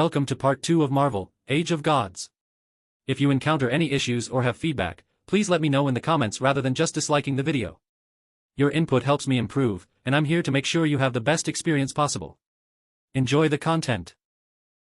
Welcome to Part 2 of Marvel, Age of Gods. If you encounter any issues or have feedback, please let me know in the comments rather than just disliking the video. Your input helps me improve, and I'm here to make sure you have the best experience possible. Enjoy the content.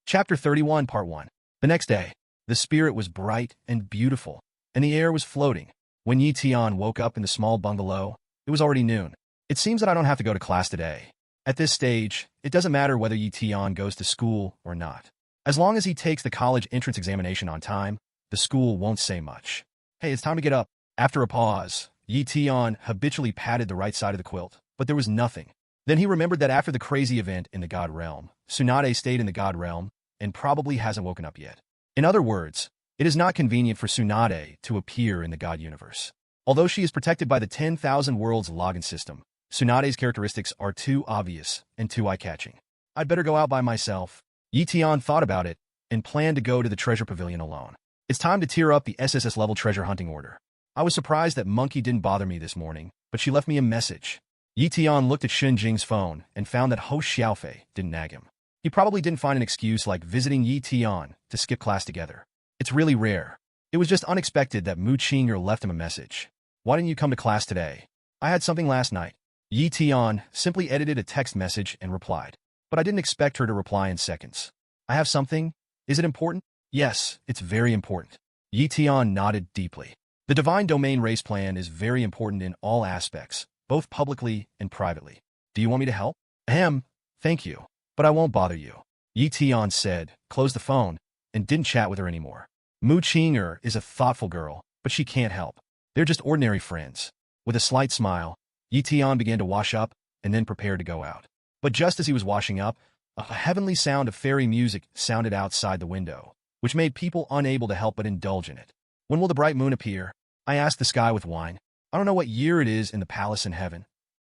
Chapter 31, Part 1. The next day, the spirit was bright and beautiful, and the air was floating. When Tian woke up in the small bungalow, it was already noon. It seems that I don't have to go to class today. At this stage, it doesn't matter whether Tian goes to school or not. As long as he takes the college entrance examination on time, the school won't say much. Hey, it's time to get up. After a pause, Tian habitually patted the right side of the quilt, but there was nothing. Then he remembered that after the crazy event in the God Realm, Tsunade stayed in the God Realm and probably hasn't woken up yet. In other words, it is not convenient for Tsunade to appear in the God universe. Although she is protected by the 10,000 Worlds login system, Tsunade's characteristics are too obvious and too eye-catching. I'd better go out by myself. Tian thought about it and planned to go to the treasure pavilion alone. It's time to tear up the SSS-level treasure hunting order. I was surprised that Monkey didn't bother me this morning, but she left me a message. Tian looked at Xinjing's phone and found that host Xiaofei didn't nag him. He probably didn't find an excuse like visiting Tian to skip class together. It's really rare. It was just unexpected that Mu Qinger left him a message. Why didn't you come to class today? I had something last night. Tian simply edited a text message and replied. But I didn't expect her to reply in seconds. I have something. Is it important? Yes, it's very important. Tian nodded deeply. The Divine Domain race plan is very important in all aspects, both publicly and privately. Do you want me to help? Ahem, thank you, but I won't bother you. Tian said, closed the phone, and didn't chat with her anymore. Mu Qinger is a thoughtful girl, but she can't help. They're just ordinary friends. With a slight smile, Tian began to wash up and then prepared to go out. But just as he was washing up, a heavenly sound of fairy music sounded outside the window, which made people unable to help but indulge in it. When will the bright moon appear? I asked the sky with wine. I don't know what year it is in the palace in heaven.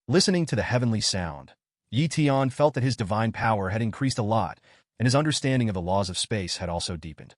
Listening to the heavenly sound, Tian felt that his divine power had increased a lot, and his understanding of the laws of space had also deepened.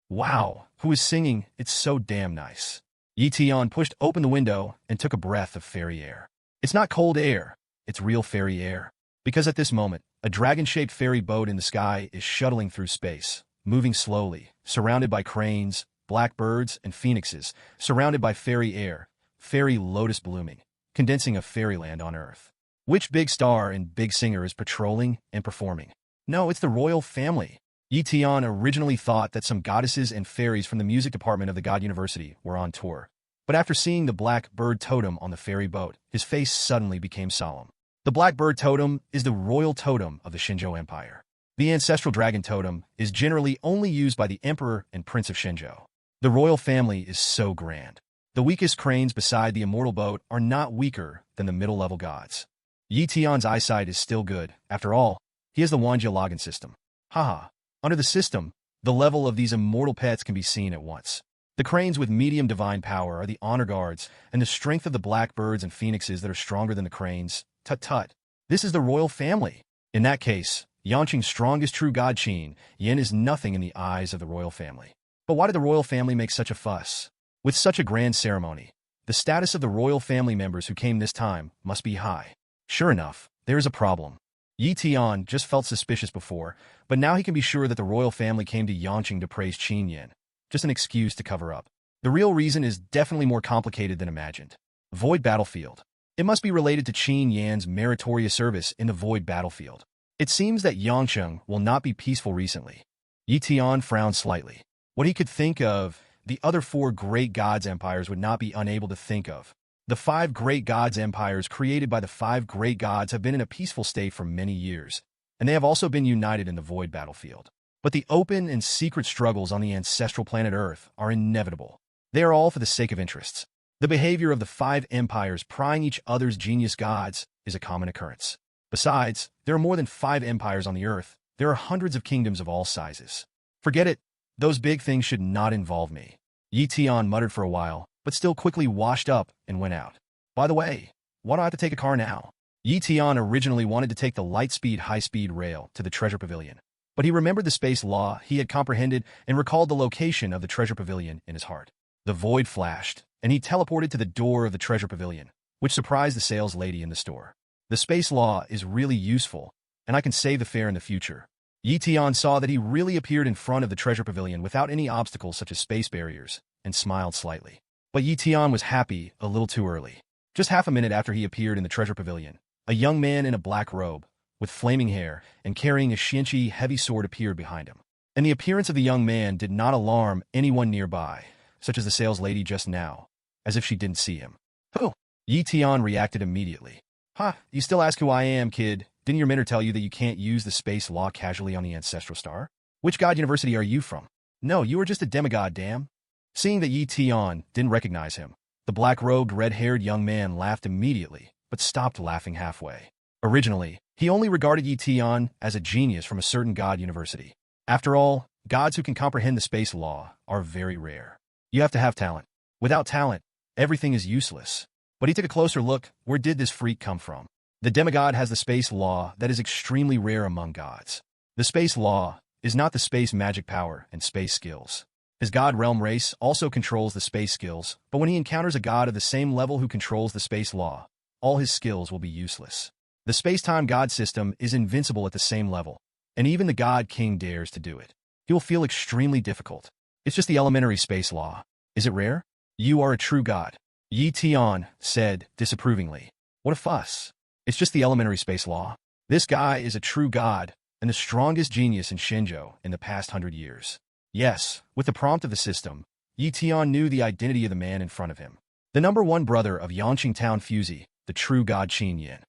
Wow, who is singing? It's so damn nice. Tian pushed open the window and took a breath of fairy air. It's not cold air, it's real fairy air. Because at this moment, a dragon-shaped fairy boat in the sky is shuttling through space, moving slowly, surrounded by cranes, blackbirds, and phoenixes, surrounded by fairy air, fairy lotus blooming, condensing a fairyland on Earth. Which big star and big singer is patrolling and performing? No, it's the royal family. Tian originally thought that some goddesses and fairies from the music department of the God University were on tour. But after seeing the black bird totem on the ferry boat, his face suddenly became solemn. The black bird totem is the royal totem of the Shenzhou Empire. The ancestral dragon totem is generally only used by the emperor and prince of Shenzhou. The royal family is so grand. The weakest cranes beside the immortal boat are not weaker than the middle-level gods. Tian's eyesight is still good. After all, he has the Wanjia login system. Haha. Under the system, the level of these immortal pets can be seen at once. The cranes with medium divine power are the honor guards, and the strength of the blackbirds and phoenixes that are stronger than the cranes. Tut-tut. This is the royal family. In that case, Yanqing's strongest true god Qin Yin is nothing in the eyes of the royal family. But why did the royal family make such a fuss? With such a grand ceremony, the status of the royal family members who came this time must be high. Sure enough, there is a problem. Tian just felt suspicious before, but now he can be sure that the royal family came to Yanqing to praise Qin Yin. Just an excuse to cover up. The real reason is definitely more complicated than imagined. Void Battlefield. It must be related to Qin Yan's meritorious service in the Void Battlefield. It seems that Yanqing will not be peaceful recently. Tian frowned slightly. What he could think of, the other 4 great gods' empires would not be unable to think of. The 5 great gods' empires created by the 5 great gods have been in a peaceful state for many years, and they have also been united in the Void Battlefield. But the open and secret struggles on the ancestral planet Earth are inevitable. They are all for the sake of interests. The behavior of the 5 empires prying each other's genius gods is a common occurrence. Besides, there are more than 5 empires on the Earth. There are hundreds of kingdoms of all sizes. Forget it. Those big things should not involve me. Tian muttered for a while, but still quickly washed up and went out. By the way, why do I have to take a car now? Tian originally wanted to take the light-speed, high-speed rail to the treasure pavilion, but he remembered the space law he had comprehended and recalled the location of the treasure pavilion in his heart. The void flashed, and he teleported to the door of the treasure pavilion, which surprised the sales lady in the store. The space law is really useful, and I can save the fare in the future. Yi Tian saw that he really appeared in front of the treasure pavilion without any obstacles such as space barriers, and smiled slightly. But Yi Tian was happy a little too early. Just half a minute after he appeared in the treasure pavilion, a young man in a black robe, with flaming hair and carrying a Xianqi heavy sword appeared behind him. And the appearance of the young man did not alarm anyone nearby, such as the sales lady just now, as if she didn't see him. Who? Yi Tian reacted immediately. Ha, you still ask who I am, kid? Didn't your mentor tell you that you can't use the space law casually on the ancestral star? Which god university are you from? No, you are just a demigod, damn. Seeing that Yi Tian didn't recognize him, the black-robed, red-haired young man laughed immediately, but stopped laughing halfway. Originally, he only regarded Yi Tian as a genius from a certain god university. After all, gods who can comprehend the space law are very rare. You have to have talent. Without talent, everything is useless. But he took a closer look. Where did this freak come from? The demigod has the space law that is extremely rare among gods. The space law is not the space magic power and space skills. His god realm race also controls the space skills, but when he encounters a god of the same level who controls the space law, all his skills will be useless. The space-time god system is invincible at the same level, and even the god king dares to do it. He will feel extremely difficult. It's just the elementary space law. Is it rare? You are a true god. Yi Tian said disapprovingly. What a fuss. It's just the elementary space law. This guy is a true god, and the strongest genius in Shenzhou in the past 100 years. Yes, with the prompt of the system, Yi Tian knew the identity of the man in front of him. The number one brother of Yangqing Town Fuzi, the true god Qin Yin.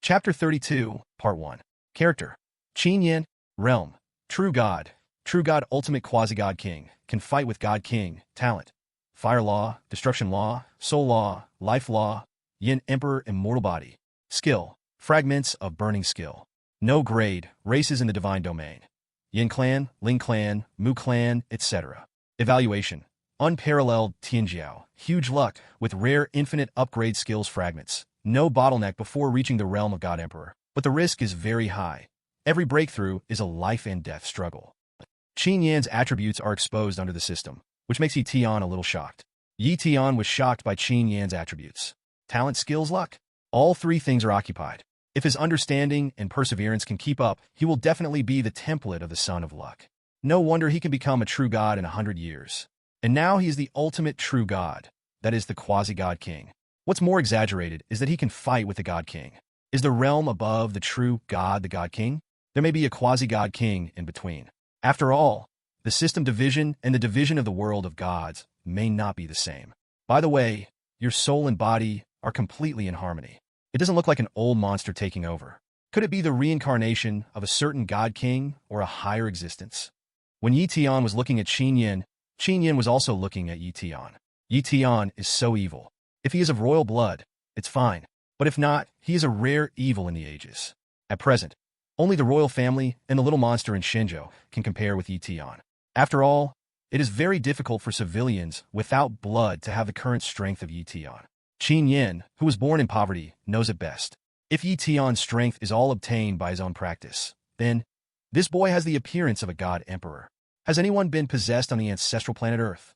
Chapter 32, Part 1. Character. Qin Yin, Realm. True god ultimate quasi-god king, can fight with god king, talent. Fire law, destruction law, soul law, life law, Yin emperor immortal body. Skill, fragments of burning skill. No grade, races in the divine domain. Yin clan, Ling clan, Mu clan, etc. Evaluation, unparalleled Tianjiao, huge luck, with rare infinite upgrade skills fragments. No bottleneck before reaching the realm of God Emperor, but the risk is very high. Every breakthrough is a life and death struggle. Qin Yan's attributes are exposed under the system, which makes Yi Tian a little shocked. Yi Tian was shocked by Qin Yan's attributes. Talent, skills, luck. All three things are occupied. If his understanding and perseverance can keep up, he will definitely be the template of the son of luck. No wonder he can become a true god in 100 years. And now he is the ultimate true god, that is the quasi-god king. What's more exaggerated is that he can fight with the god king. Is the realm above the true god the god king? There may be a quasi-god king in between. After all, the system division and the division of the world of gods may not be the same. By the way, your soul and body are completely in harmony. It doesn't look like an old monster taking over. Could it be the reincarnation of a certain god king or a higher existence? When Yi Tian was looking at Qin Yin was also looking at Yi Tian. Yi Tian is so evil. If he is of royal blood, it's fine. But if not, he is a rare evil in the ages. At present, only the royal family and the little monster in Shenzhou can compare with Yi Tian. After all, it is very difficult for civilians without blood to have the current strength of Yi Tian. Qin Yin, who was born in poverty, knows it best. If Yi Tian's strength is all obtained by his own practice, then this boy has the appearance of a god emperor. Has anyone been possessed on the ancestral planet Earth?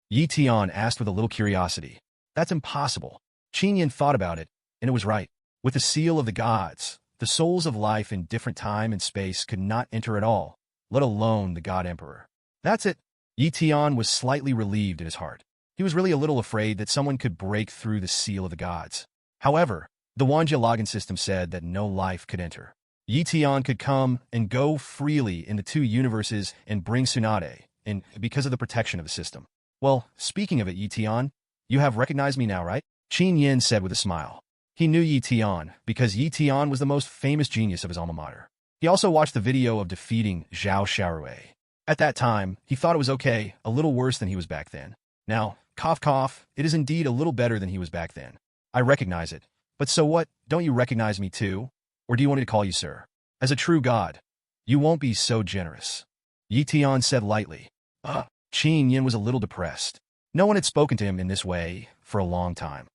Yi Tian asked with a little curiosity. That's impossible. Qin Yin thought about it, and it was right. With the seal of the gods, the souls of life in different time and space could not enter at all, let alone the god emperor. That's it. Yi Tian was slightly relieved in his heart. He was really a little afraid that someone could break through the seal of the gods. However, the Wanjia login system said that no life could enter. Yi Tian could come and go freely in the two universes and bring Tsunade, and because of the protection of the system. Well, speaking of it, Yi Tian, you have recognized me now, right? Qin Yin said with a smile. He knew Yi Tian because Yi Tian was the most famous genius of his alma mater. He also watched the video of defeating Zhao Xiaorui. At that time, he thought it was okay, a little worse than he was back then. Now, cough cough, it is indeed a little better than he was back then. I recognize it. But so what, don't you recognize me too? Or do you want me to call you sir? As a true god, you won't be so generous. Yi Tian said lightly. Qin Yin was a little depressed. No one had spoken to him in this way for a long time.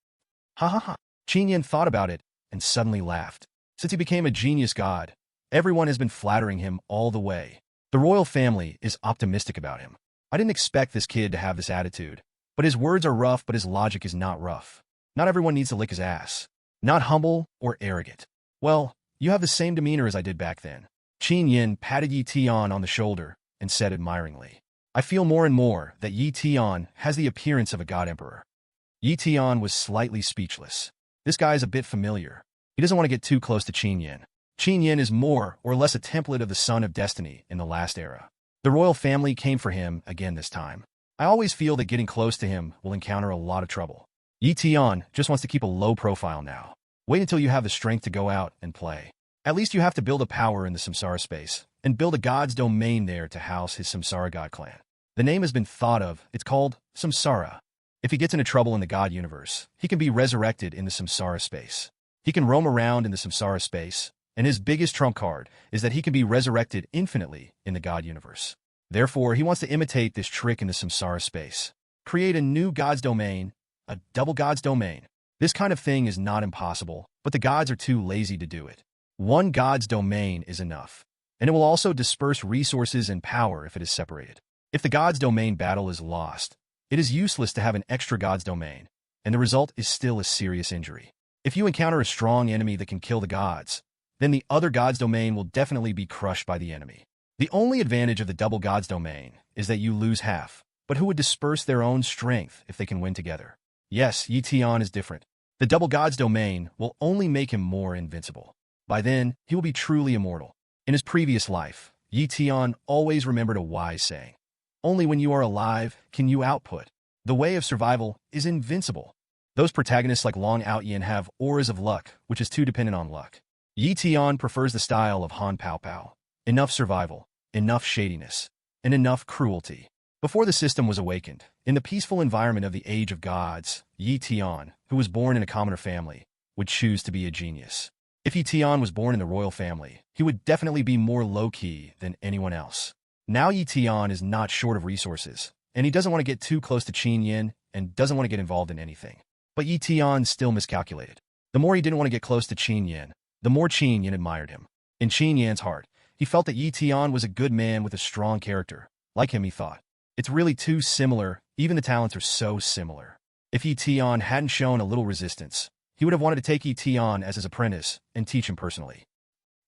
Ha ha ha. Qin Yin thought about it and suddenly laughed. Since he became a genius god, everyone has been flattering him all the way. The royal family is optimistic about him. I didn't expect this kid to have this attitude. But his words are rough, but his logic is not rough. Not everyone needs to lick his ass. Not humble or arrogant. Well, you have the same demeanor as I did back then. Yin patted Yi Tian on the shoulder and said admiringly, I feel more and more that Yi Tian has the appearance of a god emperor. Yi Tian was slightly speechless. This guy is a bit familiar. He doesn't want to get too close to Yin. Yin is more or less a template of the Son of Destiny in the last era. The royal family came for him again this time. I always feel that getting close to him will encounter a lot of trouble. Yi Tian just wants to keep a low profile now. Wait until you have the strength to go out and play. At least you have to build a power in the Samsara space, and build a god's domain there to house his Samsara god clan. The name has been thought of, it's called Samsara. If he gets into trouble in the god universe, he can be resurrected in the Samsara space. He can roam around in the Samsara space, and his biggest trump card is that he can be resurrected infinitely in the god universe. Therefore, he wants to imitate this trick in the Samsara space. Create a new god's domain, a double god's domain. This kind of thing is not impossible, but the gods are too lazy to do it. One god's domain is enough, and it will also disperse resources and power if it is separated. If the god's domain battle is lost, it is useless to have an extra god's domain, and the result is still a serious injury. If you encounter a strong enemy that can kill the gods, then the other god's domain will definitely be crushed by the enemy. The only advantage of the double god's domain is that you lose half, but who would disperse their own strength if they can win together? Yes, Yi Tian is different. The double god's domain will only make him more invincible. By then, he will be truly immortal. In his previous life, Yi Tian always remembered a wise saying. Only when you are alive can you output. The way of survival is invincible. Those protagonists like Long Outyin have auras of luck, which is too dependent on luck. Yi Tian prefers the style of Han Pao Pao. Enough survival, enough shadiness, and enough cruelty. Before the system was awakened, in the peaceful environment of the Age of Gods, Yi Tian, who was born in a commoner family, would choose to be a genius. If Yi Tian was born in the royal family, he would definitely be more low-key than anyone else. Now Yi Tian is not short of resources, and he doesn't want to get too close to Yin and doesn't want to get involved in anything. But Yi Tian still miscalculated. The more he didn't want to get close to Yin, the more Yin admired him. In Yin's heart, he felt that Yi Tian was a good man with a strong character. Like him, he thought. It's really too similar, even the talents are so similar. If Yi Tian hadn't shown a little resistance, he would have wanted to take Yi Tian as his apprentice and teach him personally.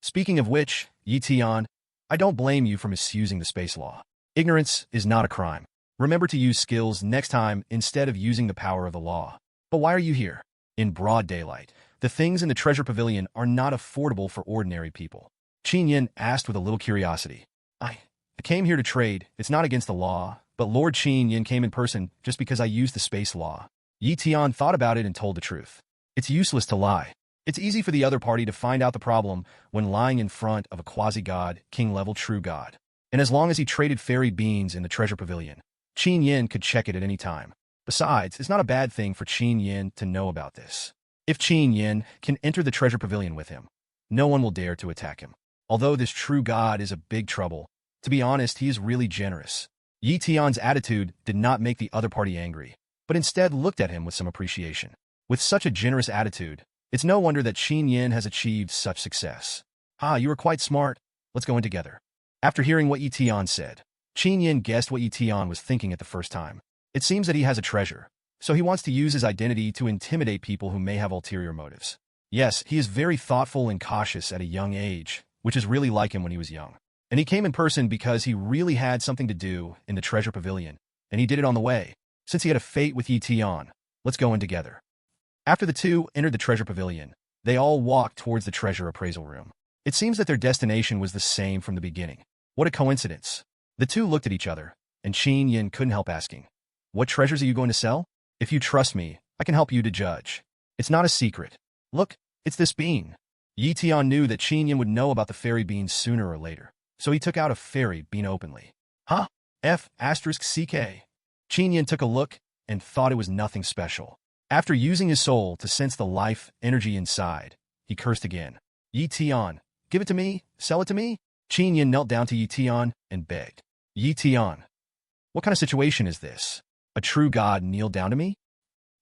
Speaking of which, Yi Tian, I don't blame you for misusing the space law. Ignorance is not a crime. Remember to use skills next time instead of using the power of the law. But why are you here? In broad daylight, the things in the treasure pavilion are not affordable for ordinary people. Yin asked with a little curiosity. I came here to trade. It's not against the law, but Lord Yin came in person just because I used the space law. Yi Tian thought about it and told the truth. It's useless to lie. It's easy for the other party to find out the problem when lying in front of a quasi-god, king-level true god. And as long as he traded fairy beans in the treasure pavilion, Yin could check it at any time. Besides, it's not a bad thing for Yin to know about this. If Yin can enter the treasure pavilion with him, no one will dare to attack him. Although this true god is a big trouble, to be honest, he is really generous. Yi Tian's attitude did not make the other party angry, but instead looked at him with some appreciation. With such a generous attitude, it's no wonder that Yin has achieved such success. Ah, you are quite smart. Let's go in together. After hearing what Yi Tian said, Yin guessed what Yi Tian was thinking at the first time. It seems that he has a treasure, so he wants to use his identity to intimidate people who may have ulterior motives. Yes, he is very thoughtful and cautious at a young age, which is really like him when he was young. And he came in person because he really had something to do in the treasure pavilion, and he did it on the way. Since he had a fate with Yi Tian, let's go in together. After the two entered the treasure pavilion, they all walked towards the treasure appraisal room. It seems that their destination was the same from the beginning. What a coincidence. The two looked at each other, and Yin couldn't help asking, what treasures are you going to sell? If you trust me, I can help you to judge. It's not a secret. Look, it's this bean. Yi Tian knew that Yin would know about the fairy beans sooner or later, so he took out a fairy bean openly. Huh? F***CK. Yin took a look and thought it was nothing special. After using his soul to sense the life energy inside, he cursed again. Yi Tian, give it to me, sell it to me? Yin knelt down to Yi Tian and begged. Yi Tian, what kind of situation is this? A true god kneeled down to me?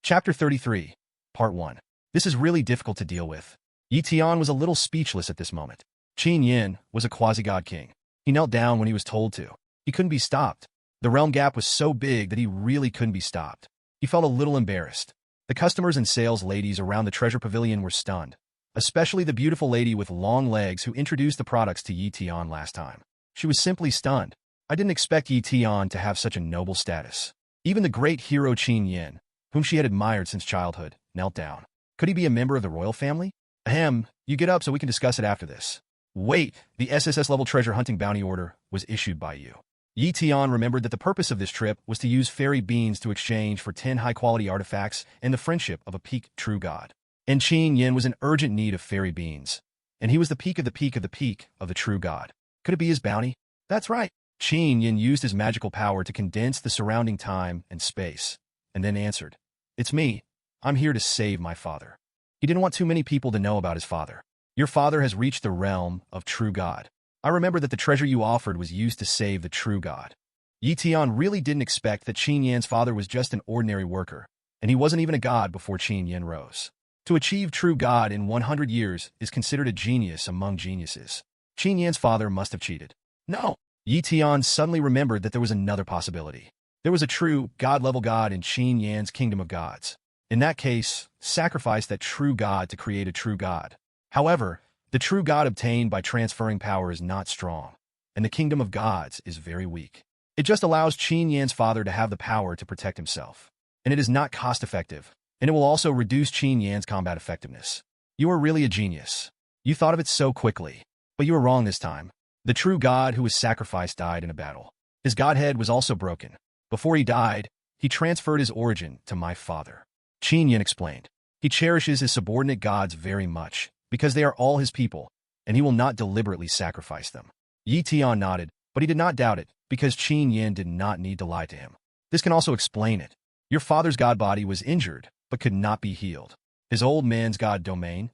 Chapter 33, Part 1. This is really difficult to deal with. Yi Tian was a little speechless at this moment. Yin was a quasi-god king. He knelt down when he was told to. He couldn't be stopped. The realm gap was so big that he really couldn't be stopped. He felt a little embarrassed. The customers and sales ladies around the treasure pavilion were stunned. especially the beautiful lady with long legs who introduced the products to Yi Tian last time. She was simply stunned. I didn't expect Yi Tian to have such a noble status. Even the great hero Qin Yin, whom she had admired since childhood, knelt down. Could he be a member of the royal family? Ahem, you get up so we can discuss it after this. Wait, the SSS-level treasure hunting bounty order was issued by you. Yi Tian remembered that the purpose of this trip was to use fairy beans to exchange for 10 high-quality artifacts and the friendship of a peak true god. And Qin Yin was in urgent need of fairy beans. And he was the peak of the peak of the peak of the true god. Could it be his bounty? That's right. Qin Yin used his magical power to condense the surrounding time and space, and then answered, "It's me. I'm here to save my father." He didn't want too many people to know about his father. Your father has reached the realm of true god. I remember that the treasure you offered was used to save the true god. Yi Tian really didn't expect that Qin Yan's father was just an ordinary worker, and he wasn't even a god before Qin Yan rose. To achieve true god in 100 years is considered a genius among geniuses. Qin Yan's father must have cheated. No. Yi Tian suddenly remembered that there was another possibility. There was a true god-level god in Qin Yan's kingdom of gods. In that case, sacrifice that true god to create a true god. However, the true god obtained by transferring power is not strong, and the kingdom of gods is very weak. It just allows Qin Yan's father to have the power to protect himself, and it is not cost-effective, and it will also reduce Qin Yan's combat effectiveness. You are really a genius. You thought of it so quickly, but you were wrong this time. The true god who was sacrificed died in a battle. His godhead was also broken. Before he died, he transferred his origin to my father. Qin Yan explained. He cherishes his subordinate gods very much, because they are all his people, and he will not deliberately sacrifice them. Yi Tian nodded, but he did not doubt it, because Qin Yan did not need to lie to him. This can also explain it. Your father's god body was injured, but could not be healed. His old man's god domain,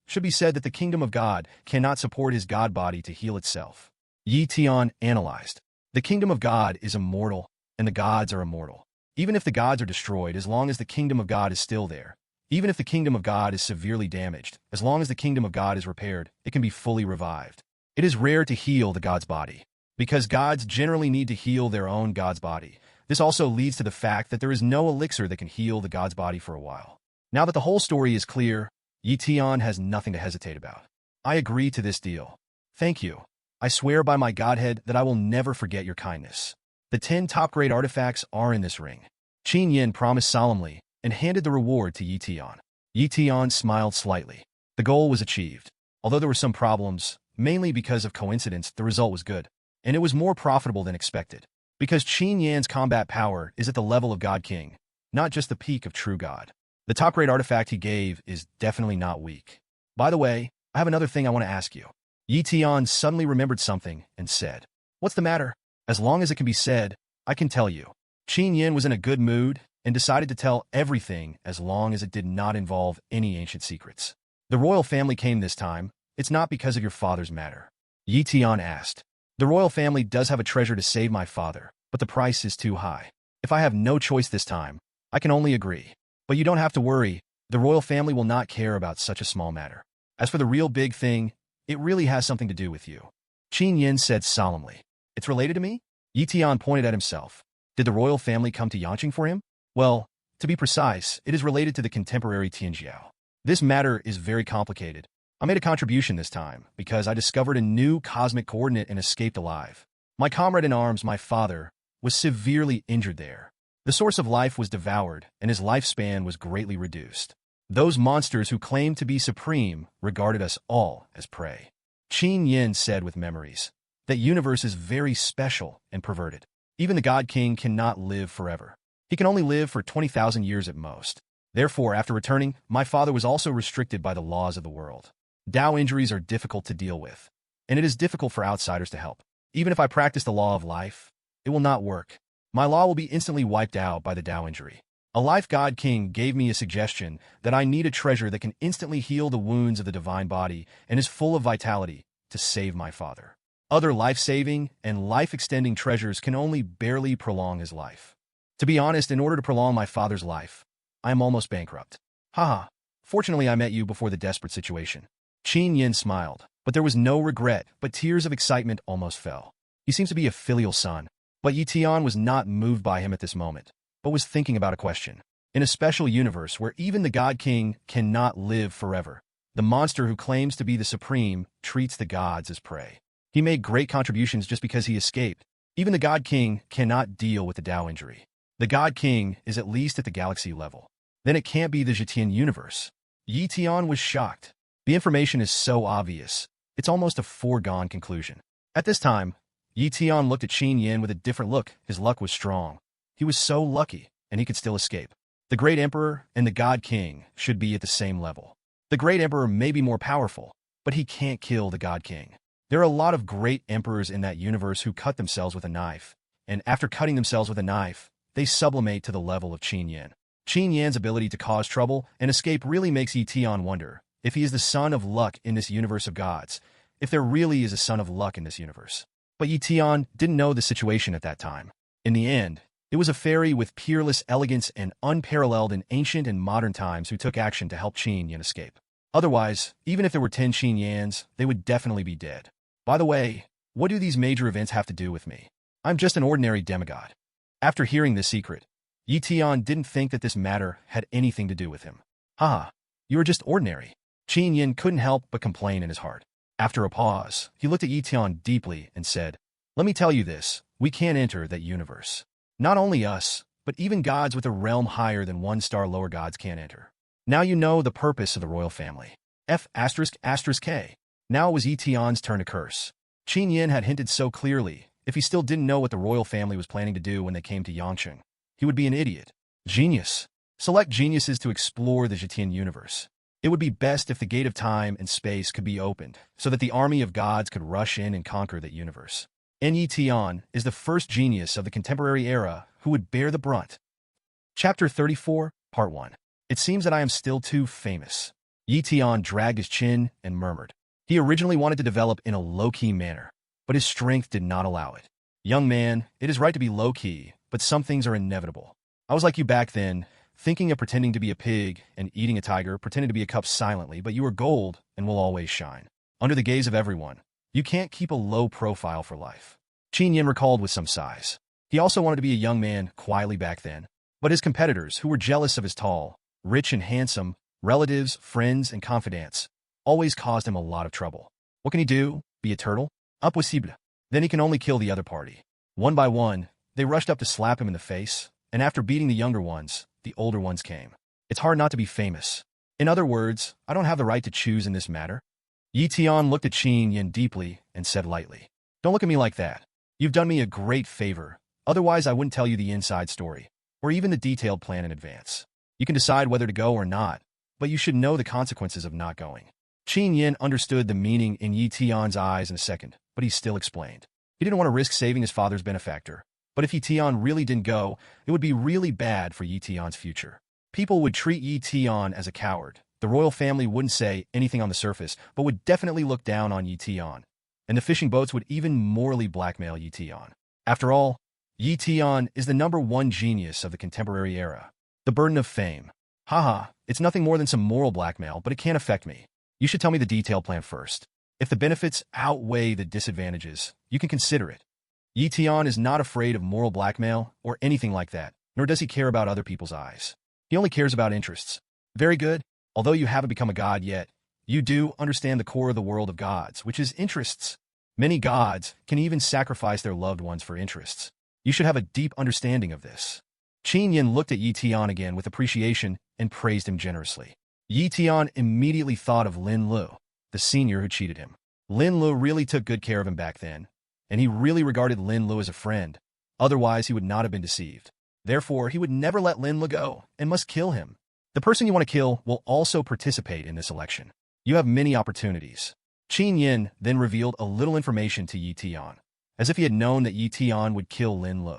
should be said that the kingdom of God cannot support his god body to heal itself. Yi Tian analyzed. The kingdom of God is immortal, and the gods are immortal. Even if the gods are destroyed, as long as the kingdom of God is still there. Even if the kingdom of God is severely damaged, as long as the kingdom of God is repaired, it can be fully revived. It is rare to heal the god's body, because gods generally need to heal their own god's body. This also leads to the fact that there is no elixir that can heal the god's body for a while. Now that the whole story is clear, Yi Tian has nothing to hesitate about. I agree to this deal. Thank you. I swear by my godhead that I will never forget your kindness. The 10 top-grade artifacts are in this ring. Qin Yin promised solemnly and handed the reward to Yi Tian. Yi Tian smiled slightly. The goal was achieved. Although there were some problems, mainly because of coincidence, the result was good. And it was more profitable than expected. Because Qin Yan's combat power is at the level of God King, not just the peak of true God. The top-grade artifact he gave is definitely not weak. By the way, I have another thing I want to ask you. Yi Tian suddenly remembered something and said, "What's the matter?" As long as it can be said, I can tell you. Qin Yin was in a good mood and decided to tell everything as long as it did not involve any ancient secrets. The royal family came this time. It's not because of your father's matter. Yi Tian asked. The royal family does have a treasure to save my father, but the price is too high. If I have no choice this time, I can only agree. But you don't have to worry, the royal family will not care about such a small matter. As for the real big thing, it really has something to do with you. Qin Yin said solemnly. It's related to me? Yi Tian pointed at himself. Did the royal family come to Yanqing for him? Well, to be precise, it is related to the contemporary Tianjiao. This matter is very complicated. I made a contribution this time, because I discovered a new cosmic coordinate and escaped alive. My comrade in arms, my father, was severely injured there. The source of life was devoured, and his lifespan was greatly reduced. Those monsters who claimed to be supreme regarded us all as prey. Qin Yin said with memories, that universe is very special and perverted. Even the God King cannot live forever. He can only live for 20,000 years at most. Therefore, after returning, my father was also restricted by the laws of the world. Dao injuries are difficult to deal with, and it is difficult for outsiders to help. Even if I practice the law of life, it will not work. My law will be instantly wiped out by the Dao injury. A life God King gave me a suggestion that I need a treasure that can instantly heal the wounds of the divine body and is full of vitality to save my father. Other life-saving and life-extending treasures can only barely prolong his life. To be honest, in order to prolong my father's life, I am almost bankrupt. Haha, fortunately I met you before the desperate situation. Qin Yin smiled, but there was no regret, but tears of excitement almost fell. He seems to be a filial son. But Yi Tian was not moved by him at this moment, but was thinking about a question. In a special universe where even the God King cannot live forever, The monster who claims to be the supreme treats the gods as prey. He made great contributions just because he escaped. Even the God King cannot deal with the Tao injury. The God King is at least at the galaxy level. Then it can't be the Tian universe. Tian was shocked. The information is so obvious. It's almost a foregone conclusion. At this time, Tian looked at Qin Yin with a different look. His luck was strong. He was so lucky, and he could still escape. The Great Emperor and the God King should be at the same level. The Great Emperor may be more powerful, but he can't kill the God King. There are a lot of great emperors in that universe who cut themselves with a knife, and after cutting themselves with a knife, they sublimate to the level of Qin Yin. Qin Yan's ability to cause trouble and escape really makes Tian wonder if he is the son of luck in this universe of gods, if there really is a son of luck in this universe. But Tian didn't know the situation at that time. In the end, it was a fairy with peerless elegance and unparalleled in ancient and modern times who took action to help Qin Yin escape. Otherwise, even if there were 10 Qin Yans, they would definitely be dead. By the way, what do these major events have to do with me? I'm just an ordinary demigod. After hearing this secret, Tian didn't think that this matter had anything to do with him. Haha, you are just ordinary. Qin Yin couldn't help but complain in his heart. After a pause, he looked at Tian deeply and said, "Let me tell you this, we can't enter that universe. Not only us, but even gods with a realm higher than 1-star lower gods can't enter. Now you know the purpose of the royal family. F***K. Now it was Tian's turn to curse. Qin Yin had hinted so clearly, if he still didn't know what the royal family was planning to do when they came to Yangcheng, he would be an idiot. Genius. Select geniuses to explore the Tian universe. It would be best if the gate of time and space could be opened, so that the army of gods could rush in and conquer that universe. Tian is the first genius of the contemporary era who would bear the brunt. Chapter 34, Part 1. It seems that I am still too famous. Tian dragged his chin and murmured. He originally wanted to develop in a low-key manner, but his strength did not allow it. Young man, it is right to be low-key, but some things are inevitable. I was like you back then, thinking of pretending to be a pig and eating a tiger, pretending to be a cup silently, but you are gold and will always shine. Under the gaze of everyone, you can't keep a low profile for life. Qin Yin recalled with some sighs. He also wanted to be a young man quietly back then, but his competitors, who were jealous of his tall, rich and handsome, relatives, friends, and confidants, always caused him a lot of trouble. What can he do? Be a turtle? Impossible. Then he can only kill the other party. One by one, they rushed up to slap him in the face, and after beating the younger ones, the older ones came. It's hard not to be famous. In other words, I don't have the right to choose in this matter. Tian looked at Qin Yin deeply and said lightly, "Don't look at me like that. You've done me a great favor. Otherwise, I wouldn't tell you the inside story, or even the detailed plan in advance. You can decide whether to go or not, but you should know the consequences of not going." Qin Yin understood the meaning in Tian's eyes in a second, but he still explained. He didn't want to risk saving his father's benefactor, but if Tian really didn't go, it would be really bad for Tian's future. People would treat Tian as a coward. The royal family wouldn't say anything on the surface, but would definitely look down on Tian, and the fishing boats would even morally blackmail Tian. After all, Tian is the #1 genius of the contemporary era. The burden of fame. Haha, it's nothing more than some moral blackmail, but it can't affect me. You should tell me the detailed plan first. If the benefits outweigh the disadvantages, you can consider it. Tian is not afraid of moral blackmail or anything like that, nor does he care about other people's eyes. He only cares about interests. Very good. Although you haven't become a god yet, you do understand the core of the world of gods, which is interests. Many gods can even sacrifice their loved ones for interests. You should have a deep understanding of this. Qin Yin looked at Tian again with appreciation and praised him generously. Tian immediately thought of Lin Lu, the senior who cheated him. Lin Lu really took good care of him back then, and he really regarded Lin Lu as a friend. Otherwise, he would not have been deceived. Therefore, he would never let Lin Lu go and must kill him. The person you want to kill will also participate in this election. You have many opportunities. Qin Yin then revealed a little information to Tian, as if he had known that Tian would kill Lin Lu.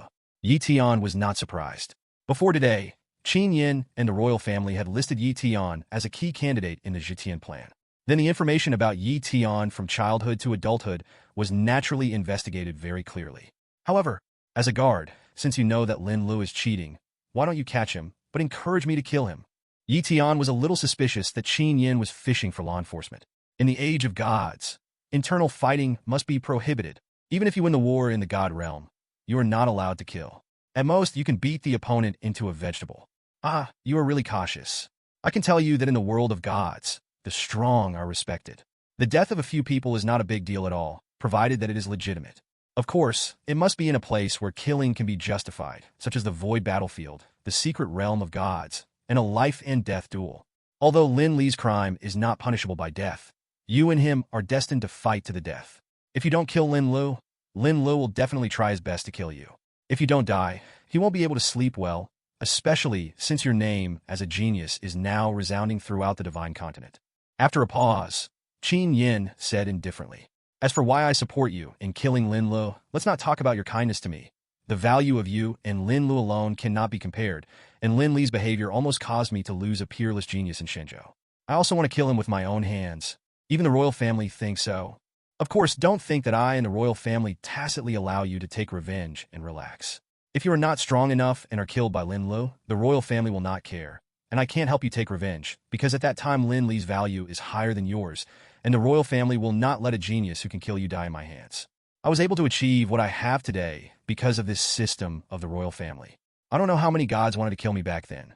Tian was not surprised. Before today, Qin Yin and the royal family had listed Tian as a key candidate in the Tian plan. Then the information about Tian from childhood to adulthood was naturally investigated very clearly. However, as a guard, since you know that Lin Lu is cheating, why don't you catch him, but encourage me to kill him? Tian was a little suspicious that Qin Yin was fishing for law enforcement. In the age of gods, internal fighting must be prohibited. Even if you win the war in the god realm, you are not allowed to kill. At most, you can beat the opponent into a vegetable. Ah, you are really cautious. I can tell you that in the world of gods, the strong are respected. The death of a few people is not a big deal at all, provided that it is legitimate. Of course, it must be in a place where killing can be justified, such as the void battlefield, the secret realm of gods, and a life-and-death duel. Although Lin Li's crime is not punishable by death, you and him are destined to fight to the death. If you don't kill Lin Lu will definitely try his best to kill you. If you don't die, he won't be able to sleep well, especially since your name as a genius is now resounding throughout the divine continent. After a pause, Qin Yin said indifferently, "As for why I support you in killing Lin Lu, let's not talk about your kindness to me. The value of you and Lin Lu alone cannot be compared, and Lin Li's behavior almost caused me to lose a peerless genius in Shenzhou. I also want to kill him with my own hands. Even the royal family thinks so. Of course, don't think that I and the royal family tacitly allow you to take revenge and relax. If you are not strong enough and are killed by Lin Lu, the royal family will not care, and I can't help you take revenge, because at that time Lin Li's value is higher than yours, and the royal family will not let a genius who can kill you die in my hands. I was able to achieve what I have today because of this system of the royal family. I don't know how many gods wanted to kill me back then.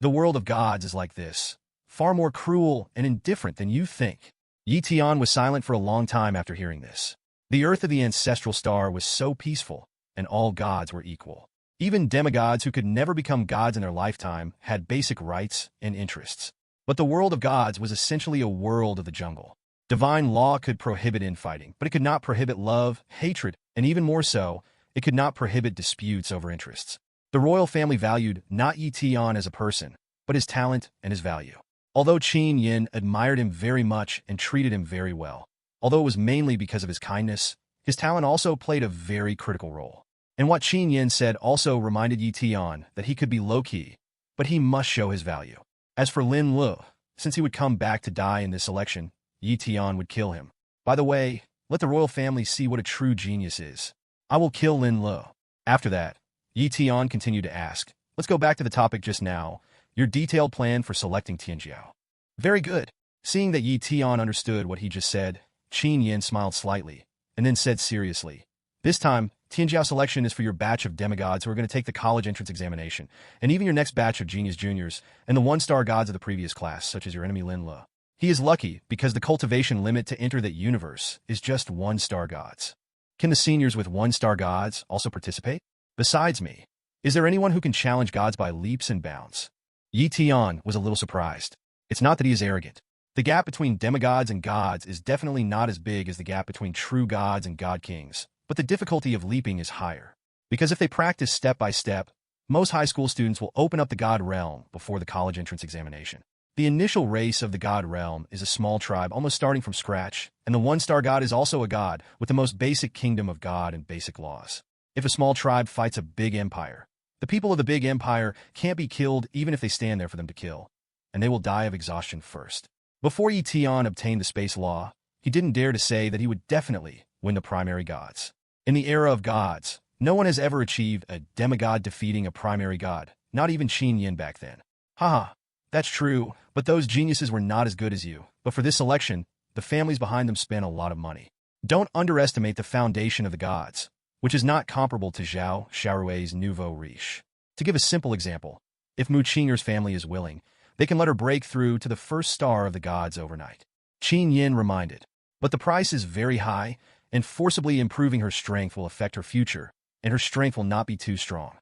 The world of gods is like this, far more cruel and indifferent than you think." Yi Tian was silent for a long time after hearing this. The earth of the ancestral star was so peaceful, and all gods were equal. Even demigods who could never become gods in their lifetime had basic rights and interests. But the world of gods was essentially a world of the jungle. Divine law could prohibit infighting, but it could not prohibit love, hatred, and even more so, it could not prohibit disputes over interests. The royal family valued not Yi Tian as a person, but his talent and his value. Although Qin Yin admired him very much and treated him very well, although it was mainly because of his kindness, his talent also played a very critical role. And what Qin Yin said also reminded Yi Tian that he could be low-key, but he must show his value. As for Lin Lu, since he would come back to die in this election, Yi Tian would kill him. By the way, let the royal family see what a true genius is. I will kill Lin Lu. After that, Yi Tian continued to ask, "Let's go back to the topic just now. Your detailed plan for selecting Tianjiao." "Very good." Seeing that Yi Tian understood what he just said, Qin Yin smiled slightly, and then said seriously, "This time, Tianjiao selection is for your batch of demigods who are going to take the college entrance examination, and even your next batch of genius juniors, and the one-star gods of the previous class, such as your enemy Lin Lu. He is lucky because the cultivation limit to enter that universe is just one-star gods. Can the seniors with one-star gods also participate? Besides me, is there anyone who can challenge gods by leaps and bounds?" Yi Tian was a little surprised. It's not that he is arrogant. The gap between demigods and gods is definitely not as big as the gap between true gods and god kings, but the difficulty of leaping is higher. Because if they practice step by step, most high school students will open up the god realm before the college entrance examination. The initial race of the god realm is a small tribe almost starting from scratch, and the one-star god is also a god with the most basic kingdom of god and basic laws. If a small tribe fights a big empire, the people of the big empire can't be killed even if they stand there for them to kill, and they will die of exhaustion first. Before Yi Tian obtained the space law, he didn't dare to say that he would definitely win the primary gods. In the era of gods, no one has ever achieved a demigod defeating a primary god, not even Qin Yin back then. Haha, that's true, but those geniuses were not as good as you. But for this selection, the families behind them spent a lot of money. Don't underestimate the foundation of the gods, which is not comparable to Zhao Xiaorui's nouveau riche. To give a simple example, if Mu Qing'er's family is willing, they can let her break through to the first star of the gods overnight. Qin Yin reminded, but the price is very high, and forcibly improving her strength will affect her future, and her strength will not be too strong.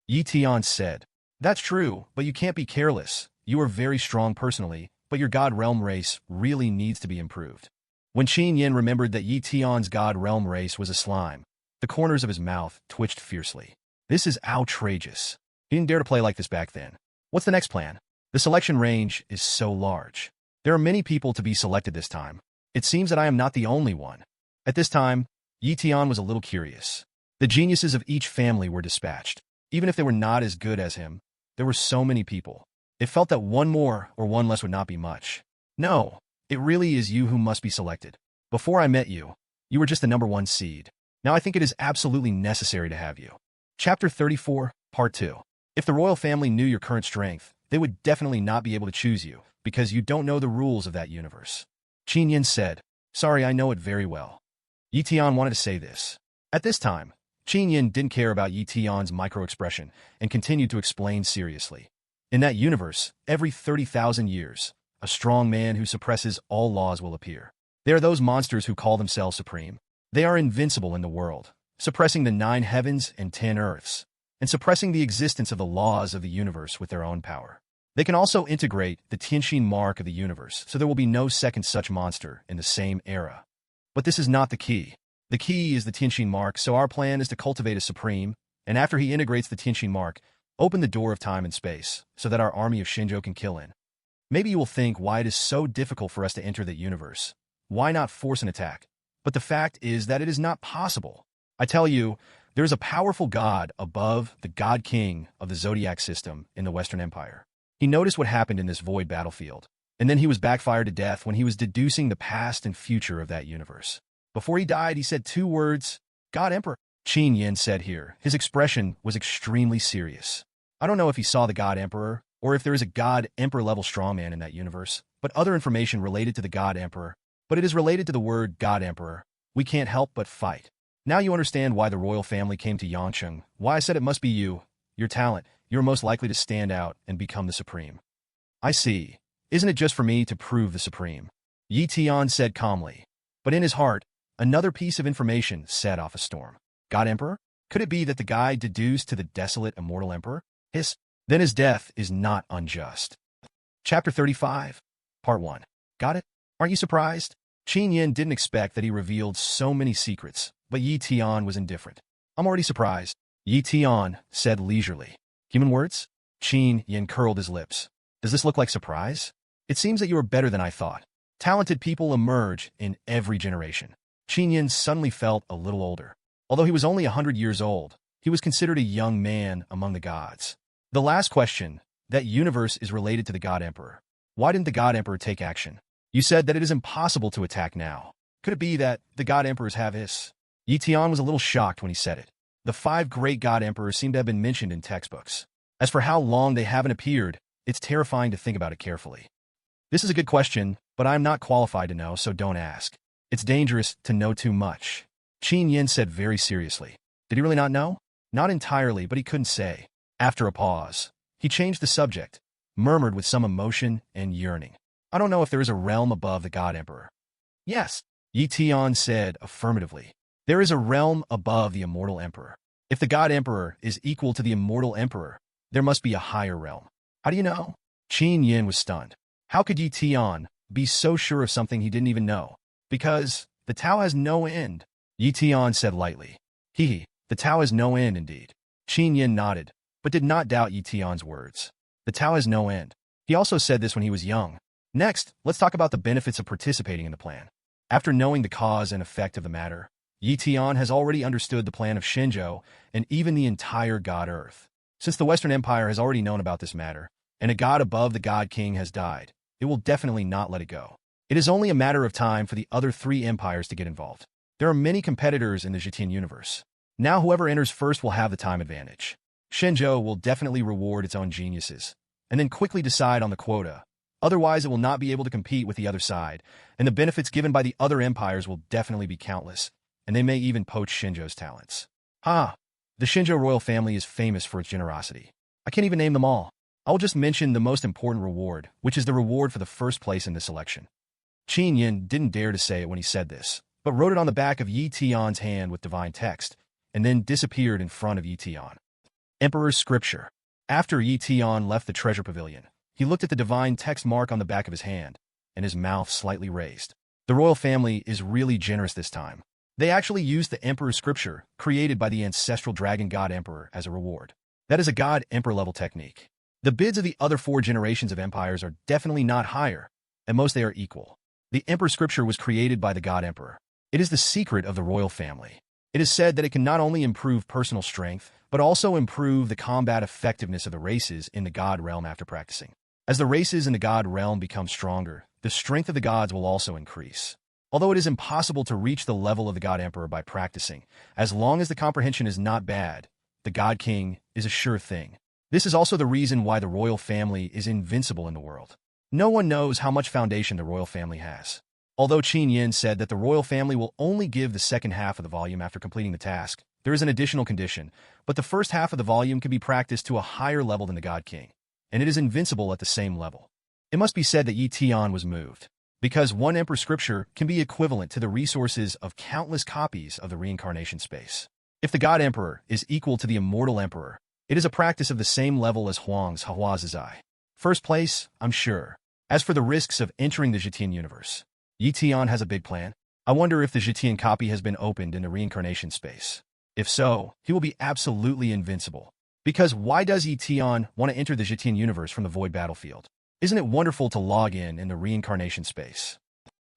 Yi Tian said, "That's true, but you can't be careless. You are very strong personally, but your god realm race really needs to be improved." When Qin Yin remembered that Yi Tian's god realm race was a slime, the corners of his mouth twitched fiercely. This is outrageous. He didn't dare to play like this back then. What's the next plan? The selection range is so large. There are many people to be selected this time. It seems that I am not the only one. At this time, Yi Tian was a little curious. The geniuses of each family were dispatched. Even if they were not as good as him, there were so many people. It felt that one more or one less would not be much. No, it really is you who must be selected. Before I met you, you were just the #1 seed. Now I think it is absolutely necessary to have you. Chapter 34, Part 2. If the royal family knew your current strength, they would definitely not be able to choose you, because you don't know the rules of that universe. Qin Yin said, "Sorry, I know it very well." Yi Tian wanted to say this. At this time, Qin Yin didn't care about Yi Tian's micro-expression and continued to explain seriously. In that universe, every 30,000 years, a strong man who suppresses all laws will appear. They are those monsters who call themselves supreme. They are invincible in the world, suppressing the 9 heavens and 10 earths, and suppressing the existence of the laws of the universe with their own power. They can also integrate the Tian mark of the universe, so there will be no second such monster in the same era. But this is not the key. The key is the Tian mark, so our plan is to cultivate a supreme, and after he integrates the Tian mark, open the door of time and space, so that our army of Shinjo can kill in. Maybe you will think why it is so difficult for us to enter that universe. Why not force an attack? But the fact is that it is not possible. I tell you, there is a powerful god above the god king of the zodiac system in the Western Empire. He noticed what happened in this void battlefield, and then he was backfired to death when he was deducing the past and future of that universe. Before he died, he said 2 words, God Emperor. Yin said here. His expression was extremely serious. I don't know if he saw the God Emperor, or if there is a God Emperor level strongman in that universe, but other information related to the God Emperor, but it is related to the word God Emperor. We can't help but fight. Now you understand why the royal family came to Yangcheng, why I said it must be you, your talent, you're most likely to stand out and become the supreme. I see. Isn't it just for me to prove the supreme? Tian said calmly. But in his heart, another piece of information set off a storm. God Emperor? Could it be that the guy deduced to the desolate immortal emperor? Then his death is not unjust. Chapter 35, Part 1. Got it? Aren't you surprised? Yin didn't expect that he revealed so many secrets, but Tian was indifferent. I'm already surprised, Tian said leisurely. Human words? Yin curled his lips. Does this look like surprise? It seems that you are better than I thought. Talented people emerge in every generation. Yin suddenly felt a little older. Although he was only 100 years old, he was considered a young man among the gods. The last question, that universe is related to the God Emperor. Why didn't the God Emperor take action? You said that it is impossible to attack now. Could it be that the God Emperors have his? Tian was a little shocked when he said it. The 5 great God Emperors seem to have been mentioned in textbooks. As for how long they haven't appeared, it's terrifying to think about it carefully. This is a good question, but I am not qualified to know, so don't ask. It's dangerous to know too much. Yin said very seriously. Did he really not know? Not entirely, but he couldn't say. After a pause, he changed the subject, murmured with some emotion and yearning. I don't know if there is a realm above the God Emperor. Yes, Tian said affirmatively. There is a realm above the immortal emperor. If the God Emperor is equal to the immortal emperor, there must be a higher realm. How do you know? Yin was stunned. How could Tian be so sure of something he didn't even know? Because the Tao has no end, Tian said lightly. The Tao has no end indeed. Yin nodded, but did not doubt Tian's words. The Tao has no end. He also said this when he was young. Next, let's talk about the benefits of participating in the plan. After knowing the cause and effect of the matter, Tian has already understood the plan of Shinjo and even the entire God Earth. Since the Western Empire has already known about this matter, and a god above the God King has died, it will definitely not let it go. It is only a matter of time for the other 3 empires to get involved. There are many competitors in the Tian universe. Now whoever enters first will have the time advantage. Shinjo will definitely reward its own geniuses, and then quickly decide on the quota. Otherwise, it will not be able to compete with the other side, and the benefits given by the other empires will definitely be countless, and they may even poach Shinjo's talents. The Shinjo royal family is famous for its generosity. I can't even name them all. I will just mention the most important reward, which is the reward for the first place in this election. Yin didn't dare to say it when he said this, but wrote it on the back of Tian's hand with divine text, and then disappeared in front of Tian. Emperor's Scripture. After Tian left the treasure pavilion, he looked at the divine text mark on the back of his hand, and his mouth slightly raised. The royal family is really generous this time. They actually used the Emperor's Scripture, created by the ancestral dragon god Emperor, as a reward. That is a god Emperor level technique. The bids of the other 4 generations of empires are definitely not higher. At most they are equal. The Emperor's Scripture was created by the god Emperor. It is the secret of the royal family. It is said that it can not only improve personal strength, but also improve the combat effectiveness of the races in the god realm after practicing. As the races in the god realm become stronger, the strength of the gods will also increase. Although it is impossible to reach the level of the God Emperor by practicing, as long as the comprehension is not bad, the God King is a sure thing. This is also the reason why the royal family is invincible in the world. No one knows how much foundation the royal family has. Although Yin said that the royal family will only give the second half of the volume after completing the task, there is an additional condition, but the first half of the volume can be practiced to a higher level than the God King, and it is invincible at the same level. It must be said that Yi Tian was moved, because one emperor scripture can be equivalent to the resources of countless copies of the reincarnation space. If the God Emperor is equal to the immortal Emperor, it is a practice of the same level as Huang's Eye. First place, I'm sure. As for the risks of entering the Zhetian universe, Yi Tian has a big plan. I wonder if the Zhetian copy has been opened in the reincarnation space. If so, he will be absolutely invincible. Because why does Yi Tian want to enter the Zhetian universe from the void battlefield? Isn't it wonderful to log in the reincarnation space?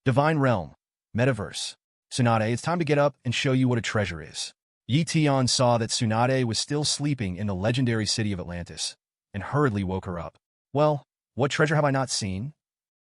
Divine Realm, Metaverse. Tsunade, it's time to get up and show you what a treasure is. Yi Tian saw that Tsunade was still sleeping in the legendary city of Atlantis, and hurriedly woke her up. Well, what treasure have I not seen?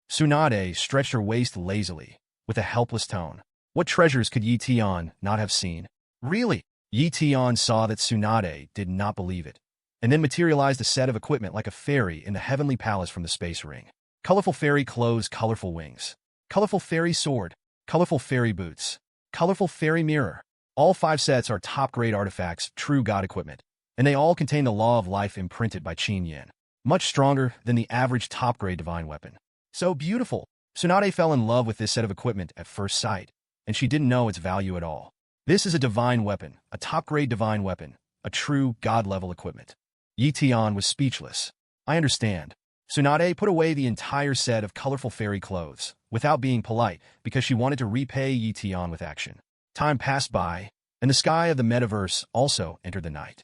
Tsunade stretched her waist lazily, with a helpless tone. What treasures could Yi Tian not have seen? Really? Yi Tian saw that Tsunade did not believe it, and then materialized a set of equipment like a fairy in the heavenly palace from the space ring. Colorful fairy clothes, colorful wings. Colorful fairy sword. Colorful fairy boots. Colorful fairy mirror. All 5 sets are top-grade artifacts, true god equipment, and they all contain the law of life imprinted by Qin Yin. Much stronger than the average top-grade divine weapon. So beautiful! Tsunade fell in love with this set of equipment at first sight, and she didn't know its value at all. This is a divine weapon, a top-grade divine weapon, a true god-level equipment. Yi Tian was speechless. I understand. Tsunade put away the entire set of colorful fairy clothes, without being polite, because she wanted to repay Yi Tian with action. Time passed by, and the sky of the metaverse also entered the night.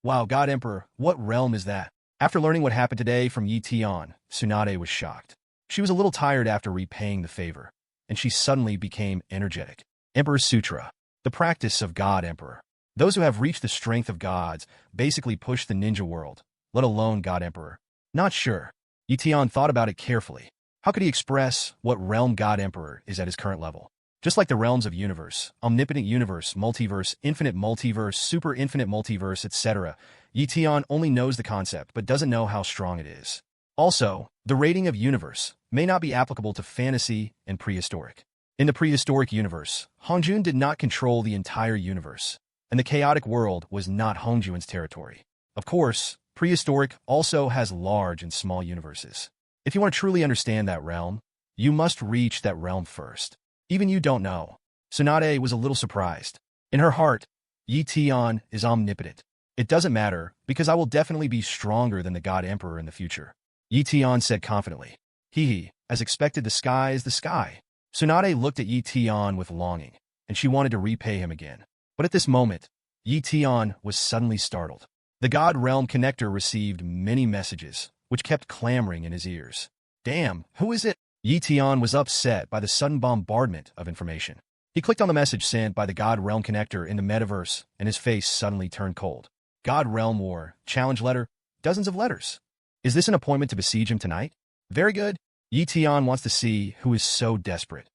Wow, God Emperor, what realm is that? After learning what happened today from Yi Tian, Tsunade was shocked. She was a little tired after repaying the favor, and she suddenly became energetic. Emperor's Sutra, the practice of God Emperor. Those who have reached the strength of gods basically push the ninja world, let alone God Emperor. Not sure. Yi Tian thought about it carefully. How could he express what realm God Emperor is at his current level? Just like the realms of universe, omnipotent universe, multiverse, super infinite multiverse, etc., Yi Tian only knows the concept but doesn't know how strong it is. Also, the rating of universe may not be applicable to fantasy and prehistoric. In the prehistoric universe, Hongjun did not control the entire universe, and the chaotic world was not Hongjun's territory. Of course, prehistoric also has large and small universes. If you want to truly understand that realm, you must reach that realm first. Even you don't know. Tsunade was a little surprised. In her heart, Yi Tian is omnipotent. It doesn't matter, because I will definitely be stronger than the God Emperor in the future. Yi Tian said confidently. As expected, the sky is the sky. Tsunade looked at Yi Tian with longing, and she wanted to repay him again. But at this moment, Yi Tian was suddenly startled. The God Realm connector received many messages, which kept clamoring in his ears. Damn, who is it? Yi Tian was upset by the sudden bombardment of information. He clicked on the message sent by the God Realm connector in the metaverse, and his face suddenly turned cold. God Realm War, challenge letter, dozens of letters. Is this an appointment to besiege him tonight? Very good. Yi Tian wants to see who is so desperate.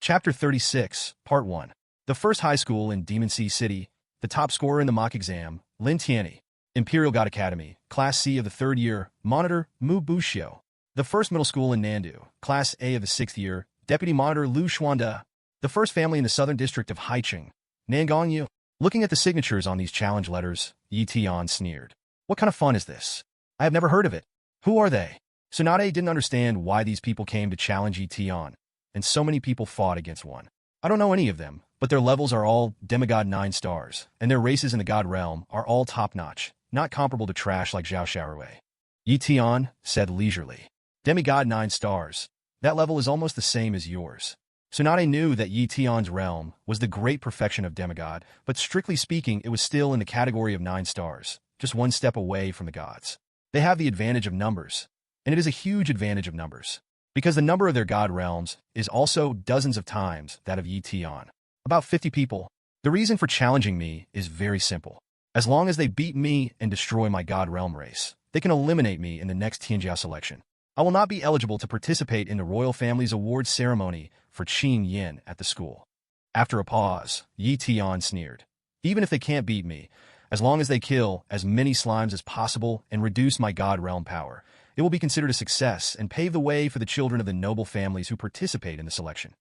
Chapter 36, Part 1. The first high school in Demon Sea City, the top scorer in the mock exam, Lin Tianyi. Imperial God Academy, Class C of the 3rd year, Monitor, Mu Buxiu. The first middle school in Nandu, Class A of the 6th year, Deputy Monitor Lu Xuanda. The first family in the southern district of Haicheng, Nangongyu. Looking at the signatures on these challenge letters, Yi Tian sneered. What kind of fun is this? I have never heard of it. Who are they? Tsunade didn't understand why these people came to challenge Yi Tian, and so many people fought against one. I don't know any of them, but their levels are all demigod 9 stars, and their races in the god realm are all top-notch, not comparable to trash like Zhao Xiaorui. Yi Tian said leisurely. Demigod 9 stars. That level is almost the same as yours. Tsunade knew that Yi Tian's realm was the great perfection of demigod, but strictly speaking, it was still in the category of 9 stars, just one step away from the gods. They have the advantage of numbers, and it is a huge advantage of numbers, because the number of their god realms is also dozens of times that of Yi Tian. About 50 people. The reason for challenging me is very simple. As long as they beat me and destroy my god realm race, they can eliminate me in the next Tianjiao selection. I will not be eligible to participate in the royal family's awards ceremony for Qin Yin at the school. After a pause, Yi Tian sneered. Even if they can't beat me, as long as they kill as many slimes as possible and reduce my god realm power, it will be considered a success and pave the way for the children of the noble families who participate in the selection.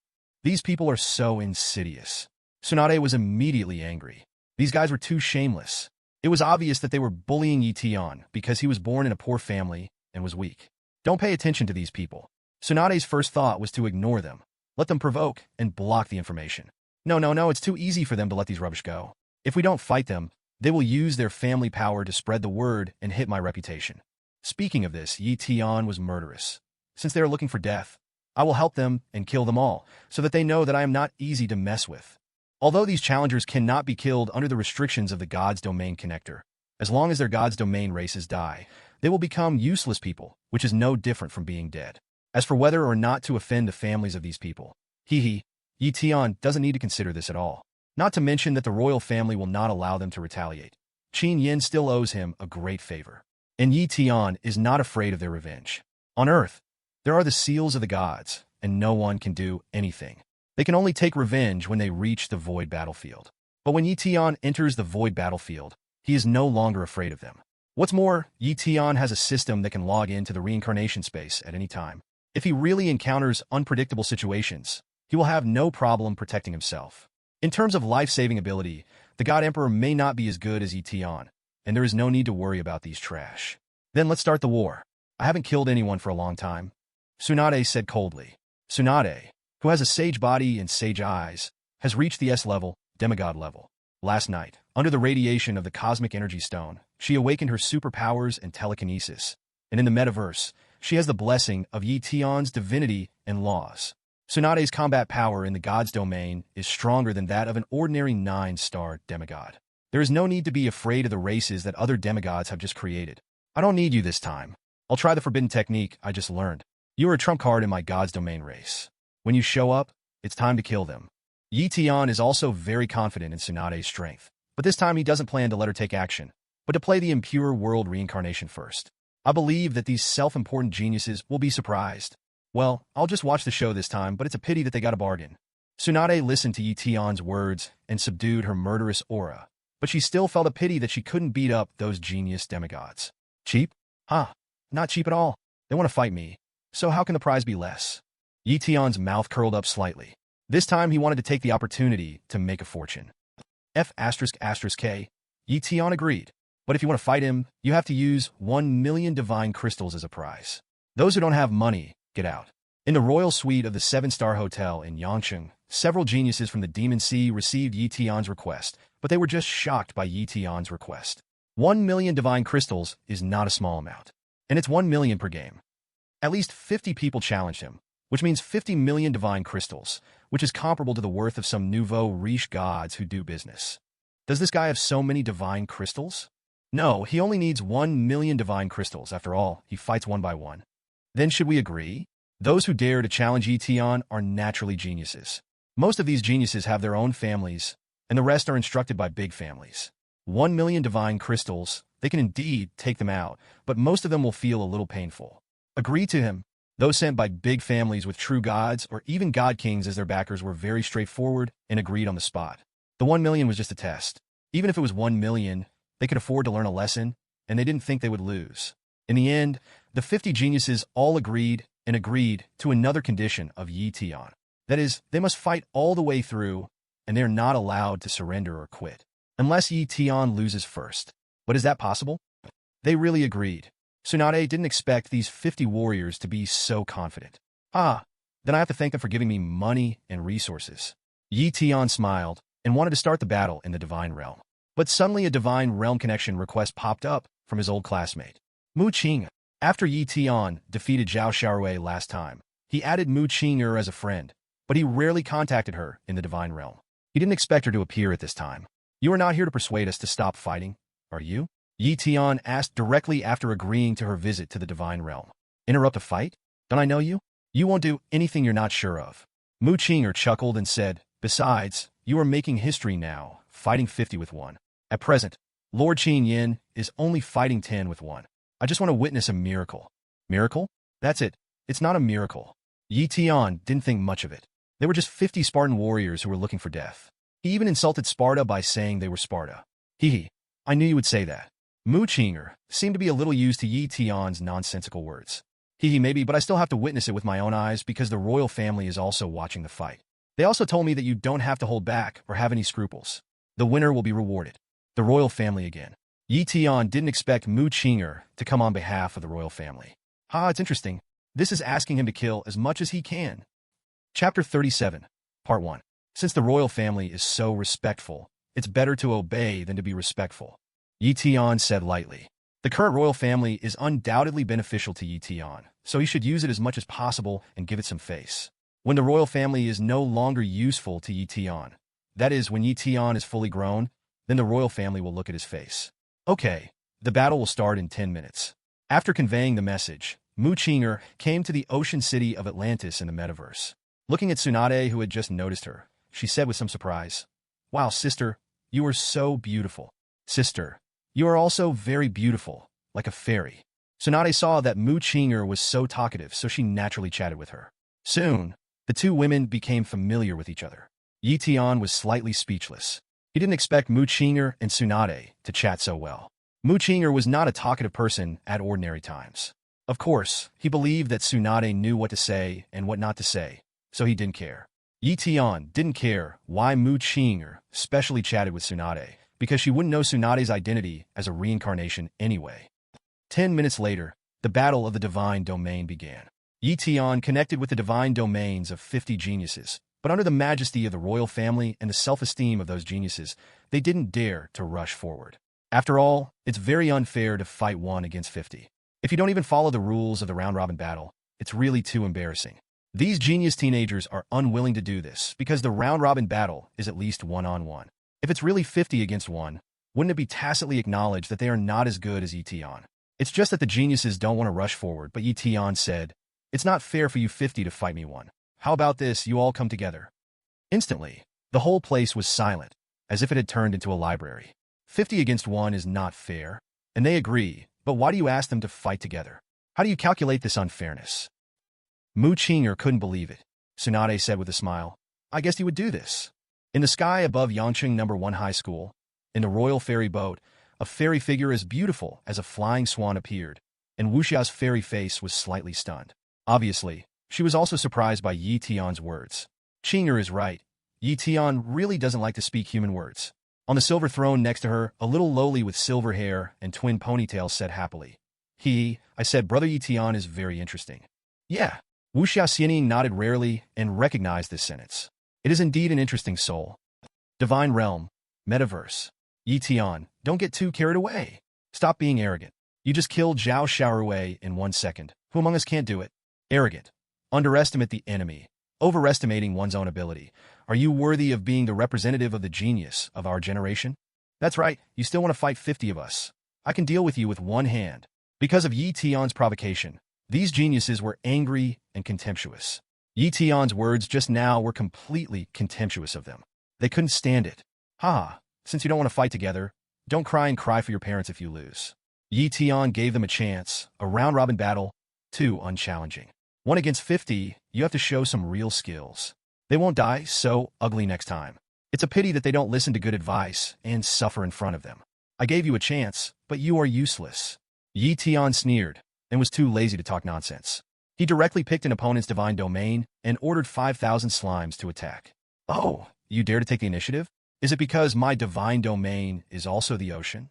These people are so insidious. Tsunade was immediately angry. These guys were too shameless. It was obvious that they were bullying Yi Tian because he was born in a poor family and was weak. Don't pay attention to these people. Tsunade's first thought was to ignore them, let them provoke, and block the information. No, it's too easy for them to let these rubbish go. If we don't fight them, they will use their family power to spread the word and hit my reputation. Speaking of this, Tian was murderous. Since they are looking for death, I will help them and kill them all, so that they know that I am not easy to mess with. Although these challengers cannot be killed under the restrictions of the God's Domain connector, as long as their God's Domain races die, they will become useless people, which is no different from being dead. As for whether or not to offend the families of these people, Tian doesn't need to consider this at all. Not to mention that the royal family will not allow them to retaliate. Qin Yin still owes him a great favor. And Tian is not afraid of their revenge. On Earth, there are the seals of the gods, and no one can do anything. They can only take revenge when they reach the void battlefield. But when Tian enters the void battlefield, he is no longer afraid of them. What's more, Tian has a system that can log into the reincarnation space at any time. If he really encounters unpredictable situations, he will have no problem protecting himself. In terms of life-saving ability, the God Emperor may not be as good as Tian, and there is no need to worry about these trash. Then let's start the war. I haven't killed anyone for a long time, Tsunade said coldly. Tsunade, who has a sage body and sage eyes, has reached the S level, demigod level. Last night, under the radiation of the cosmic energy stone, she awakened her superpowers and telekinesis, and in the metaverse, she has the blessing of Tian's divinity and laws. Tsunade's combat power in the God's domain is stronger than that of an ordinary 9-star demigod. There is no need to be afraid of the races that other demigods have just created. I don't need you this time. I'll try the forbidden technique I just learned. You are a trump card in my God's domain race. When you show up, it's time to kill them. Tian is also very confident in Tsunade's strength, but this time he doesn't plan to let her take action, but to play the impure world reincarnation first. I believe that these self-important geniuses will be surprised. Well, I'll just watch the show this time, but it's a pity that they got a bargain. Tsunade listened to Tian's words and subdued her murderous aura, but she still felt a pity that she couldn't beat up those genius demigods. Cheap? Not cheap at all. They want to fight me, so how can the prize be less? Tian's mouth curled up slightly. This time he wanted to take the opportunity to make a fortune. F***K. Tian agreed, but if you want to fight him, you have to use 1 million divine crystals as a prize. Those who don't have money, get out. In the royal suite of the 7-star hotel in Yangcheng, several geniuses from the Demon Sea received Tian's request, but they were just shocked by Tian's request. 1 million divine crystals is not a small amount, and it's 1 million per game. At least 50 people challenged him, which means 50 million divine crystals, which is comparable to the worth of some nouveau riche gods who do business. Does this guy have so many divine crystals? No, he only needs 1 million divine crystals. After all, he fights one by one. Then should we agree? Those who dare to challenge Tian are naturally geniuses. Most of these geniuses have their own families, and the rest are instructed by big families. 1 million divine crystals, they can indeed take them out, but most of them will feel a little painful. Agree to him. Those sent by big families with true gods or even god kings as their backers were very straightforward and agreed on the spot. The 1 million was just a test. Even if it was 1 million, they could afford to learn a lesson, and they didn't think they would lose. In the end, the 50 geniuses all agreed to another condition of Tian. That is, they must fight all the way through, and they are not allowed to surrender or quit, unless Tian loses first. But is that possible? They really agreed. Tsunade didn't expect these 50 warriors to be so confident. Then I have to thank them for giving me money and resources. Tian smiled and wanted to start the battle in the Divine Realm. But suddenly a Divine Realm connection request popped up from his old classmate, Mu Qing. After Tian defeated Zhao Xiaorui last time, he added Mu Qing'er as a friend, but he rarely contacted her in the Divine Realm. He didn't expect her to appear at this time. You are not here to persuade us to stop fighting, are you? Tian asked directly after agreeing to her visit to the Divine Realm. Interrupt a fight? Don't I know you? You won't do anything you're not sure of. Mu Qing'er chuckled and said, besides, you are making history now, fighting 50 with 1. At present, Lord Qin Yin is only fighting 10 with 1. I just want to witness a miracle. Miracle? That's it. It's not a miracle. Tian didn't think much of it. They were just 50 Spartan warriors who were looking for death. He even insulted Sparta by saying they were Sparta. I knew you would say that. Mu Qing'er seemed to be a little used to Tian's nonsensical words. Maybe, but I still have to witness it with my own eyes because the royal family is also watching the fight. They also told me that you don't have to hold back or have any scruples. The winner will be rewarded. The royal family again. Tian didn't expect Mu Qing'er to come on behalf of the royal family. It's interesting. This is asking him to kill as much as he can. Chapter 37, Part 1. Since the royal family is so respectful, it's better to obey than to be respectful. Yi Tian said lightly. The current royal family is undoubtedly beneficial to Yi Tian, so he should use it as much as possible and give it some face. When the royal family is no longer useful to Yi Tian, that is, when Yi Tian is fully grown, then the royal family will look at his face. Okay, the battle will start in 10 minutes. After conveying the message, Mu Qinger came to the ocean city of Atlantis in the metaverse. Looking at Tsunade, who had just noticed her, she said with some surprise, "Wow, sister, you are so beautiful. Sister, you are also very beautiful, like a fairy." Tsunade saw that Mu Qinger was so talkative, so she naturally chatted with her. Soon, the two women became familiar with each other. Yi Tian was slightly speechless. He didn't expect Mu Qinger and Tsunade to chat so well. Mu Qinger was not a talkative person at ordinary times. Of course, he believed that Tsunade knew what to say and what not to say, so he didn't care. Yi Tian didn't care why Mu Qinger specially chatted with Tsunade, because she wouldn't know Tsunade's identity as a reincarnation anyway. 10 minutes later, the battle of the divine domain began. Yi Tian connected with the divine domains of 50 geniuses, but under the majesty of the royal family and the self-esteem of those geniuses, they didn't dare to rush forward. After all, it's very unfair to fight 1 against 50. If you don't even follow the rules of the round-robin battle, it's really too embarrassing. These genius teenagers are unwilling to do this because the round-robin battle is at least 1-on-1. If it's really 50 against 1, wouldn't it be tacitly acknowledged that they are not as good as Yi Tian? It's just that the geniuses don't want to rush forward, but Yi Tian said, "It's not fair for you 50 to fight me 1. How about this, you all come together?" Instantly, the whole place was silent, as if it had turned into a library. 50 against 1 is not fair, and they agree, but why do you ask them to fight together? How do you calculate this unfairness? Mu Qinger couldn't believe it. Tsunade said with a smile, "I guessed you would do this." In the sky above Yangcheng No. 1 High School, in the royal fairy boat, a fairy figure as beautiful as a flying swan appeared, and Wuxia's fairy face was slightly stunned. Obviously, she was also surprised by Yi Tian's words. Qinger is right. Yi Tian really doesn't like to speak human words. On the silver throne next to her, a little lowly with silver hair and twin ponytails said happily, I said, Brother Yi Tian is very interesting." Yeah. Wuxia Xianying nodded rarely and recognized this sentence. It is indeed an interesting soul. Divine Realm, Metaverse. Yi Tian, don't get too carried away. Stop being arrogant. You just killed Zhao Xiaorui in 1 second. Who among us can't do it? Arrogant. Underestimate the enemy. Overestimating one's own ability. Are you worthy of being the representative of the genius of our generation? That's right, you still want to fight 50 of us. I can deal with you with 1 hand. Because of Yi Tian's provocation, these geniuses were angry and contemptuous. Yi Tian's words just now were completely contemptuous of them. They couldn't stand it. Since you don't want to fight together, don't cry and cry for your parents if you lose. Yi Tian gave them a chance, a round-robin battle, too unchallenging. 1 against 50, you have to show some real skills. They won't die so ugly next time. It's a pity that they don't listen to good advice and suffer in front of them. I gave you a chance, but you are useless. Yi Tian sneered and was too lazy to talk nonsense. He directly picked an opponent's divine domain and ordered 5,000 slimes to attack. Oh, you dare to take the initiative? Is it because my divine domain is also the ocean?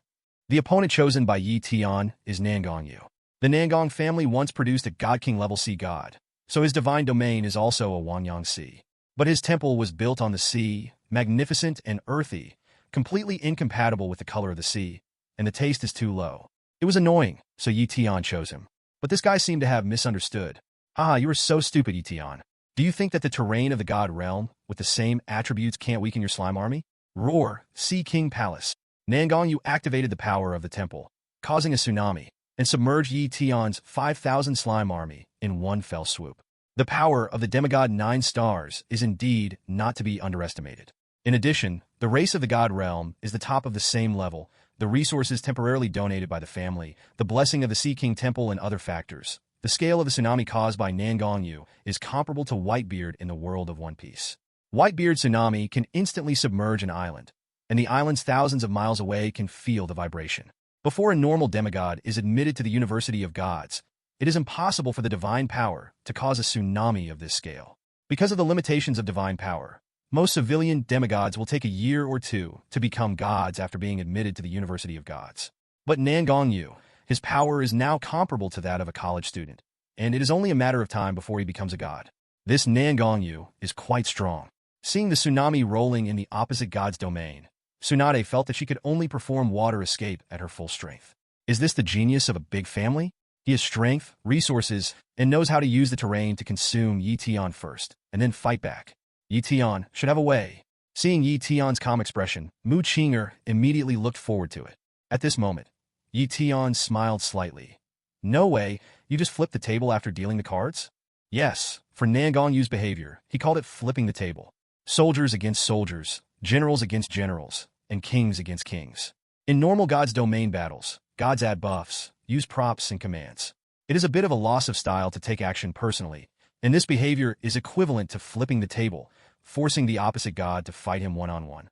The opponent chosen by Yi Tian is Nangongyu. The Nangong family once produced a God King level sea god, so his divine domain is also a Wanyang Sea. But his temple was built on the sea, magnificent and earthy, completely incompatible with the color of the sea, and the taste is too low. It was annoying, so Yi Tian chose him. But this guy seemed to have misunderstood. You are so stupid, Yi Tian. Do you think that the terrain of the God Realm, with the same attributes, can't weaken your slime army? Roar, Sea King Palace. Nangongyu activated the power of the temple, causing a tsunami, and submerged Yi Tian's 5,000 slime army in 1 fell swoop. The power of the demigod 9 stars is indeed not to be underestimated. In addition, the race of the God Realm is the top of the same level, the resources temporarily donated by the family, the blessing of the Sea King Temple, and other factors. The scale of the tsunami caused by Nangongyu is comparable to Whitebeard in the world of One Piece. Whitebeard tsunami can instantly submerge an island, and the islands thousands of miles away can feel the vibration. Before a normal demigod is admitted to the University of Gods, it is impossible for the divine power to cause a tsunami of this scale. Because of the limitations of divine power, most civilian demigods will take a year or 2 to become gods after being admitted to the University of Gods. But Nangongyu, his power is now comparable to that of a college student. and it is only a matter of time before he becomes a god. This Nangongyu is quite strong. Seeing the tsunami rolling in the opposite god's domain, Tsunade felt that she could only perform water escape at her full strength. Is this the genius of a big family? He has strength, resources, and knows how to use the terrain to consume Yi Tian first, and then fight back. Yi Tian should have a way. Seeing Yi Tian's calm expression, Mu Qinger immediately looked forward to it. At this moment, Yi Tian smiled slightly. No way, you just flipped the table after dealing the cards? Yes, for Nangongyu's behavior, he called it flipping the table. Soldiers against soldiers, generals against generals, and kings against kings. In normal God's domain battles, gods add buffs, use props and commands. It is a bit of a loss of style to take action personally, and this behavior is equivalent to flipping the table, forcing the opposite god to fight him one-on-one.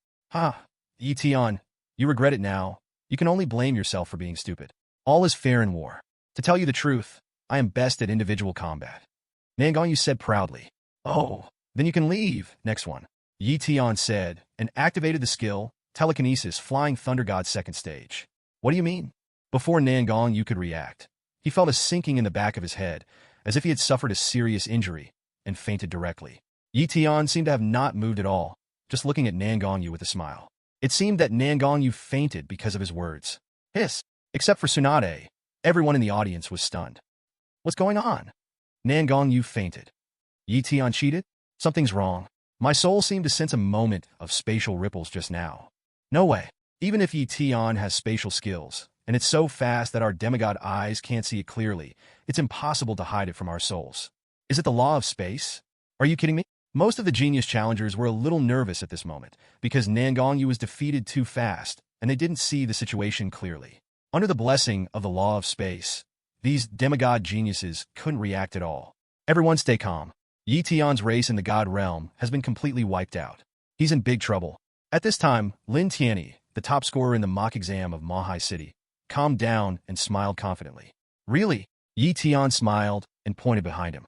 Yi Tian, you regret it now. You can only blame yourself for being stupid. All is fair in war. To tell you the truth, I am best at individual combat. Nangongyu said proudly. Oh, then you can leave. Next one. Yi Tian said, and activated the skill, Telekinesis Flying Thunder God's second stage. What do you mean? Before Nangongyu could react, he felt a sinking in the back of his head, as if he had suffered a serious injury, and fainted directly. Yi Tian seemed to have not moved at all, just looking at Nangongyu with a smile. It seemed that Nangongyu fainted because of his words. Hiss! Except for Tsunade, everyone in the audience was stunned. What's going on? Nangongyu fainted. Yi Tian cheated? Something's wrong. My soul seemed to sense a moment of spatial ripples just now. No way. Even if Yi Tian has spatial skills, and it's so fast that our demigod eyes can't see it clearly, it's impossible to hide it from our souls. Is it the law of space? Are you kidding me? Most of the genius challengers were a little nervous at this moment, because Nangongyu was defeated too fast, and they didn't see the situation clearly. Under the blessing of the law of space, these demigod geniuses couldn't react at all. Everyone stay calm. Yi Tian's race in the god realm has been completely wiped out. He's in big trouble. At this time, Lin Tianyi, the top scorer in the mock exam of Mahai City, calmed down and smiled confidently. Really? Yi Tian smiled and pointed behind him.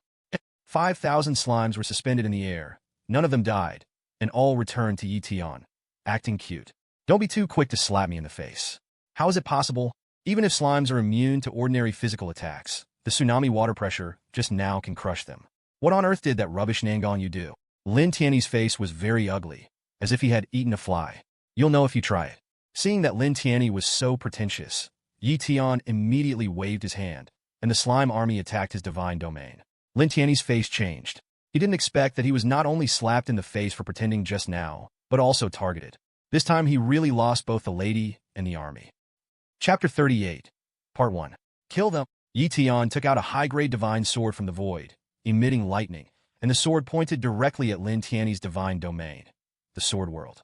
5,000 slimes were suspended in the air. None of them died, and all returned to Yi Tian, acting cute. Don't be too quick to slap me in the face. How is it possible? Even if slimes are immune to ordinary physical attacks, the tsunami water pressure just now can crush them. What on earth did that rubbish Nangongyu do? Lin Tianyi's face was very ugly, as if he had eaten a fly. You'll know if you try it. Seeing that Lin Tianyi was so pretentious, Yi Tian immediately waved his hand, and the slime army attacked his divine domain. Lin Tianyi's face changed. He didn't expect that he was not only slapped in the face for pretending just now, but also targeted. This time he really lost both the lady and the army. Chapter 38, Part 1. Kill them. Yi Tian took out a high-grade divine sword from the void, emitting lightning, and the sword pointed directly at Lin Tianyi's divine domain, the Sword World.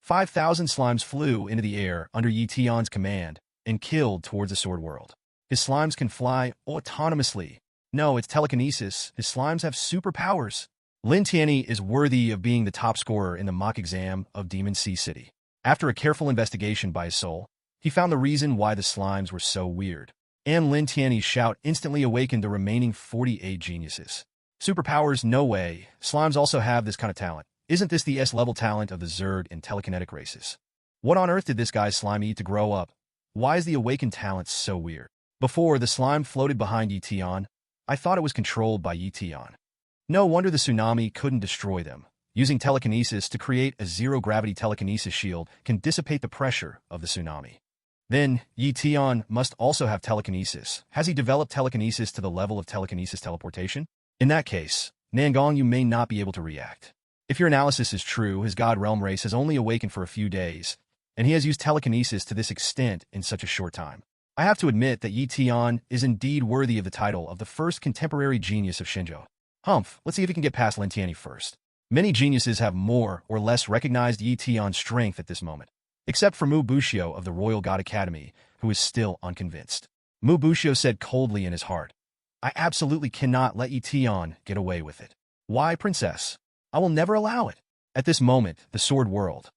5,000 slimes flew into the air under Yi Tian's command and killed towards the Sword World. His slimes can fly autonomously. No, it's telekinesis. His slimes have superpowers. Lin Tianyi is worthy of being the top scorer in the mock exam of Demon Sea City. After a careful investigation by his soul, he found the reason why the slimes were so weird. And Lin Tianyi's shout instantly awakened the remaining 48 geniuses. Superpowers? No way. Slimes also have this kind of talent. Isn't this the S-level talent of the Zerd and telekinetic races? What on earth did this guy slime eat to grow up? Why is the awakened talent so weird? Before, the slime floated behind Yi Tian. I thought it was controlled by Yi Tian. No wonder the tsunami couldn't destroy them. Using telekinesis to create a zero-gravity telekinesis shield can dissipate the pressure of the tsunami. Then, Yi Tian must also have telekinesis. Has he developed telekinesis to the level of telekinesis teleportation? In that case, Nangongyu may not be able to react. If your analysis is true, his god realm race has only awakened for a few days, and he has used telekinesis to this extent in such a short time. I have to admit that Yi Tian is indeed worthy of the title of the first contemporary genius of Shinjo. Humph, let's see if he can get past Lin Tianyi first. Many geniuses have more or less recognized Yi Tian's strength at this moment, except for Mu Bushio of the Royal God Academy, who is still unconvinced. Mu Bushio said coldly in his heart, I absolutely cannot let Yi Tian get away with it. Why, princess? I will never allow it. At this moment, the Sword World.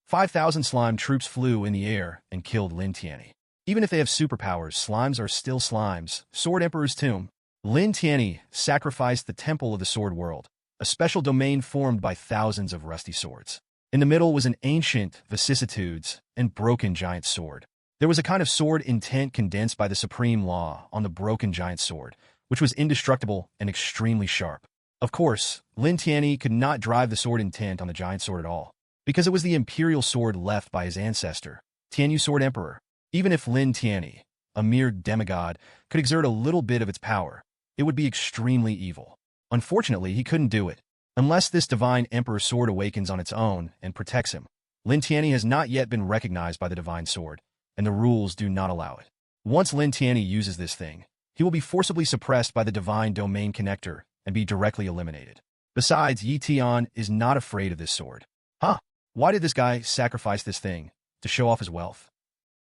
5,000 slime troops flew in the air and killed Lin Tianyi. Even if they have superpowers, slimes are still slimes. Sword Emperor's Tomb. Lin Tianyi sacrificed the Temple of the Sword World, a special domain formed by thousands of rusty swords. In the middle was an ancient vicissitudes and broken giant sword. There was a kind of sword intent condensed by the supreme law on the broken giant sword, which was indestructible and extremely sharp. Of course, Lin Tianyi could not drive the sword intent on the giant sword at all, because it was the imperial sword left by his ancestor, Tianyu Sword Emperor. Even if Lin Tianyi, a mere demigod, could exert a little bit of its power, it would be extremely evil. Unfortunately, he couldn't do it. Unless this divine emperor sword awakens on its own and protects him, Lin Tianyi has not yet been recognized by the divine sword, and the rules do not allow it. Once Lin Tianyi uses this thing, he will be forcibly suppressed by the divine domain connector and be directly eliminated. Besides, Yi Tian is not afraid of this sword. Huh? Why did this guy sacrifice this thing? To show off his wealth?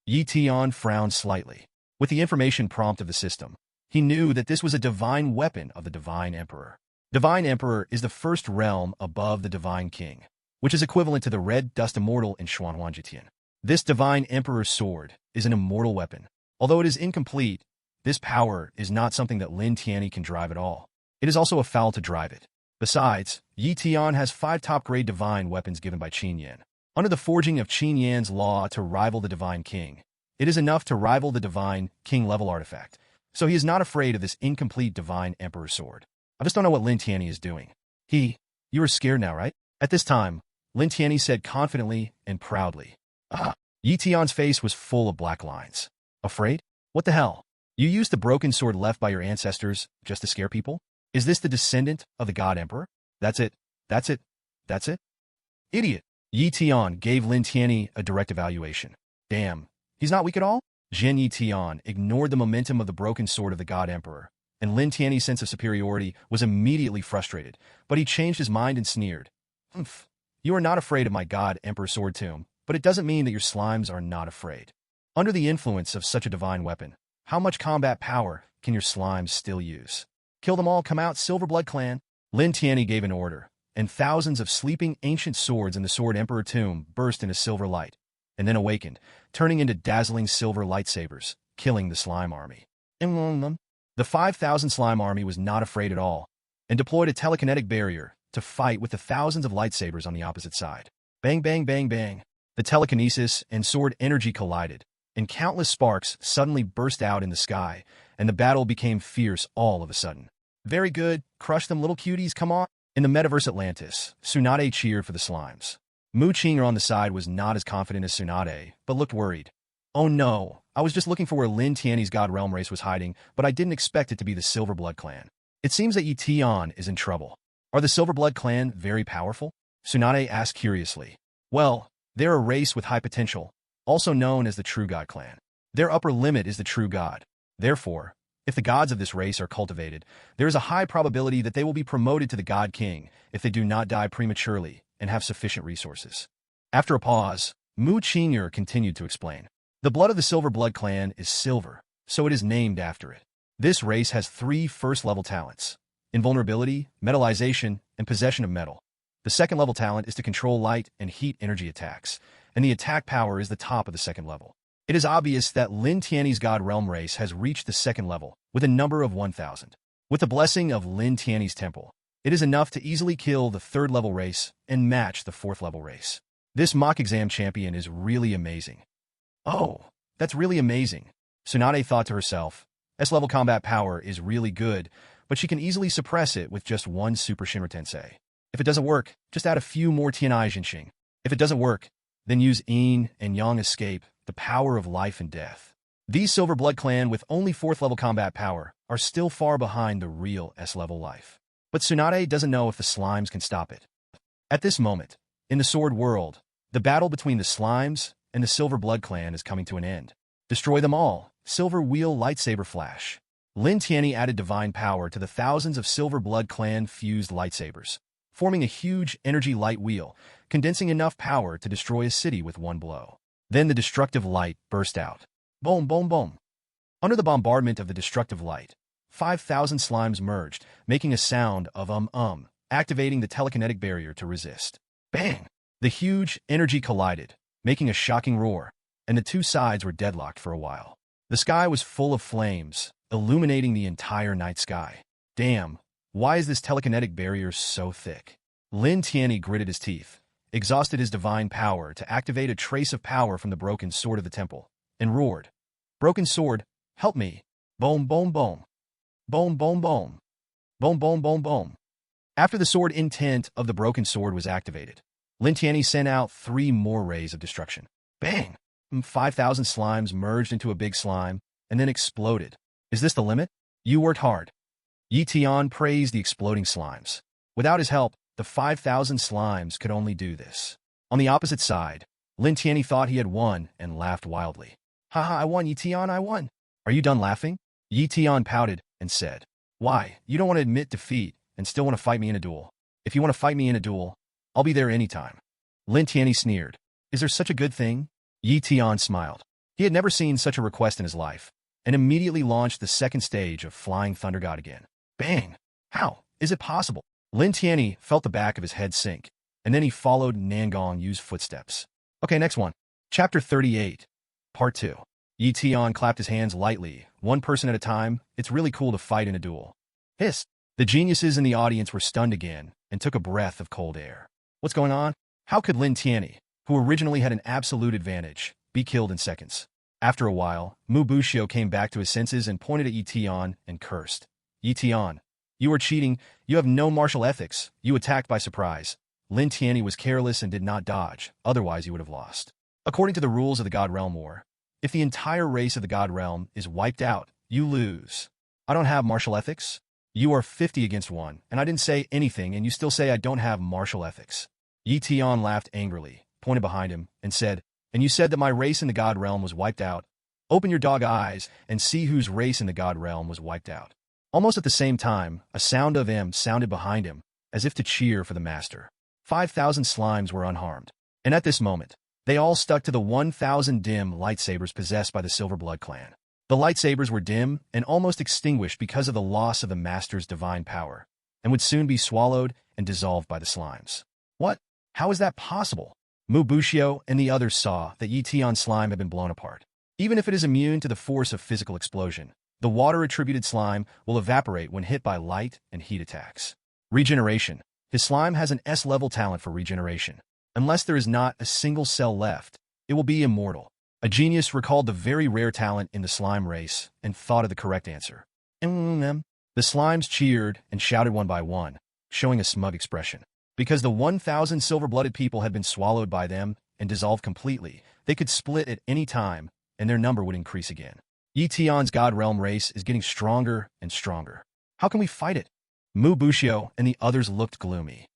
Yi Tian frowned slightly. With the information prompt of the system, he knew that this was a divine weapon of the Divine Emperor. Divine Emperor is the first realm above the Divine King, which is equivalent to the Red Dust Immortal in Xuanhuanjitian. This Divine Emperor's sword is an immortal weapon. Although it is incomplete, this power is not something that Lin Tianyi can drive at all. It is also a foul to drive it. Besides, Yi Tian has 5 top-grade divine weapons given by Qin Yan. Under the forging of Qin Yan's law to rival the Divine King, it is enough to rival the Divine King-level artifact. So he is not afraid of this incomplete Divine Emperor sword. I just don't know what Lin Tianyi is doing. You are scared now, right? At this time, Lin Tianyi said confidently and proudly. Yi Tian's face was full of black lines. Afraid? What the hell? You used the broken sword left by your ancestors just to scare people? Is this the descendant of the God Emperor? That's it. That's it. That's it? Idiot. Yi Tian gave Lin Tianyi a direct evaluation. Damn, he's not weak at all? Zhen Yi Tian ignored the momentum of the broken sword of the God Emperor, and Lin Tianyi's sense of superiority was immediately frustrated, but he changed his mind and sneered. Humph. You are not afraid of my God Emperor sword tomb, but it doesn't mean that your slimes are not afraid. Under the influence of such a divine weapon, how much combat power can your slimes still use? Kill them all, come out, Silverblood clan. Lin Tianyi gave an order, and thousands of sleeping ancient swords in the Sword Emperor tomb burst into silver light, and then awakened, turning into dazzling silver lightsabers, killing the slime army. The 5,000 slime army was not afraid at all, and deployed a telekinetic barrier to fight with the thousands of lightsabers on the opposite side. Bang, bang, bang, bang. The telekinesis and sword energy collided, and countless sparks suddenly burst out in the sky, and the battle became fierce all of a sudden. Very good, crush them little cuties, come on. In the metaverse Atlantis, Tsunade cheered for the slimes. Mu Qing'er on the side was not as confident as Tsunade, but looked worried. Oh no, I was just looking for where Lin Tianyi's God Realm race was hiding, but I didn't expect it to be the Silverblood clan. It seems that Yi Tian is in trouble. Are the Silverblood clan very powerful? Tsunade asked curiously. Well, they're a race with high potential, also known as the True God clan. Their upper limit is the True God. Therefore, if the gods of this race are cultivated, there is a high probability that they will be promoted to the God King if they do not die prematurely and have sufficient resources. After a pause, Mu Qing'er continued to explain. The blood of the Silverblood clan is silver, so it is named after it. This race has 3 first-level talents: invulnerability, metallization, and possession of metal. The second-level talent is to control light and heat energy attacks, and the attack power is the top of the second level. It is obvious that Lin Tianyi's God Realm race has reached the second level, with a number of 1,000. With the blessing of Lin Tianyi's temple, it is enough to easily kill the third-level race and match the fourth-level race. This mock exam champion is really amazing. Oh, that's really amazing. Tsunade thought to herself. S-level combat power is really good, but she can easily suppress it with just one Super Shinra Tensei. If it doesn't work, just add a few more Tianai Jinxing. If it doesn't work, then use Yin and Yang Escape, the power of life and death. These Silverblood clan with only 4th-level combat power are still far behind the real S-level life. But Tsunade doesn't know if the slimes can stop it. At this moment, in the Sword World, the battle between the slimes and the Silverblood clan is coming to an end. Destroy them all. Silver Wheel Lightsaber Flash. Lin Tianyi added divine power to the thousands of Silverblood clan fused lightsabers, forming a huge energy light wheel, condensing enough power to destroy a city with one blow. Then the destructive light burst out. Boom, boom, boom. Under the bombardment of the destructive light, 5,000 slimes merged, making a sound of activating the telekinetic barrier to resist. Bang! The huge energy collided, making a shocking roar, and the two sides were deadlocked for a while. The sky was full of flames, illuminating the entire night sky. Damn, why is this telekinetic barrier so thick? Lin Tianyi gritted his teeth, exhausted his divine power to activate a trace of power from the broken sword of the temple, and roared. Broken sword, help me. Boom, boom, boom. Boom, boom, boom. Boom, boom, boom, boom. After the sword intent of the broken sword was activated, Lin Tianyi sent out 3 more rays of destruction. Bang! 5,000 slimes merged into a big slime and then exploded. Is this the limit? You worked hard. Yi Tian praised the exploding slimes. Without his help, the 5,000 slimes could only do this. On the opposite side, Lin Tianyi thought he had won and laughed wildly. Haha, I won, Yi Tian, I won. Are you done laughing? Yi Tian pouted and said, why, you don't want to admit defeat and still want to fight me in a duel. If you want to fight me in a duel, I'll be there anytime. Lin Tianyi sneered. Is there such a good thing? Yi Tian smiled. He had never seen such a request in his life, and immediately launched the second stage of Flying Thunder God again. Bang! How? Is it possible? Lin Tianyi felt the back of his head sink, and then he followed Nangong Yu's footsteps. Okay, next one. Chapter 38, Part 2. Yi Tian clapped his hands lightly, one person at a time. It's really cool to fight in a duel. Hiss! The geniuses in the audience were stunned again and took a breath of cold air. What's going on? How could Lin Tianyi, who originally had an absolute advantage, be killed in seconds? After a while, Mu Bushio came back to his senses and pointed at Yi Tian and cursed. Yi Tian, you are cheating. You have no martial ethics. You attacked by surprise. Lin Tianyi was careless and did not dodge, otherwise you would have lost. According to the rules of the God Realm War, if the entire race of the God Realm is wiped out, you lose. I don't have martial ethics? You are 50 against 1, and I didn't say anything, and you still say I don't have martial ethics. Yi Tian laughed angrily, pointed behind him, and said, and you said that my race in the God Realm was wiped out? Open your dog eyes and see whose race in the God Realm was wiped out. Almost at the same time, a sound of M sounded behind him, as if to cheer for the master. 5,000 slimes were unharmed, and at this moment, they all stuck to the 1,000 dim lightsabers possessed by the Silver Blood clan. The lightsabers were dim and almost extinguished because of the loss of the master's divine power, and would soon be swallowed and dissolved by the slimes. What? How is that possible? Mu Bushio and the others saw that Yi Tian's slime had been blown apart. Even if it is immune to the force of physical explosion, the water-attributed slime will evaporate when hit by light and heat attacks. Regeneration. His slime has an S-level talent for regeneration. Unless there is not a single cell left, it will be immortal. A genius recalled the very rare talent in the slime race and thought of the correct answer. The slimes cheered and shouted one by one, showing a smug expression. Because the 1,000 silver-blooded people had been swallowed by them and dissolved completely, they could split at any time, and their number would increase again. Yi Tian's God Realm race is getting stronger and stronger. How can we fight it? Mu Bushio and the others looked gloomy.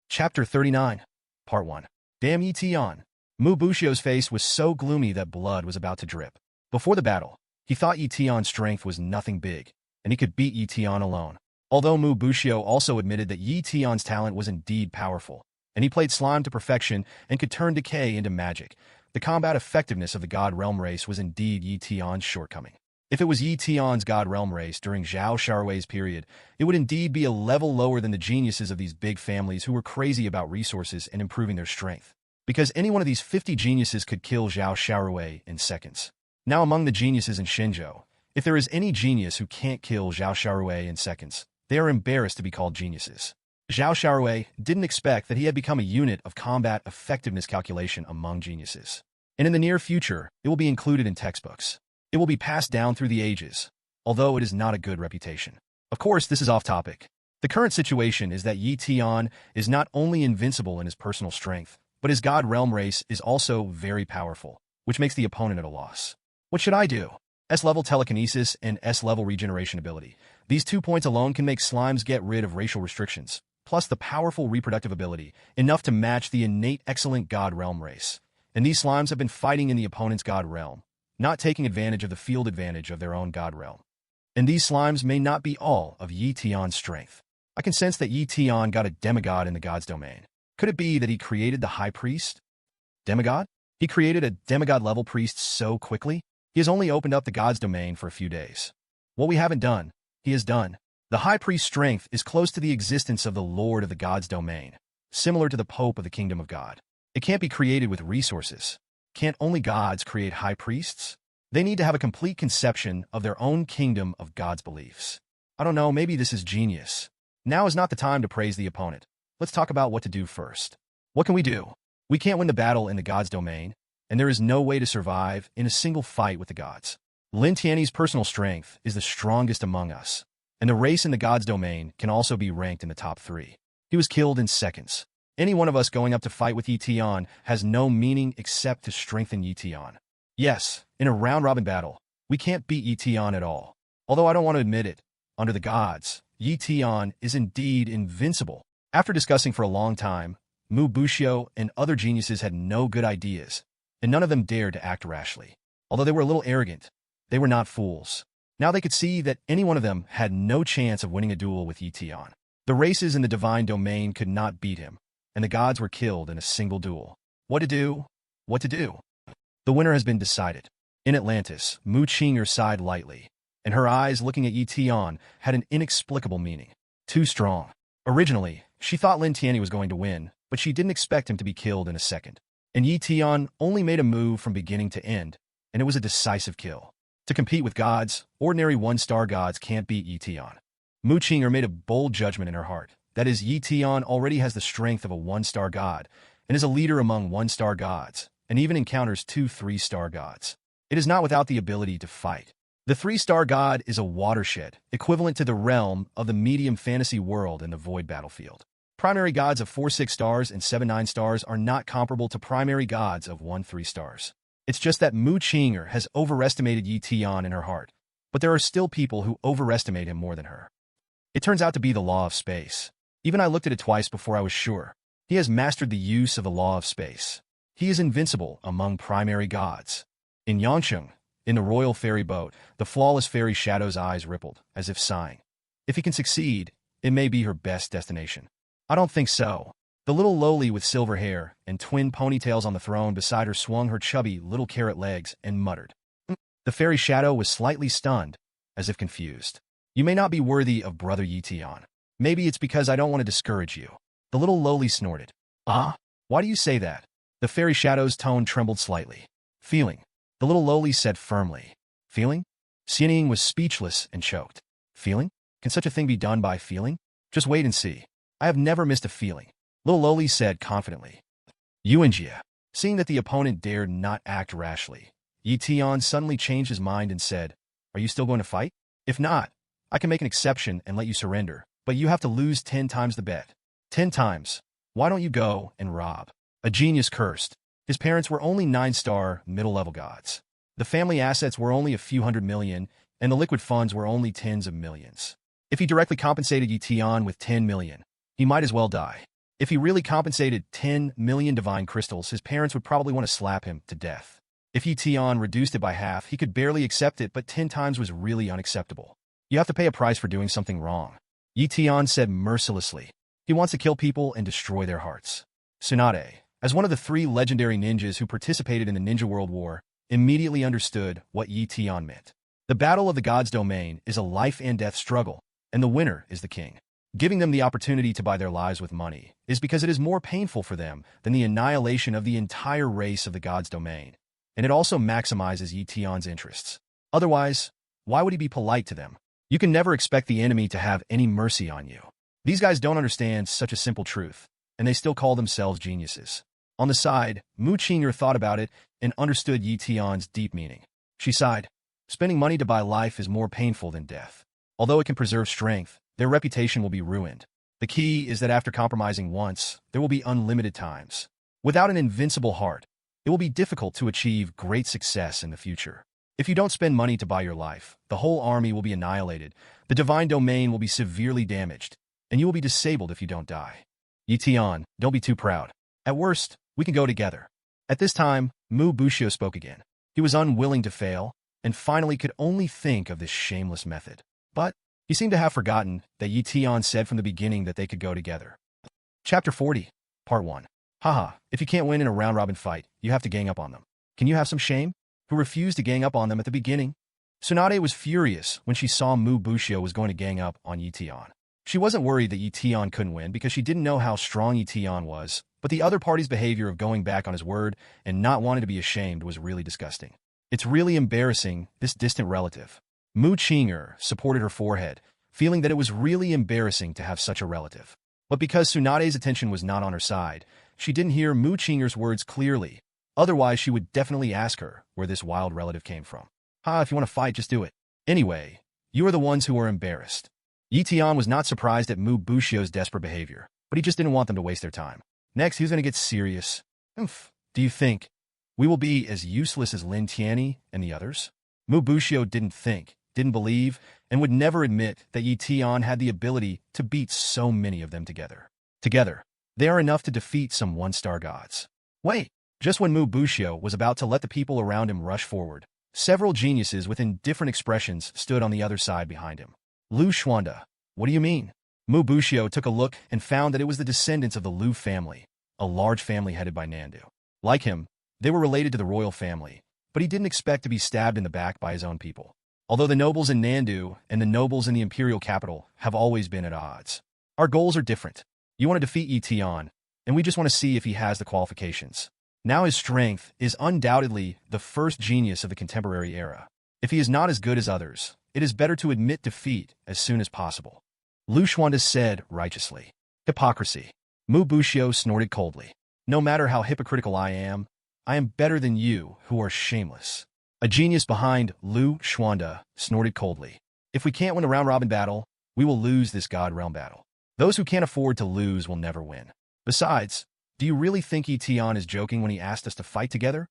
Chapter 39, Part 1. Damn Yi Tian. Mu Bushio's face was so gloomy that blood was about to drip. Before the battle, he thought Yi Tian's strength was nothing big, and he could beat Yi Tian alone. Although Mu Bushio also admitted that Yi Tian's talent was indeed powerful, and he played slime to perfection and could turn decay into magic, the combat effectiveness of the God Realm race was indeed Yi Tian's shortcoming. If it was Yi Tian's God Realm race during Zhao Sharui's period, it would indeed be a level lower than the geniuses of these big families who were crazy about resources and improving their strength. Because any one of these 50 geniuses could kill Zhao Sharui in seconds. Now among the geniuses in Shenzhou, if there is any genius who can't kill Zhao Sharui in seconds, they are embarrassed to be called geniuses. Zhao Sharui didn't expect that he had become a unit of combat effectiveness calculation among geniuses. And in the near future, it will be included in textbooks. It will be passed down through the ages, although it is not a good reputation. Of course, this is off topic. The current situation is that Yi Tian is not only invincible in his personal strength, but his God Realm race is also very powerful, which makes the opponent at a loss. What should I do? S-level telekinesis and S-level regeneration ability. These 2 points alone can make slimes get rid of racial restrictions, plus the powerful reproductive ability, enough to match the innate excellent God Realm race. And these slimes have been fighting in the opponent's God Realm, not taking advantage of the field advantage of their own God Realm. And these slimes may not be all of Yi Tian's strength. I can sense that Yi Tian got a demigod in the God's domain. Could it be that he created the High Priest? Demigod? He created a demigod-level priest so quickly? He has only opened up the God's domain for a few days. What we haven't done, he has done. The High Priest's strength is close to the existence of the Lord of the God's domain, similar to the Pope of the Kingdom of God. It can't be created with resources. Can't only gods create High Priests? They need to have a complete conception of their own kingdom of God's beliefs. I don't know, maybe this is genius. Now is not the time to praise the opponent. Let's talk about what to do first. What can we do? We can't win the battle in the God's domain, and there is no way to survive in a single fight with the gods. Lin Tianyi's personal strength is the strongest among us, and the race in the god's domain can also be ranked in the top 3. He was killed in seconds. Any one of us going up to fight with Tian has no meaning except to strengthen Tian. Yes, in a round-robin battle, we can't beat Tian at all. Although I don't want to admit it, under the gods, Tian is indeed invincible. After discussing for a long time, Mu Bushio and other geniuses had no good ideas, and none of them dared to act rashly. Although they were a little arrogant, they were not fools. Now they could see that any one of them had no chance of winning a duel with Tian. The races in the divine domain could not beat him, and the gods were killed in a single duel. What to do? What to do? The winner has been decided. In Atlantis, Mu Qinger sighed lightly, and her eyes looking at Tian had an inexplicable meaning. Too strong. Originally, she thought Lin Tianyi was going to win, but she didn't expect him to be killed in a second. And Tian only made a move from beginning to end, and it was a decisive kill. To compete with gods, ordinary one-star gods can't beat Tian. Mu Qinger made a bold judgment in her heart. That is, Tian already has the strength of a one-star god, and is a leader among one-star gods, and even encounters 2 3-star gods. It is not without the ability to fight. The 3-star god is a watershed, equivalent to the realm of the medium fantasy world in the void battlefield. Primary gods of 4 6 stars and 7 9 stars are not comparable to primary gods of 1 3 stars. It's just that Mu Qinger has overestimated Tian in her heart, but there are still people who overestimate him more than her. It turns out to be the law of space. Even I looked at it twice before I was sure. He has mastered the use of the law of space. He is invincible among primary gods. In Yangcheng, in the royal fairy boat, the flawless fairy Shadow's eyes rippled, as if sighing. If he can succeed, it may be her best destination. I don't think so. The little lowly with silver hair and twin ponytails on the throne beside her swung her chubby little carrot legs and muttered. The fairy Shadow was slightly stunned, as if confused. You may not be worthy of brother Tian. Maybe it's because I don't want to discourage you. The little lowly snorted. Ah? Why do you say that? The fairy Shadow's tone trembled slightly. Feeling. The little lowly said firmly. Feeling? Xianying was speechless and choked. Feeling? Can such a thing be done by feeling? Just wait and see. I have never missed a feeling. Little lowly said confidently. Yuanjia. Seeing that the opponent dared not act rashly, Tian suddenly changed his mind and said, Are you still going to fight? If not, I can make an exception and let you surrender, but you have to lose 10 times the bet. 10 times. Why don't you go and rob? A genius cursed. His parents were only 9-star, middle-level gods. The family assets were only a few $100 million, and the liquid funds were only tens of millions. If he directly compensated Tian with 10 million, he might as well die. If he really compensated 10 million divine crystals, his parents would probably want to slap him to death. If Tian reduced it by half, he could barely accept it, but 10 times was really unacceptable. You have to pay a price for doing something wrong. Tian said mercilessly. He wants to kill people and destroy their hearts. Tsunade, as one of the 3 legendary ninjas who participated in the Ninja World War, immediately understood what Tian meant. The battle of the god's domain is a life-and-death struggle, and the winner is the king. Giving them the opportunity to buy their lives with money is because it is more painful for them than the annihilation of the entire race of the god's domain, and it also maximizes Tian's interests. Otherwise, why would he be polite to them? You can never expect the enemy to have any mercy on you. These guys don't understand such a simple truth, and they still call themselves geniuses. On the side, Mu Qinger thought about it and understood Tian's deep meaning. She sighed. Spending money to buy life is more painful than death. Although it can preserve strength, their reputation will be ruined. The key is that after compromising once, there will be unlimited times. Without an invincible heart, it will be difficult to achieve great success in the future. If you don't spend money to buy your life, the whole army will be annihilated, the divine domain will be severely damaged, and you will be disabled if you don't die. Tian, don't be too proud. At worst, we can go together. At this time, Mu Bushio spoke again. He was unwilling to fail, and finally could only think of this shameless method. But he seemed to have forgotten that Tian said from the beginning that they could go together. Chapter 40, Part 1. Haha, if you can't win in a round-robin fight, you have to gang up on them. Can you have some shame? Who refused to gang up on them at the beginning? Tsunade was furious when she saw Mu Bushio was going to gang up on Tian. She wasn't worried that Tian couldn't win because she didn't know how strong Tian was, but the other party's behavior of going back on his word and not wanting to be ashamed was really disgusting. It's really embarrassing, this distant relative. Mu Qinger supported her forehead, feeling that it was really embarrassing to have such a relative. But because Tsunade's attention was not on her side, she didn't hear Mu Qinger's words clearly. Otherwise, she would definitely ask her where this wild relative came from. If you want to fight, just do it. Anyway, you are the ones who are embarrassed. Yi Tian was not surprised at Mu Bushio's desperate behavior, but he just didn't want them to waste their time. Next, he was going to get serious. Do you think we will be as useless as Lin Tianyi and the others? Mu Bushio didn't think, didn't believe, and would never admit that Yi Tian had the ability to beat so many of them together. Together, they are enough to defeat some one-star gods. Wait, just when Mu Bushio was about to let the people around him rush forward, several geniuses within different expressions stood on the other side behind him. Lu Xuanda, what do you mean? Mu Bushio took a look and found that it was the descendants of the Lu family, a large family headed by Nandu. Like him, they were related to the royal family, but he didn't expect to be stabbed in the back by his own people. Although the nobles in Nandu and the nobles in the imperial capital have always been at odds. Our goals are different. You want to defeat Yi Tian, and we just want to see if he has the qualifications. Now his strength is undoubtedly the first genius of the contemporary era. If he is not as good as others, it is better to admit defeat as soon as possible. Lu Xuanda said righteously. Hypocrisy. Mu Bushio snorted coldly. No matter how hypocritical I am better than you who are shameless. A genius behind Lu Xuanda snorted coldly. If we can't win a round-robin battle, we will lose this God Realm battle. Those who can't afford to lose will never win. Besides, do you really think Yi Tian is joking when he asked us to fight together?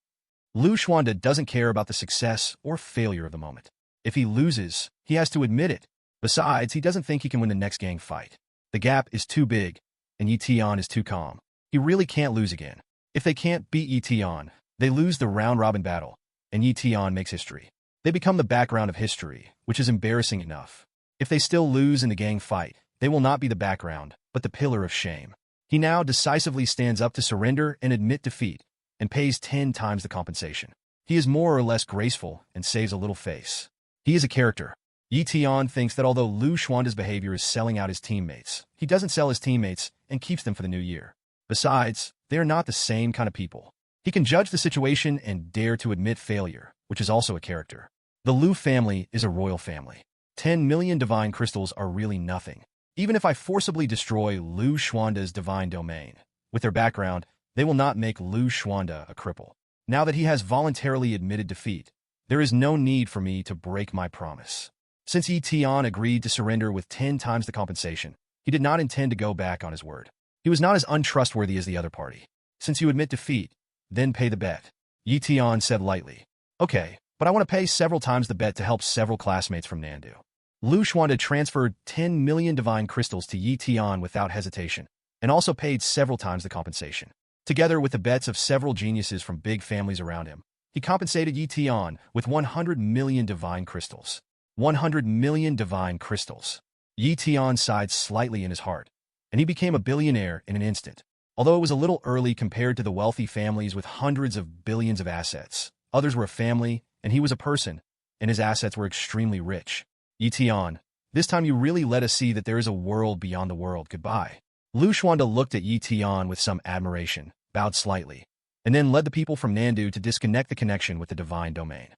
Lu Xuanda doesn't care about the success or failure of the moment. If he loses, he has to admit it. Besides, he doesn't think he can win the next gang fight. The gap is too big, and Yi Tian is too calm. He really can't lose again. If they can't beat Yi Tian, they lose the round-robin battle, and Yi Tian makes history. They become the background of history, which is embarrassing enough. If they still lose in the gang fight, they will not be the background, but the pillar of shame. He now decisively stands up to surrender and admit defeat, and pays 10 times the compensation. He is more or less graceful and saves a little face. He is a character. Yi Tian thinks that although Lu Xuanda's behavior is selling out his teammates, he doesn't sell his teammates and keeps them for the new year. Besides, they are not the same kind of people. He can judge the situation and dare to admit failure, which is also a character. The Lu family is a royal family. 10 million divine crystals are really nothing. Even if I forcibly destroy Lu Xuanda's divine domain, with their background, they will not make Lu Xuanda a cripple. Now that he has voluntarily admitted defeat, there is no need for me to break my promise. Since Yi Tian agreed to surrender with 10 times the compensation, he did not intend to go back on his word. He was not as untrustworthy as the other party. Since you admit defeat, then pay the bet. Yi Tian said lightly. Okay, but I want to pay several times the bet to help several classmates from Nandu. Lu Xuanda transferred 10 million divine crystals to Yi Tian without hesitation, and also paid several times the compensation. Together with the bets of several geniuses from big families around him, he compensated Yi Tian with 100 million divine crystals. 100 million divine crystals. Yi Tian sighed slightly in his heart, and he became a billionaire in an instant. Although it was a little early compared to the wealthy families with hundreds of billions of assets, others were a family, and he was a person, and his assets were extremely rich. Yi Tian, this time you really let us see that there is a world beyond the world. Goodbye. Lu Xuanda looked at Yi Tian with some admiration, bowed slightly, and then led the people from Nandu to disconnect the connection with the divine domain.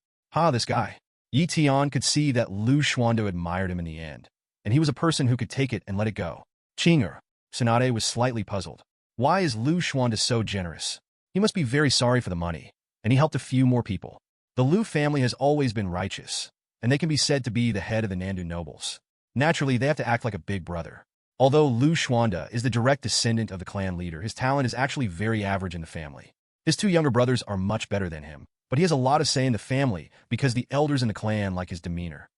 This guy. Yi Tian could see that Lu Xuanda admired him in the end, and he was a person who could take it and let it go. Chinger. Tsunade was slightly puzzled. Why is Lu Xuanda so generous? He must be very sorry for the money, and he helped a few more people. The Lu family has always been righteous, and they can be said to be the head of the Nandu nobles. Naturally, they have to act like a big brother. Although Lu Xuanda is the direct descendant of the clan leader, his talent is actually very average in the family. His two younger brothers are much better than him, but he has a lot of say in the family because the elders in the clan like his demeanor.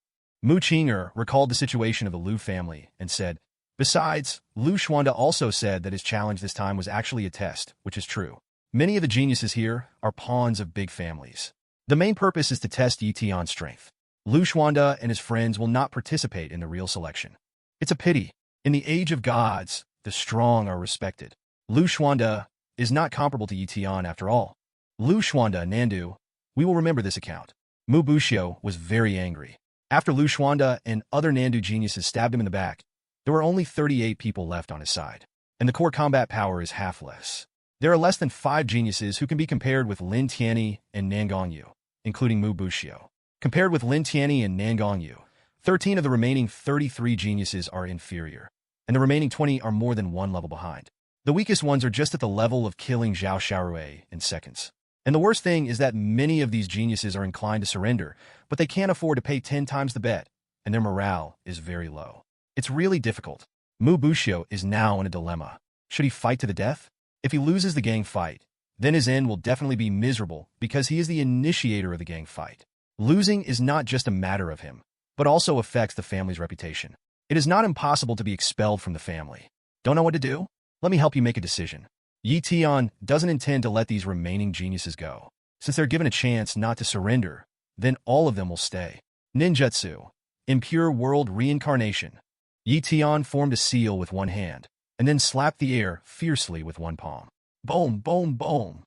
Mu Qinger recalled the situation of the Lu family and said, besides, Lu Xuanda also said that his challenge this time was actually a test, which is true. Many of the geniuses here are pawns of big families. The main purpose is to test Yi Tian's strength. Lu Xuanda and his friends will not participate in the real selection. It's a pity. In the age of gods, the strong are respected. Lu Xuanda is not comparable to Yi Tian after all. Lu Xuanda, Nandu, we will remember this account. Mu Bushio was very angry. After Lu Xuanda and other Nandu geniuses stabbed him in the back, there were only 38 people left on his side, and the core combat power is half less. There are less than 5 geniuses who can be compared with Lin Tianyi and Nangongyu, including Mu Bushio. Compared with Lin Tianyi and Nangongyu, 13 of the remaining 33 geniuses are inferior, and the remaining 20 are more than one level behind. The weakest ones are just at the level of killing Zhao Xiaorui in seconds. And the worst thing is that many of these geniuses are inclined to surrender, but they can't afford to pay 10 times the bet, and their morale is very low. It's really difficult. Mubushio is now in a dilemma. Should he fight to the death? If he loses the gang fight, then his end will definitely be miserable because he is the initiator of the gang fight. Losing is not just a matter of him, but also affects the family's reputation. It is not impossible to be expelled from the family. Don't know what to do? Let me help you make a decision. Tian doesn't intend to let these remaining geniuses go. Since they're given a chance not to surrender, then all of them will stay. Ninjutsu. Impure world reincarnation. Tian formed a seal with one hand, and then slapped the air fiercely with one palm. Boom, boom, boom.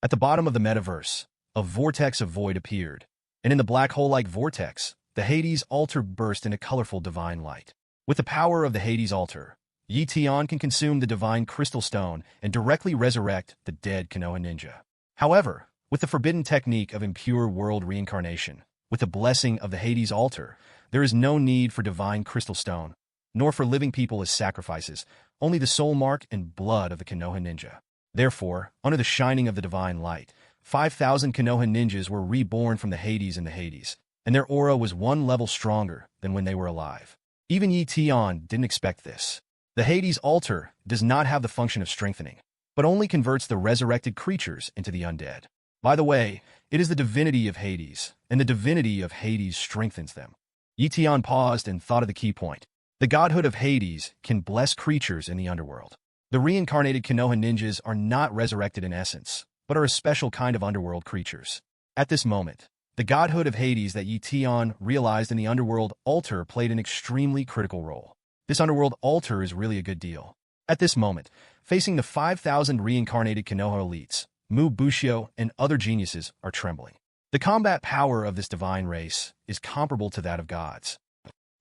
At the bottom of the metaverse, a vortex of void appeared, and in the black hole-like vortex, the Hades altar burst into colorful divine light. With the power of the Hades altar, Tian can consume the divine crystal stone and directly resurrect the dead Konoha ninja. However, with the forbidden technique of impure world reincarnation, with the blessing of the Hades altar, there is no need for divine crystal stone, nor for living people as sacrifices, only the soul mark and blood of the Konoha ninja. Therefore, under the shining of the divine light, 5,000 Konoha ninjas were reborn from the Hades in the Hades, and their aura was one level stronger than when they were alive. Even Tian didn't expect this. The Hades altar does not have the function of strengthening, but only converts the resurrected creatures into the undead. By the way, it is the divinity of Hades, and the divinity of Hades strengthens them. Tian paused and thought of the key point. The godhood of Hades can bless creatures in the underworld. The reincarnated Konoha ninjas are not resurrected in essence, but are a special kind of underworld creatures. At this moment, the godhood of Hades that Tian realized in the underworld altar played an extremely critical role. This underworld altar is really a good deal. At this moment, facing the 5,000 reincarnated Konoha elites, Mubushio and other geniuses are trembling. The combat power of this divine race is comparable to that of gods.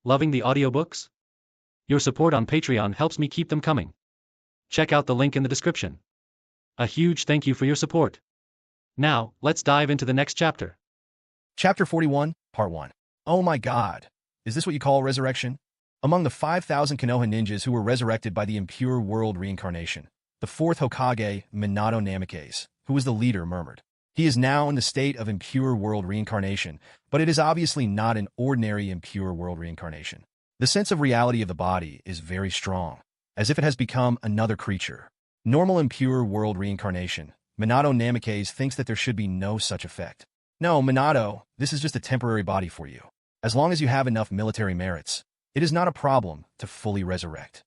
Loving the audiobooks? Your support on Patreon helps me keep them coming. Check out the link in the description. A huge thank you for your support. Now, let's dive into the next chapter. Chapter 41, Part 1. Oh my god, is this what you call resurrection? Among the 5,000 Konoha ninjas who were resurrected by the impure world reincarnation, the fourth Hokage, Minato Namikaze, who was the leader, murmured. He is now in the state of impure world reincarnation, but it is obviously not an ordinary impure world reincarnation. The sense of reality of the body is very strong, as if it has become another creature. Normal impure world reincarnation, Minato Namikaze thinks that there should be no such effect. No, Minato, this is just a temporary body for you. As long as you have enough military merits, it is not a problem to fully resurrect.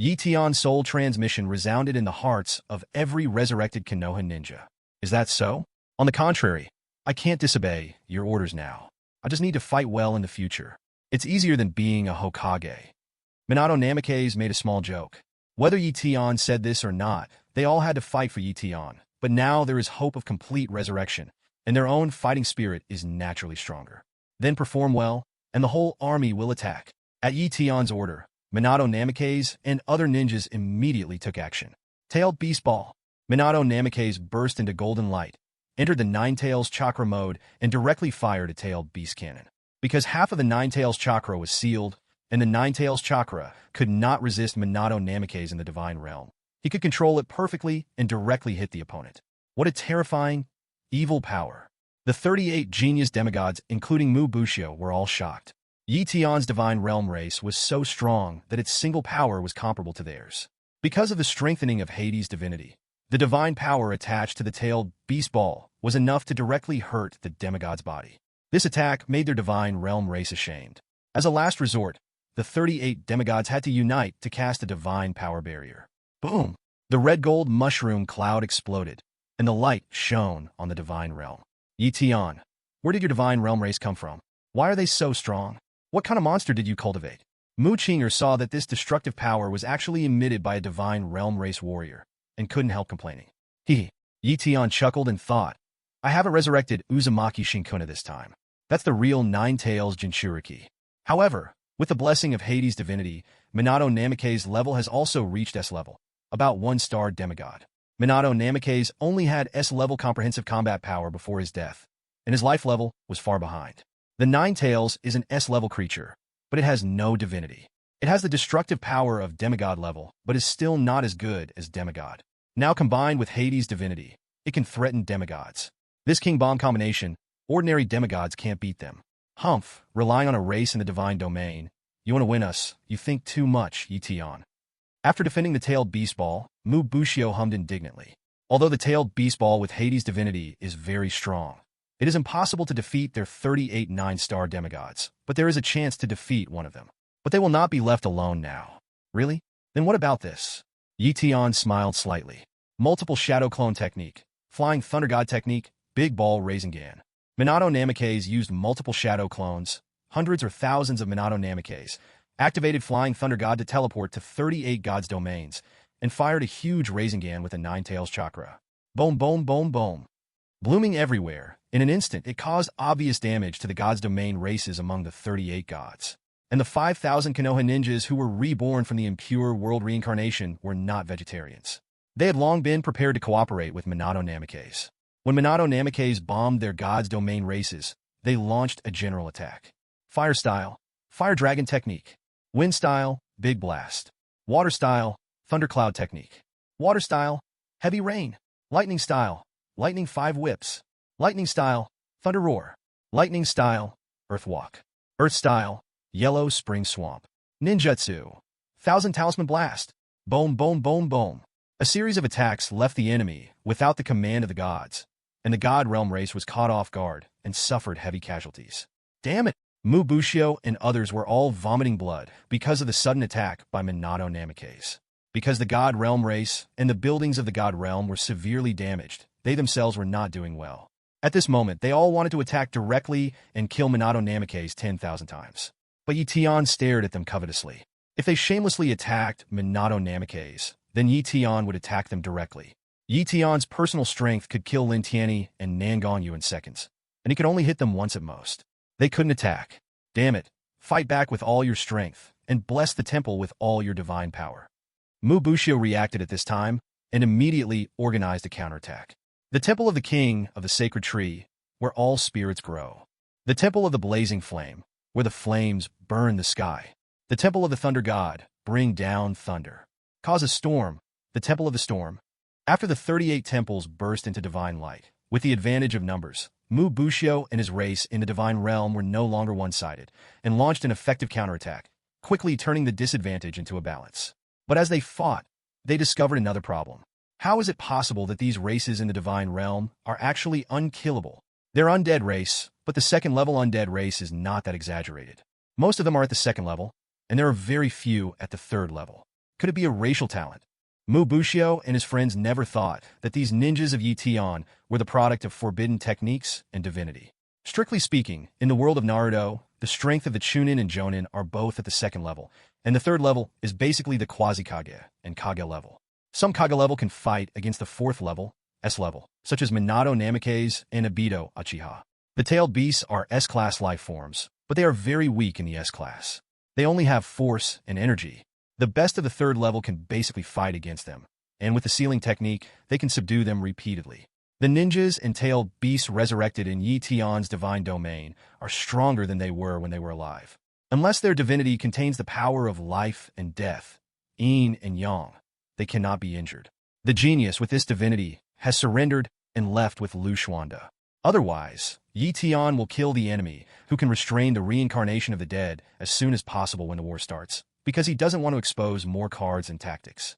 Tian's soul transmission resounded in the hearts of every resurrected Konoha ninja. Is that so? On the contrary, I can't disobey your orders now. I just need to fight well in the future. It's easier than being a Hokage. Minato Namikaze made a small joke. Whether Tian said this or not, they all had to fight for Tian, but now there is hope of complete resurrection, and their own fighting spirit is naturally stronger. Then perform well, and the whole army will attack. At Tian's order, Minato Namikaze and other ninjas immediately took action. Tailed Beast Ball. Minato Namikaze burst into golden light, entered the Nine Tails Chakra mode, and directly fired a Tailed Beast Cannon. Because half of the Nine Tails Chakra was sealed, and the Nine Tails Chakra could not resist Minato Namikaze in the Divine Realm. He could control it perfectly and directly hit the opponent. What a terrifying, evil power. The 38 genius demigods, including Mubushio, were all shocked. Tian's Divine Realm race was so strong that its single power was comparable to theirs. Because of the strengthening of Hades' divinity, the divine power attached to the tailed beast ball was enough to directly hurt the demigod's body. This attack made their Divine Realm race ashamed. As a last resort, the 38 demigods had to unite to cast a divine power barrier. Boom! The red-gold mushroom cloud exploded, and the light shone on the Divine Realm. Tian, where did your Divine Realm race come from? Why are they so strong? What kind of monster did you cultivate? Mu Qinger saw that this destructive power was actually emitted by a Divine Realm race warrior, and couldn't help complaining. Tian chuckled and thought, I haven't resurrected Uzumaki Shinkuna this time. That's the real Nine Tails Jinchuriki. However, with the blessing of Hades' divinity, Minato Namikaze's level has also reached S level, about 1-star demigod. Minato Namikaze only had S-level comprehensive combat power before his death, and his life level was far behind. The Nine Tails is an S-level creature, but it has no divinity. It has the destructive power of demigod level, but is still not as good as demigod. Now combined with Hades' divinity, it can threaten demigods. This King Bomb combination, ordinary demigods can't beat them. Humph, relying on a race in the divine domain, You want to win us. You think too much, Yi Tian. After defending the tailed beast ball, Mu Bushio hummed indignantly. Although the tailed beast ball with Hades' divinity is very strong, it is impossible to defeat their 38 9-star demigods, but there is a chance to defeat one of them. But they will not be left alone now. Really? Then what about this? Yi Tian smiled slightly. Multiple shadow clone technique, flying thunder god technique, big ball Rasengan. Minato Namikaze used multiple shadow clones, hundreds or thousands of Minato Namikaze, activated flying thunder god to teleport to 38 gods' domains, and fired a huge Rasengan with a 9-tails chakra. Boom, boom, boom, boom. Blooming everywhere, in an instant it caused obvious damage to the gods' domain races among the 38 gods. And the 5,000 Konoha ninjas who were reborn from the impure world reincarnation were not vegetarians. They had long been prepared to cooperate with Minato Namikaze. When Minato Namikaze bombed their gods' domain races, they launched a general attack. Fire style, Fire Dragon technique. Wind style, Big Blast. Water style, Thundercloud technique. Water style, Heavy Rain. Lightning style, Lightning 5 Whips. Lightning style, Thunder Roar. Lightning style, Earth Walk. Earth style, Yellow Spring Swamp. Ninjutsu, Thousand Talisman Blast. Boom, boom, boom, boom. A series of attacks left the enemy without the command of the gods, and the God Realm race was caught off guard and suffered heavy casualties. Damn it! Mu Bushio and others were all vomiting blood because of the sudden attack by Minato Namikaze. Because the God Realm race and the buildings of the God Realm were severely damaged, they themselves were not doing well. At this moment, they all wanted to attack directly and kill Minato Namikaze 10,000 times. But Yi Tian stared at them covetously. If they shamelessly attacked Minato Namikaze, then Yi Tian would attack them directly. Yi Tian's personal strength could kill Lin Tianyi and Nangon Yu in seconds, and he could only hit them once at most. They couldn't attack. Damn it, fight back with all your strength, and bless the temple with all your divine power. Mu Bushio reacted at this time, and immediately organized a counterattack. The Temple of the King of the Sacred Tree, where all spirits grow. The Temple of the Blazing Flame, where the flames burn the sky. The Temple of the Thunder God, bring down thunder. Cause a storm, the Temple of the Storm. After the 38 temples burst into divine light, with the advantage of numbers, Mu Bushio and his race in the divine realm were no longer one-sided, and launched an effective counterattack, quickly turning the disadvantage into a balance. But as they fought, they discovered another problem. How is it possible that these races in the divine realm are actually unkillable? They're undead race, but the second-level undead race is not that exaggerated. Most of them are at the second level, and there are very few at the third level. Could it be a racial talent? Mu Bushio and his friends never thought that these ninjas of Yi Tian were the product of forbidden techniques and divinity. Strictly speaking, in the world of Naruto, the strength of the Chunin and Jonin are both at the second level, and the third level is basically the Quasi-Kage and Kage level. Some Kage level can fight against the fourth level, S level, such as Minato Namikaze and Obito Uchiha. The tailed beasts are S-class life forms, but they are very weak in the S-class. They only have force and energy. The best of the third level can basically fight against them, and with the sealing technique, they can subdue them repeatedly. The ninjas and tailed beasts resurrected in Yi Tian's divine domain are stronger than they were when they were alive. Unless their divinity contains the power of life and death, yin and yang, they cannot be injured. The genius with this divinity has surrendered and left with Lu Xuanda. Otherwise, Yi Tian will kill the enemy who can restrain the reincarnation of the dead as soon as possible when the war starts, because he doesn't want to expose more cards and tactics.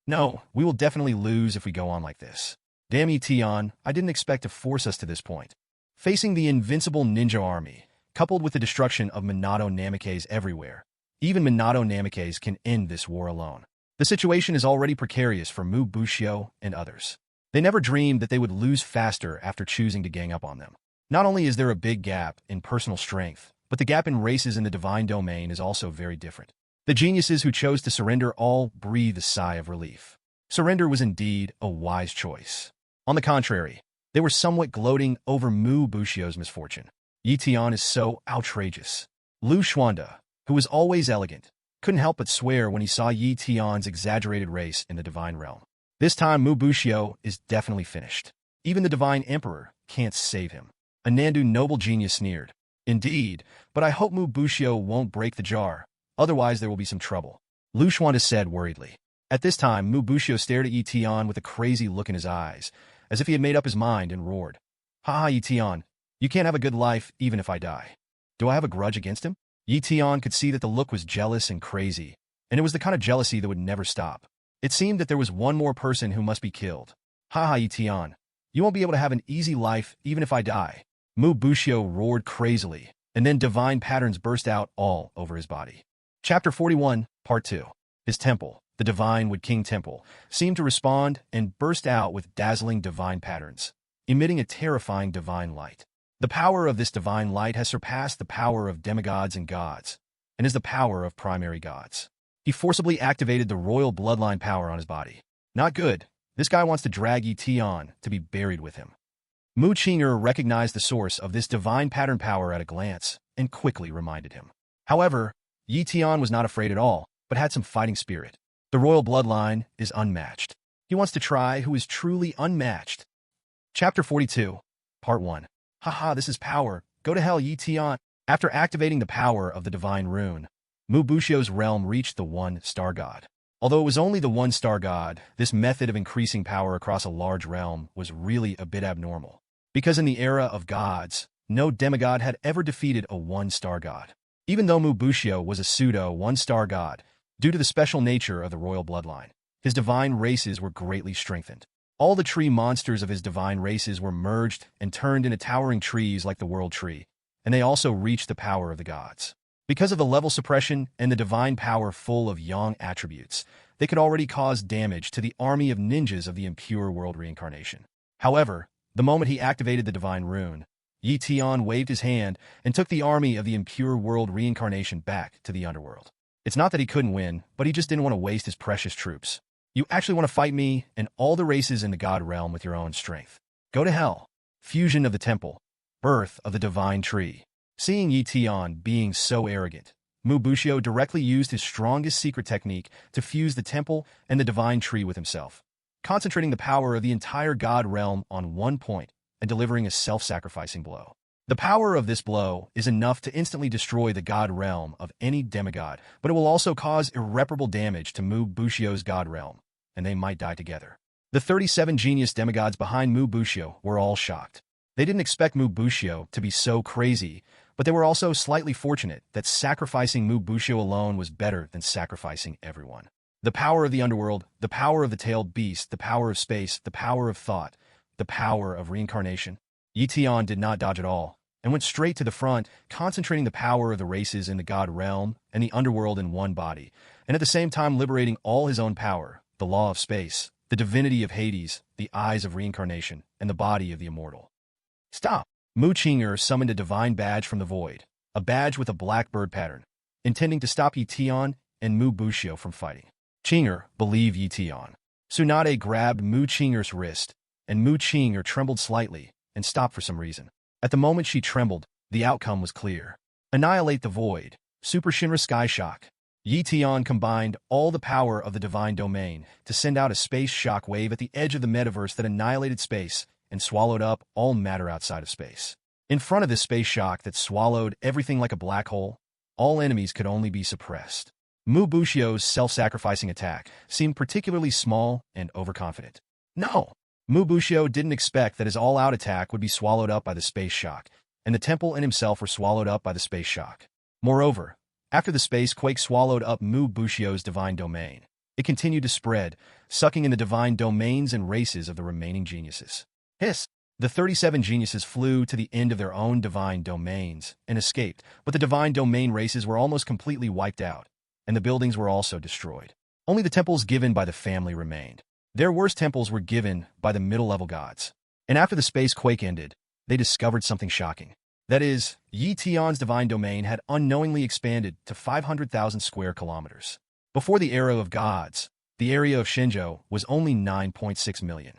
No, we will definitely lose if we go on like this. Damn Yi Tian, I didn't expect to force us to this point. Facing the invincible ninja army, coupled with the destruction of Minato Namikaze everywhere, even Minato Namikaze can end this war alone. The situation is already precarious for Mu Bushio and others. They never dreamed that they would lose faster after choosing to gang up on them. Not only is there a big gap in personal strength, but the gap in races in the divine domain is also very different. The geniuses who chose to surrender all breathe a sigh of relief. Surrender was indeed a wise choice. On the contrary, they were somewhat gloating over Mu Bushio's misfortune. Yi Tian is so outrageous. Lu Xuanda, who was always elegant, couldn't help but swear when he saw Yi Tian's exaggerated race in the divine realm. This time Mu Bushio is definitely finished. Even the divine emperor can't save him. A Nandu noble genius sneered. Indeed, but I hope Mu Bushio won't break the jar, otherwise there will be some trouble. Lu Xuanda said worriedly. At this time, Mu Bushio stared at Yi Tian with a crazy look in his eyes, as if he had made up his mind, and roared. Ha ha, Yi Tian, you can't have a good life even if I die. Do I have a grudge against him? Yi Tian could see that the look was jealous and crazy, and it was the kind of jealousy that would never stop. It seemed that there was one more person who must be killed. Haha, Yi Tian. You won't be able to have an easy life even if I die. Mu Bushio roared crazily, and then divine patterns burst out all over his body. Chapter 41, Part 2. His temple, the Divine Wood King Temple, seemed to respond and burst out with dazzling divine patterns, emitting a terrifying divine light. The power of this divine light has surpassed the power of demigods and gods, and is the power of primary gods. He forcibly activated the royal bloodline power on his body. Not good. This guy wants to drag Yi Tian to be buried with him. Mu Qing'er recognized the source of this divine pattern power at a glance and quickly reminded him. However, Yi Tian was not afraid at all, but had some fighting spirit. The royal bloodline is unmatched. He wants to try who is truly unmatched. Chapter 42, Part 1. Haha, this is power. Go to hell, Yi Tian. After activating the power of the divine rune, Mu Bushio's realm reached the one-star god. Although it was only the one-star god, this method of increasing power across a large realm was really a bit abnormal. Because in the era of gods, no demigod had ever defeated a one-star god. Even though Mu Bushio was a pseudo one-star god, due to the special nature of the royal bloodline, his divine races were greatly strengthened. All the tree monsters of his divine races were merged and turned into towering trees like the world tree, and they also reached the power of the gods. Because of the level suppression and the divine power full of yang attributes, they could already cause damage to the army of ninjas of the impure world reincarnation. However, the moment he activated the divine rune, Yi Tian waved his hand and took the army of the impure world reincarnation back to the underworld. It's not that he couldn't win, but he just didn't want to waste his precious troops. You actually want to fight me and all the races in the god realm with your own strength. Go to hell. Fusion of the temple. Birth of the divine tree. Seeing Yi Tian being so arrogant, Mu Bushio directly used his strongest secret technique to fuse the temple and the divine tree with himself, concentrating the power of the entire god realm on one point and delivering a self-sacrificing blow. The power of this blow is enough to instantly destroy the god realm of any demigod, but it will also cause irreparable damage to Mu Bushio's god realm, and they might die together. The 37 genius demigods behind Mu Bushio were all shocked. They didn't expect Mu Bushio to be so crazy, but they were also slightly fortunate that sacrificing Mu Bushio alone was better than sacrificing everyone. The power of the underworld, the power of the tailed beast, the power of space, the power of thought, the power of reincarnation. Yi Tian did not dodge at all, and went straight to the front, concentrating the power of the races in the god realm and the underworld in one body, and at the same time liberating all his own power, the law of space, the divinity of Hades, the eyes of reincarnation, and the body of the immortal. Stop! Mu Qing'er summoned a divine badge from the void, a badge with a black bird pattern, intending to stop Yi Tian and Mu Bushio from fighting. Qing'er, believe Yi Tian. Tsunade grabbed Mu Qing'er's wrist, and Mu Qing'er trembled slightly and stopped for some reason. At the moment she trembled, the outcome was clear. Annihilate the void. Super Shinra Sky Shock. Yi Tian combined all the power of the divine domain to send out a space shock wave at the edge of the metaverse that annihilated space and swallowed up all matter outside of space. In front of this space shock that swallowed everything like a black hole, all enemies could only be suppressed. Mu Bushio's self-sacrificing attack seemed particularly small and overconfident. No! Mu Bushio didn't expect that his all-out attack would be swallowed up by the space shock, and the temple and himself were swallowed up by the space shock. Moreover, after the space quake swallowed up Mu Bushio's divine domain, it continued to spread, sucking in the divine domains and races of the remaining geniuses. Hiss! The 37 geniuses flew to the end of their own divine domains and escaped, but the divine domain races were almost completely wiped out, and the buildings were also destroyed. Only the temples given by the family remained. Their worst temples were given by the middle-level gods. And after the space quake ended, they discovered something shocking. That is, Yi Tian's divine domain had unknowingly expanded to 500,000 square kilometers. Before the era of gods, the area of Shenzhou was only 9.6 million.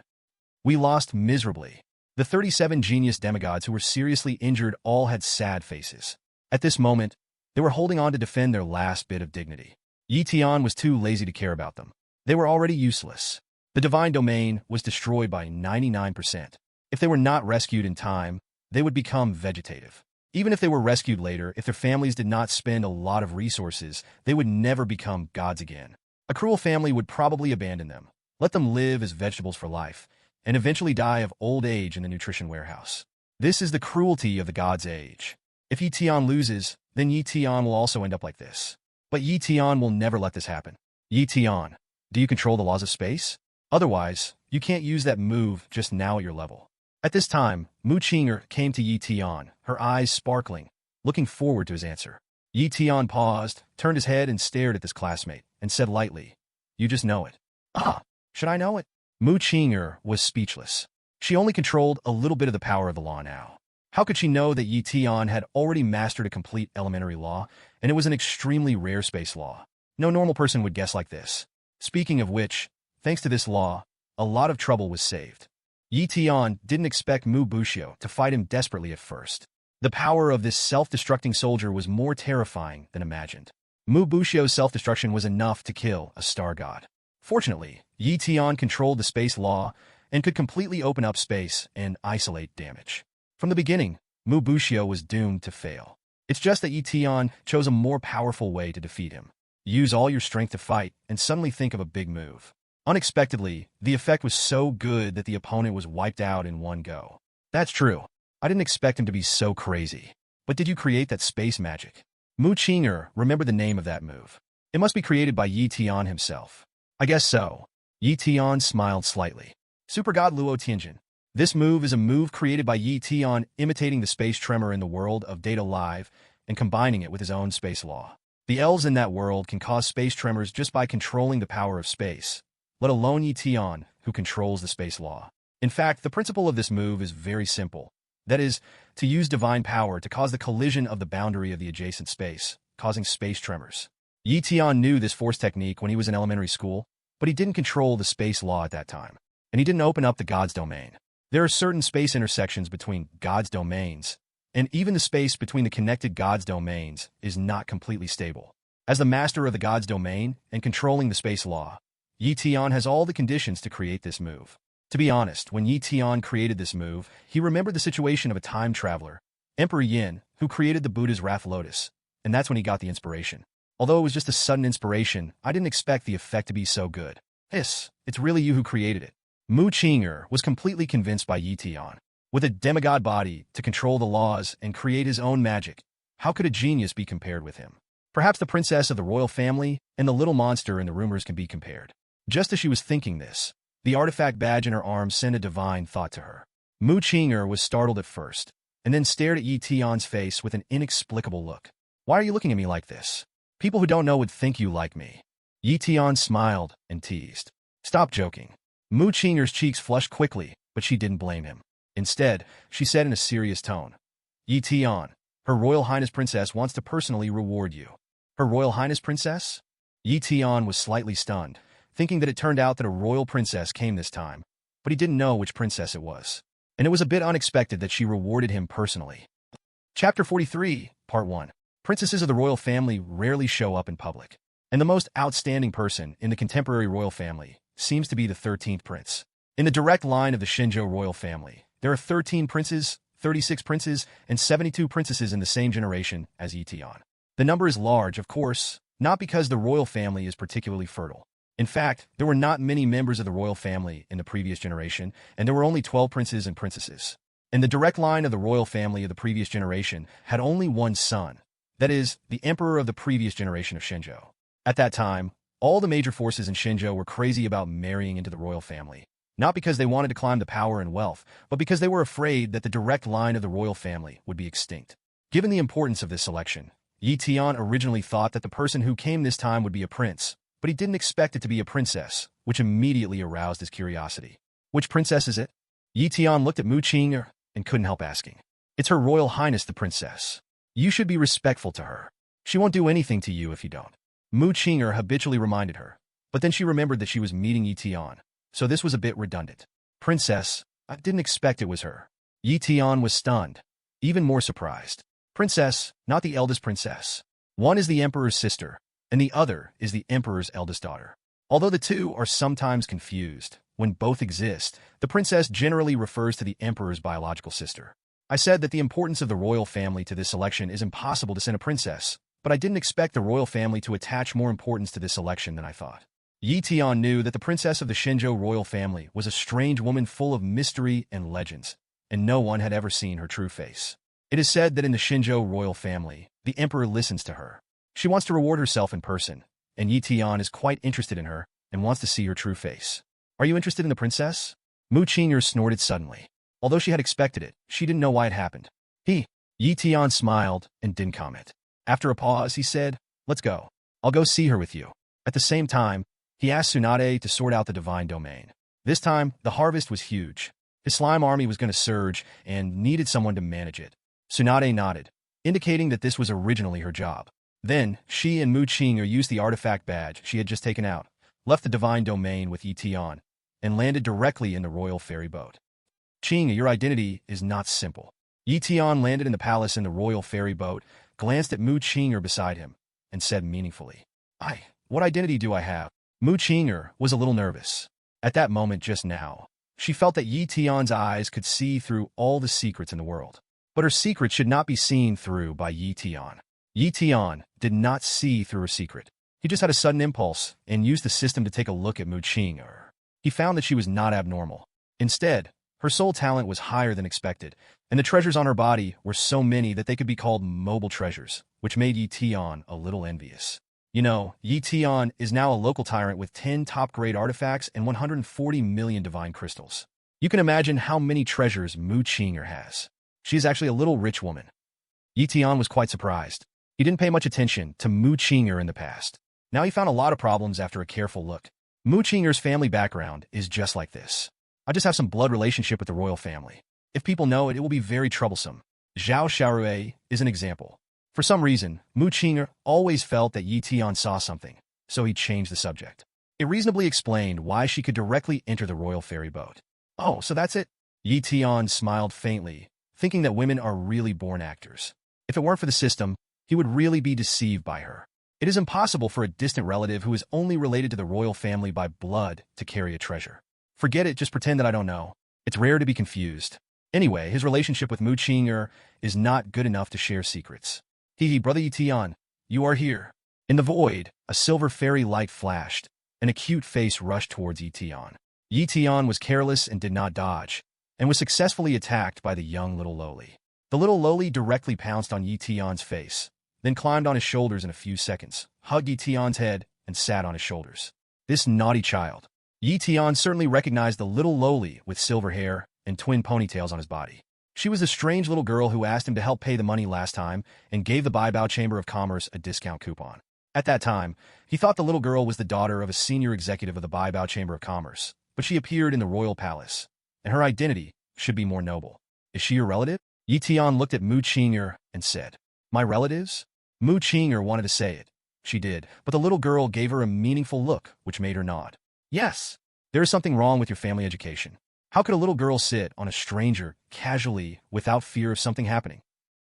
We lost miserably. The 37 genius demigods who were seriously injured all had sad faces. At this moment, they were holding on to defend their last bit of dignity. Yi Tian was too lazy to care about them. They were already useless. The divine domain was destroyed by 99%. If they were not rescued in time, they would become vegetative. Even if they were rescued later, if their families did not spend a lot of resources, they would never become gods again. A cruel family would probably abandon them, let them live as vegetables for life, and eventually die of old age in the nutrition warehouse. This is the cruelty of the god's age. If Yi Tian loses, then Yi Tian will also end up like this. But Yi Tian will never let this happen. Yi Tian, do you control the laws of space? Otherwise, you can't use that move just now at your level. At this time, Mu Qinger came to Yi Tian, her eyes sparkling, looking forward to his answer. Yi Tian paused, turned his head and stared at this classmate, and said lightly, "You just know it." "Ah, should I know it?" Mu Qinger was speechless. She only controlled a little bit of the power of the law now. How could she know that Yi Tian had already mastered a complete elementary law, and it was an extremely rare space law? No normal person would guess like this. Speaking of which, thanks to this law, a lot of trouble was saved. Yi Tian didn't expect Mu Bushio to fight him desperately at first. The power of this self-destructing soldier was more terrifying than imagined. Mu Bushio's self-destruction was enough to kill a star god. Fortunately, Yi Tian controlled the space law and could completely open up space and isolate damage. From the beginning, Mu Bushio was doomed to fail. It's just that Yi Tian chose a more powerful way to defeat him. Use all your strength to fight and suddenly think of a big move. Unexpectedly, the effect was so good that the opponent was wiped out in one go. That's true. I didn't expect him to be so crazy. But did you create that space magic? Mu Qinger remembered the name of that move. It must be created by Yi Tian himself. I guess so. Yi Tian smiled slightly. Super God Luo Tianjin. This move is a move created by Yi Tian imitating the space tremor in the world of Data Live and combining it with his own space law. The elves in that world can cause space tremors just by controlling the power of space, let alone Yi Tian, who controls the space law. In fact, the principle of this move is very simple. That is, to use divine power to cause the collision of the boundary of the adjacent space, causing space tremors. Yi Tian knew this force technique when he was in elementary school, but he didn't control the space law at that time, and he didn't open up the God's domain. There are certain space intersections between God's domains, and even the space between the connected God's domains is not completely stable. As the master of the God's domain and controlling the space law, Yi Tian has all the conditions to create this move. To be honest, when Yi Tian created this move, he remembered the situation of a time traveler, Emperor Yin, who created the Buddha's Wrath Lotus, and that's when he got the inspiration. Although it was just a sudden inspiration, I didn't expect the effect to be so good. It's really you who created it. Mu Qinger was completely convinced by Yi Tian. With a demigod body to control the laws and create his own magic, how could a genius be compared with him? Perhaps the princess of the royal family and the little monster in the rumors can be compared. Just as she was thinking this, the artifact badge in her arm sent a divine thought to her. Mu Qinger was startled at first, and then stared at Yi Tian's face with an inexplicable look. "Why are you looking at me like this? People who don't know would think you like me." Yi Tian smiled and teased. "Stop joking." Mu Qinger's cheeks flushed quickly, but she didn't blame him. Instead, she said in a serious tone, "Yi Tian, Her Royal Highness Princess wants to personally reward you." Her Royal Highness Princess? Yi Tian was slightly stunned, thinking that it turned out that a royal princess came this time, but he didn't know which princess it was. And it was a bit unexpected that she rewarded him personally. Chapter 43, Part 1. Princesses of the royal family rarely show up in public, and the most outstanding person in the contemporary royal family seems to be the 13th prince. In the direct line of the Shenzhou royal family, there are 13 princes, 36 princes, and 72 princesses in the same generation as Yi Tian. The number is large, of course, not because the royal family is particularly fertile. In fact, there were not many members of the royal family in the previous generation, and there were only 12 princes and princesses. And the direct line of the royal family of the previous generation had only one son, that is, the emperor of the previous generation of Shenzhou. At that time, all the major forces in Shenzhou were crazy about marrying into the royal family, not because they wanted to climb the power and wealth, but because they were afraid that the direct line of the royal family would be extinct. Given the importance of this selection, Yi Tian originally thought that the person who came this time would be a prince, but he didn't expect it to be a princess, which immediately aroused his curiosity. "Which princess is it?" Yi Tian looked at Mu Qinger and couldn't help asking. "It's Her Royal Highness the Princess. You should be respectful to her. She won't do anything to you if you don't." Mu Qinger habitually reminded her, but then she remembered that she was meeting Yi Tian, so this was a bit redundant. "Princess, I didn't expect it was her." Yi Tian was stunned, even more surprised. "Princess, not the eldest princess. One is the emperor's sister, and the other is the emperor's eldest daughter. Although the two are sometimes confused, when both exist, the princess generally refers to the emperor's biological sister. I said that the importance of the royal family to this selection is impossible to send a princess, but I didn't expect the royal family to attach more importance to this selection than I thought." Yi Tian knew that the princess of the Shenzhou royal family was a strange woman full of mystery and legends, and no one had ever seen her true face. It is said that in the Shinjo royal family, the emperor listens to her. She wants to reward herself in person, and Yi Tian is quite interested in her and wants to see her true face. Are you interested in the princess? Mu Qing'er snorted suddenly. Although she had expected it, she didn't know why it happened. Yi Tian smiled and didn't comment. After a pause, he said, let's go. I'll go see her with you. At the same time, he asked Tsunade to sort out the divine domain. This time, the harvest was huge. His slime army was going to surge and needed someone to manage it. Tsunade nodded, indicating that this was originally her job. Then, she and Mu Qing'er used the artifact badge she had just taken out, left the divine domain with Yi Tian, and landed directly in the royal ferry boat. Qing'er, your identity is not simple. Yi Tian landed in the palace in the royal ferry boat, glanced at Mu Qing'er beside him, and said meaningfully, what identity do I have? Mu Qing'er was a little nervous. At that moment just now, she felt that Yi Tian's eyes could see through all the secrets in the world. But her secret should not be seen through by Yi Tian. Yi Tian did not see through her secret. He just had a sudden impulse and used the system to take a look at Mu Qing'er. He found that she was not abnormal. Instead, her soul talent was higher than expected, and the treasures on her body were so many that they could be called mobile treasures, which made Yi Tian a little envious. You know, Yi Tian is now a local tyrant with 10 top-grade artifacts and 140 million divine crystals. You can imagine how many treasures Mu Qing'er has. She is actually a little rich woman. Yi Tian was quite surprised. He didn't pay much attention to Mu Qing'er in the past. Now he found a lot of problems after a careful look. Mu Qing'er's family background is just like this. I just have some blood relationship with the royal family. If people know it, it will be very troublesome. Zhao Xiaorui is an example. For some reason, Mu Qing'er always felt that Yi Tian saw something, so he changed the subject. It reasonably explained why she could directly enter the royal ferry boat. Oh, so that's it? Yi Tian smiled faintly, thinking that women are really born actors. If it weren't for the system, he would really be deceived by her. It is impossible for a distant relative who is only related to the royal family by blood to carry a treasure. Forget it, just pretend that I don't know. It's rare to be confused. Anyway, his relationship with Mu Qing'er is not good enough to share secrets. Brother Yi Tian, you are here. In the void, a silver fairy light flashed. An acute face rushed towards Yi Tian. Yi Tian was careless and did not dodge, and was successfully attacked by the young little loli. The little loli directly pounced on Yi Tian's face, then climbed on his shoulders in a few seconds, hugged Yi Tian's head, and sat on his shoulders. This naughty child. Yi Tian certainly recognized the little loli with silver hair and twin ponytails on his body. She was the strange little girl who asked him to help pay the money last time and gave the Baibao Chamber of Commerce a discount coupon. At that time, he thought the little girl was the daughter of a senior executive of the Baibao Chamber of Commerce, but she appeared in the royal palace, and her identity should be more noble. Is she your relative? Yi Tian looked at Mu Qing'er and said, my relatives? Mu Qing'er wanted to say it. She did, but the little girl gave her a meaningful look, which made her nod. Yes, there is something wrong with your family education. How could a little girl sit on a stranger casually without fear of something happening?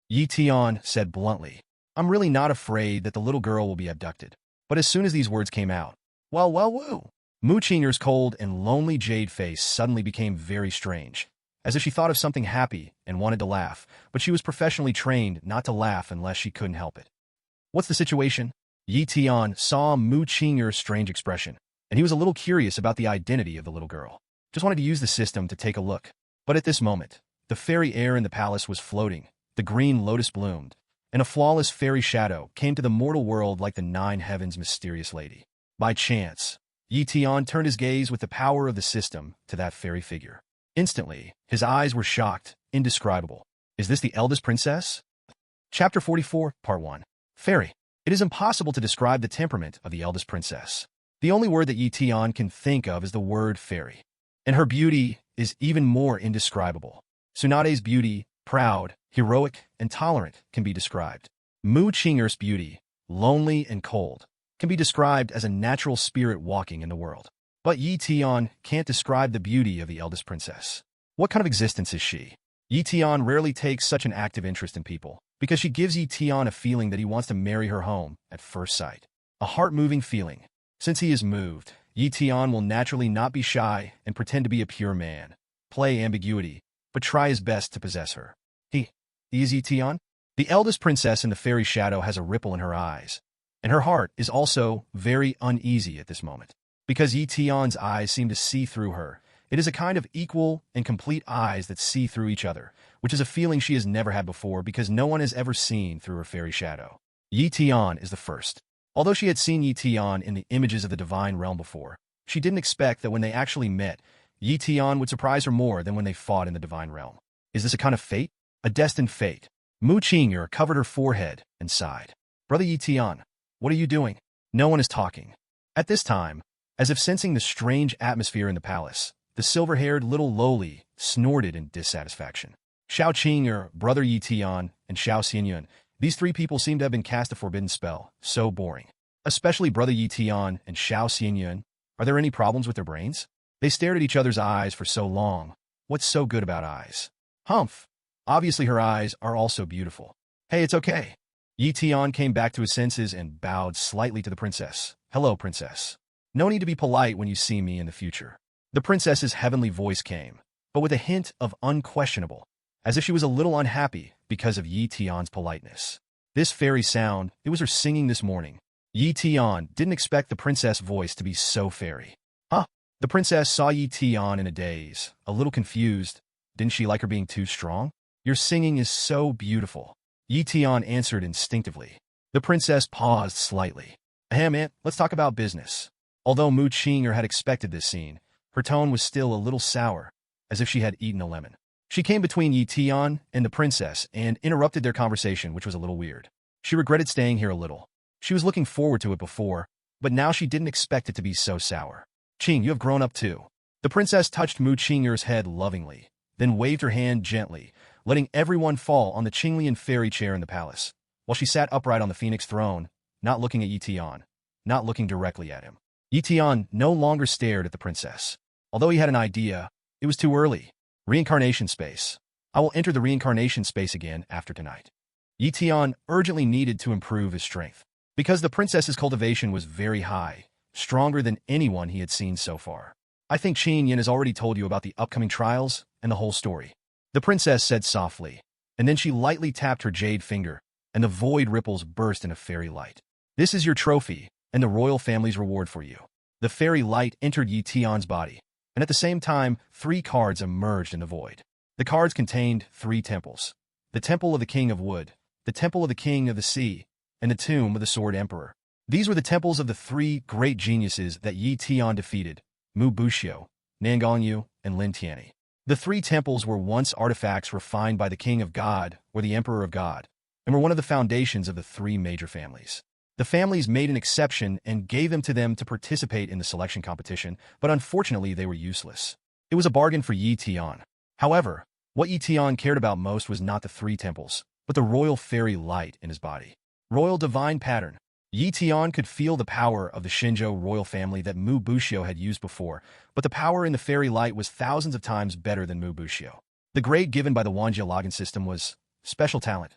Yi Tian said bluntly, I'm really not afraid that the little girl will be abducted. But as soon as these words came out, woo. Mu Qing'er's cold and lonely jade face suddenly became very strange, as if she thought of something happy and wanted to laugh, but she was professionally trained not to laugh unless she couldn't help it. What's the situation? Yi Tian saw Mu Qing'er's strange expression, and he was a little curious about the identity of the little girl. Just wanted to use the system to take a look. But at this moment, the fairy air in the palace was floating, the green lotus bloomed, and a flawless fairy shadow came to the mortal world like the 9 heavens' mysterious lady. By chance, Yi Tian turned his gaze with the power of the system to that fairy figure. Instantly, his eyes were shocked, indescribable. Is this the eldest princess? Chapter 44, Part 1. Fairy. It is impossible to describe the temperament of the eldest princess. The only word that Yi Tian can think of is the word fairy. And her beauty is even more indescribable. Tsunade's beauty, proud, heroic, and tolerant, can be described. Mu Qing'er's beauty, lonely and cold, can be described as a natural spirit walking in the world. But Yi Tian can't describe the beauty of the eldest princess. What kind of existence is she? Yi Tian rarely takes such an active interest in people, because she gives Yi Tian a feeling that he wants to marry her home at first sight. A heart-moving feeling. Since he is moved, Yi Tian will naturally not be shy and pretend to be a pure man, play ambiguity, but try his best to possess her. He is Yi Tian? The eldest princess in the fairy shadow has a ripple in her eyes, and her heart is also very uneasy at this moment. Because Yi Tian's eyes seem to see through her, It is a kind of equal and complete eyes that see through each other, which is a feeling she has never had before because no one has ever seen through her fairy shadow. Yi Tian is the first. Although she had seen Yi Tian in the images of the divine realm before, she didn't expect that when they actually met, Yi Tian would surprise her more than when they fought in the divine realm. Is this a kind of fate? A destined fate? Mu Qing'er covered her forehead and sighed. Brother Yi Tian, what are you doing? No one is talking. At this time, as if sensing the strange atmosphere in the palace, the silver-haired little lowly snorted in dissatisfaction. Xiao Qing'er, Brother Yi Tian, and Xiao Xianyun, these three people seem to have been cast a forbidden spell. So boring. Especially Brother Yi Tian and Xiao Xianyun. Are there any problems with their brains? They stared at each other's eyes for so long. What's so good about eyes? Humph. Obviously her eyes are also beautiful. Hey, it's okay. Yi Tian came back to his senses and bowed slightly to the princess. Hello, princess. No need to be polite when you see me in the future. The princess's heavenly voice came, but with a hint of unquestionable, as if she was a little unhappy because of Yi Tian's politeness. This fairy sound, it was her singing this morning. Yi Tian didn't expect the princess' voice to be so fairy. Huh? The princess saw Yi Tian in a daze, a little confused. Didn't she like her being too strong? Your singing is so beautiful. Yi Tian answered instinctively. The princess paused slightly. Ahem, aunt, let's talk about business. Although Mu Qing'er had expected this scene, her tone was still a little sour, as if she had eaten a lemon. She came between Yi Tian and the princess and interrupted their conversation, which was a little weird. She regretted staying here a little. She was looking forward to it before, but now she didn't expect it to be so sour. Qing, you have grown up too. The princess touched Mu Qing'er's head lovingly, then waved her hand gently, letting everyone fall on the Qinglian fairy chair in the palace, while she sat upright on the phoenix throne, not looking at Yi Tian, not looking directly at him. Yi Tian no longer stared at the princess. Although he had an idea, it was too early. Reincarnation space. I will enter the reincarnation space again after tonight. Yi Tian urgently needed to improve his strength, because the princess's cultivation was very high, stronger than anyone he had seen so far. I think Qin Yin has already told you about the upcoming trials and the whole story. The princess said softly, and then she lightly tapped her jade finger, and the void ripples burst into fairy light. This is your trophy, and the royal family's reward for you. The fairy light entered Yi Tian's body, and at the same time, 3 cards emerged in the void. The cards contained 3 temples. The Temple of the King of Wood, the Temple of the King of the Sea, and the Tomb of the Sword Emperor. These were the temples of the 3 great geniuses that Yi Tian defeated, Mu Buxiu, Nangongyu, and Lin Tianyi. The 3 temples were once artifacts refined by the King of God or the Emperor of God, and were one of the foundations of the 3 major families. The families made an exception and gave them to participate in the selection competition, but unfortunately they were useless. It was a bargain for Yi Tian. However, what Yi Tian cared about most was not the 3 temples, but the royal fairy light in his body. Royal divine pattern. Yi Tian could feel the power of the Shenzhou royal family that Mu Buxiu had used before, but the power in the fairy light was thousands of times better than Mu Buxiu. The grade given by the Wanjia Login system was special talent.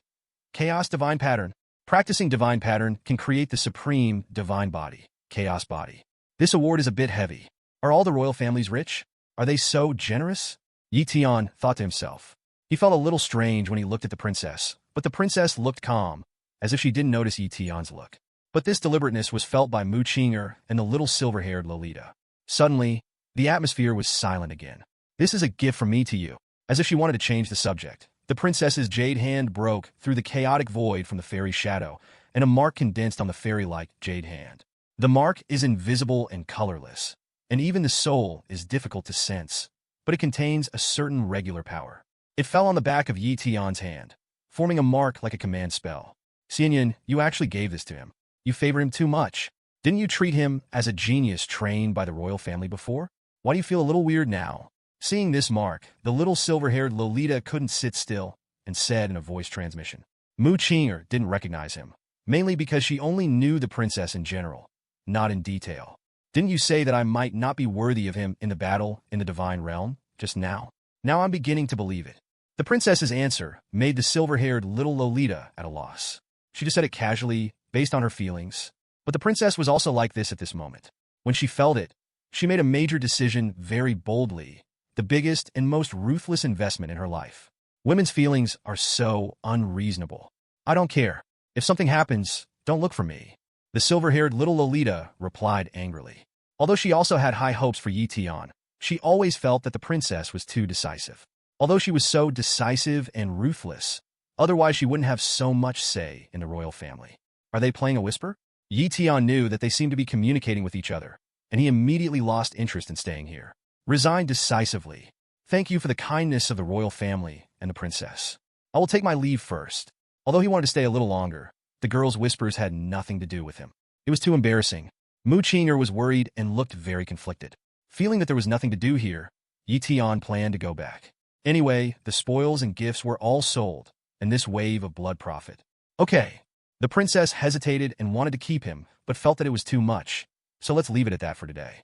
Chaos divine pattern. Practicing divine pattern can create the supreme divine body, chaos body. This award is a bit heavy. Are all the royal families rich? Are they so generous? Yi Tian thought to himself. He felt a little strange when he looked at the princess, but the princess looked calm, as if she didn't notice Yi Tian's look. But this deliberateness was felt by Mu Qing'er and the little silver-haired Lolita. Suddenly, the atmosphere was silent again. This is a gift from me to you. As if she wanted to change the subject, the princess's jade hand broke through the chaotic void from the fairy's shadow, and a mark condensed on the fairy-like jade hand. The mark is invisible and colorless, and even the soul is difficult to sense, but it contains a certain regular power. It fell on the back of Yi Tian's hand, forming a mark like a command spell. Xianyan, you actually gave this to him. You favor him too much. Didn't you treat him as a genius trained by the royal family before? Why do you feel a little weird now? Seeing this mark, the little silver-haired Lolita couldn't sit still and said in a voice transmission. Mu Qing'er didn't recognize him, mainly because she only knew the princess in general, not in detail. Didn't you say that I might not be worthy of him in the battle in the divine realm just now? Now I'm beginning to believe it. The princess's answer made the silver-haired little Lolita at a loss. She just said it casually, based on her feelings. But the princess was also like this at this moment. When she felt it, she made a major decision very boldly, the biggest and most ruthless investment in her life. Women's feelings are so unreasonable. I don't care. If something happens, don't look for me. The silver-haired little Lolita replied angrily. Although she also had high hopes for Yi Tian, She always felt that the princess was too decisive. Although she was so decisive and ruthless, otherwise she wouldn't have so much say in the royal family. Are they playing a whisper? Tian knew that they seemed to be communicating with each other, and he immediately lost interest in staying here. Resigned decisively. Thank you for the kindness of the royal family and the princess. I will take my leave first. Although he wanted to stay a little longer, the girl's whispers had nothing to do with him. It was too embarrassing. Mu Qinger was worried and looked very conflicted. Feeling that there was nothing to do here, Tian planned to go back. Anyway, the spoils and gifts were all sold, and this wave of blood profit. Okay. The princess hesitated and wanted to keep him, but felt that it was too much, so let's leave it at that for today.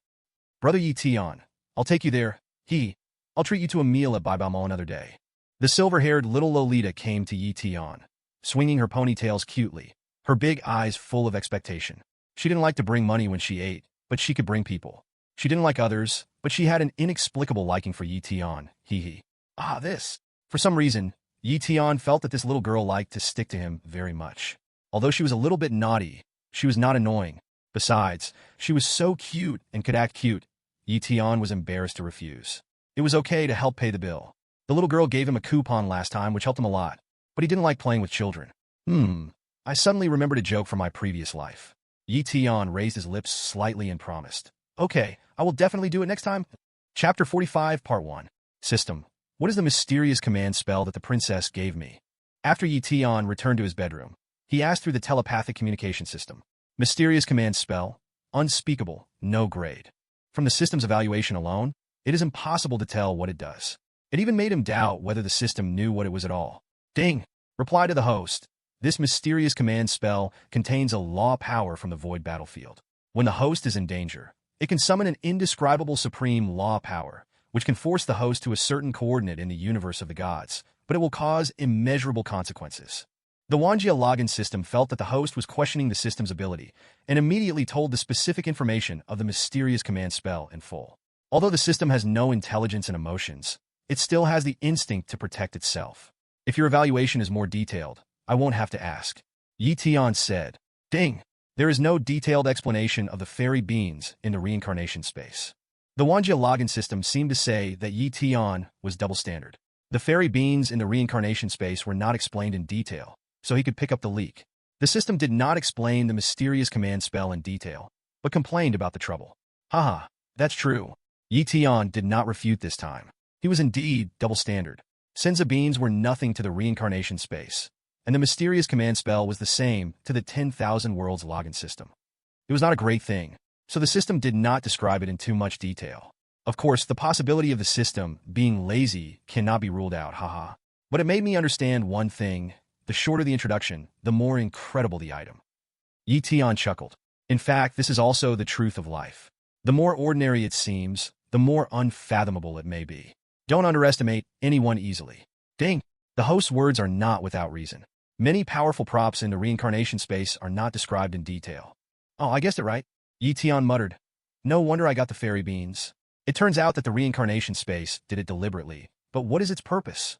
Brother Tian, I'll take you there. I'll treat you to a meal at Bai Bao Mall another day. The silver-haired little Lolita came to Tian, swinging her ponytails cutely, her big eyes full of expectation. She didn't like to bring money when she ate, but she could bring people. She didn't like others, but she had an inexplicable liking for Tian. This. For some reason, Tian felt that this little girl liked to stick to him very much. Although she was a little bit naughty, she was not annoying. Besides, she was so cute and could act cute, Tian was embarrassed to refuse. It was okay to help pay the bill. The little girl gave him a coupon last time, which helped him a lot, but he didn't like playing with children. I suddenly remembered a joke from my previous life. Tian raised his lips slightly and promised. Okay, I will definitely do it next time. Chapter 45, Part 1. System. What is the mysterious command spell that the princess gave me? After Tian returned to his bedroom, he asked through the telepathic communication system. Mysterious command spell. Unspeakable. No grade. From the system's evaluation alone, it is impossible to tell what it does. It even made him doubt whether the system knew what it was at all. Ding! Reply to the host. This mysterious command spell contains a law power from the void battlefield. When the host is in danger, it can summon an indescribable supreme law power, which can force the host to a certain coordinate in the universe of the gods, but it will cause immeasurable consequences. The Wanjia login system felt that the host was questioning the system's ability, and immediately told the specific information of the mysterious command spell in full. Although the system has no intelligence and emotions, it still has the instinct to protect itself. If your evaluation is more detailed, I won't have to ask. Tian said. Ding! There is no detailed explanation of the fairy beans in the reincarnation space. The Wanjia login system seemed to say that Tian was double standard. The fairy beans in the reincarnation space were not explained in detail, so he could pick up the leak. The system did not explain the mysterious command spell in detail, but complained about the trouble. Haha, that's true. Tian did not refute this time. He was indeed double standard. Senza beans were nothing to the reincarnation space, and the mysterious command spell was the same to the 10,000 worlds login system. It was not a great thing, so the system did not describe it in too much detail. Of course, the possibility of the system being lazy cannot be ruled out, haha. But it made me understand one thing: the shorter the introduction, the more incredible the item. Tian chuckled. In fact, this is also the truth of life. The more ordinary it seems, the more unfathomable it may be. Don't underestimate anyone easily. Ding! The host's words are not without reason. Many powerful props in the reincarnation space are not described in detail. Oh, I guessed it right. Tian muttered. No wonder I got the fairy beans. It turns out that the reincarnation space did it deliberately, but what is its purpose?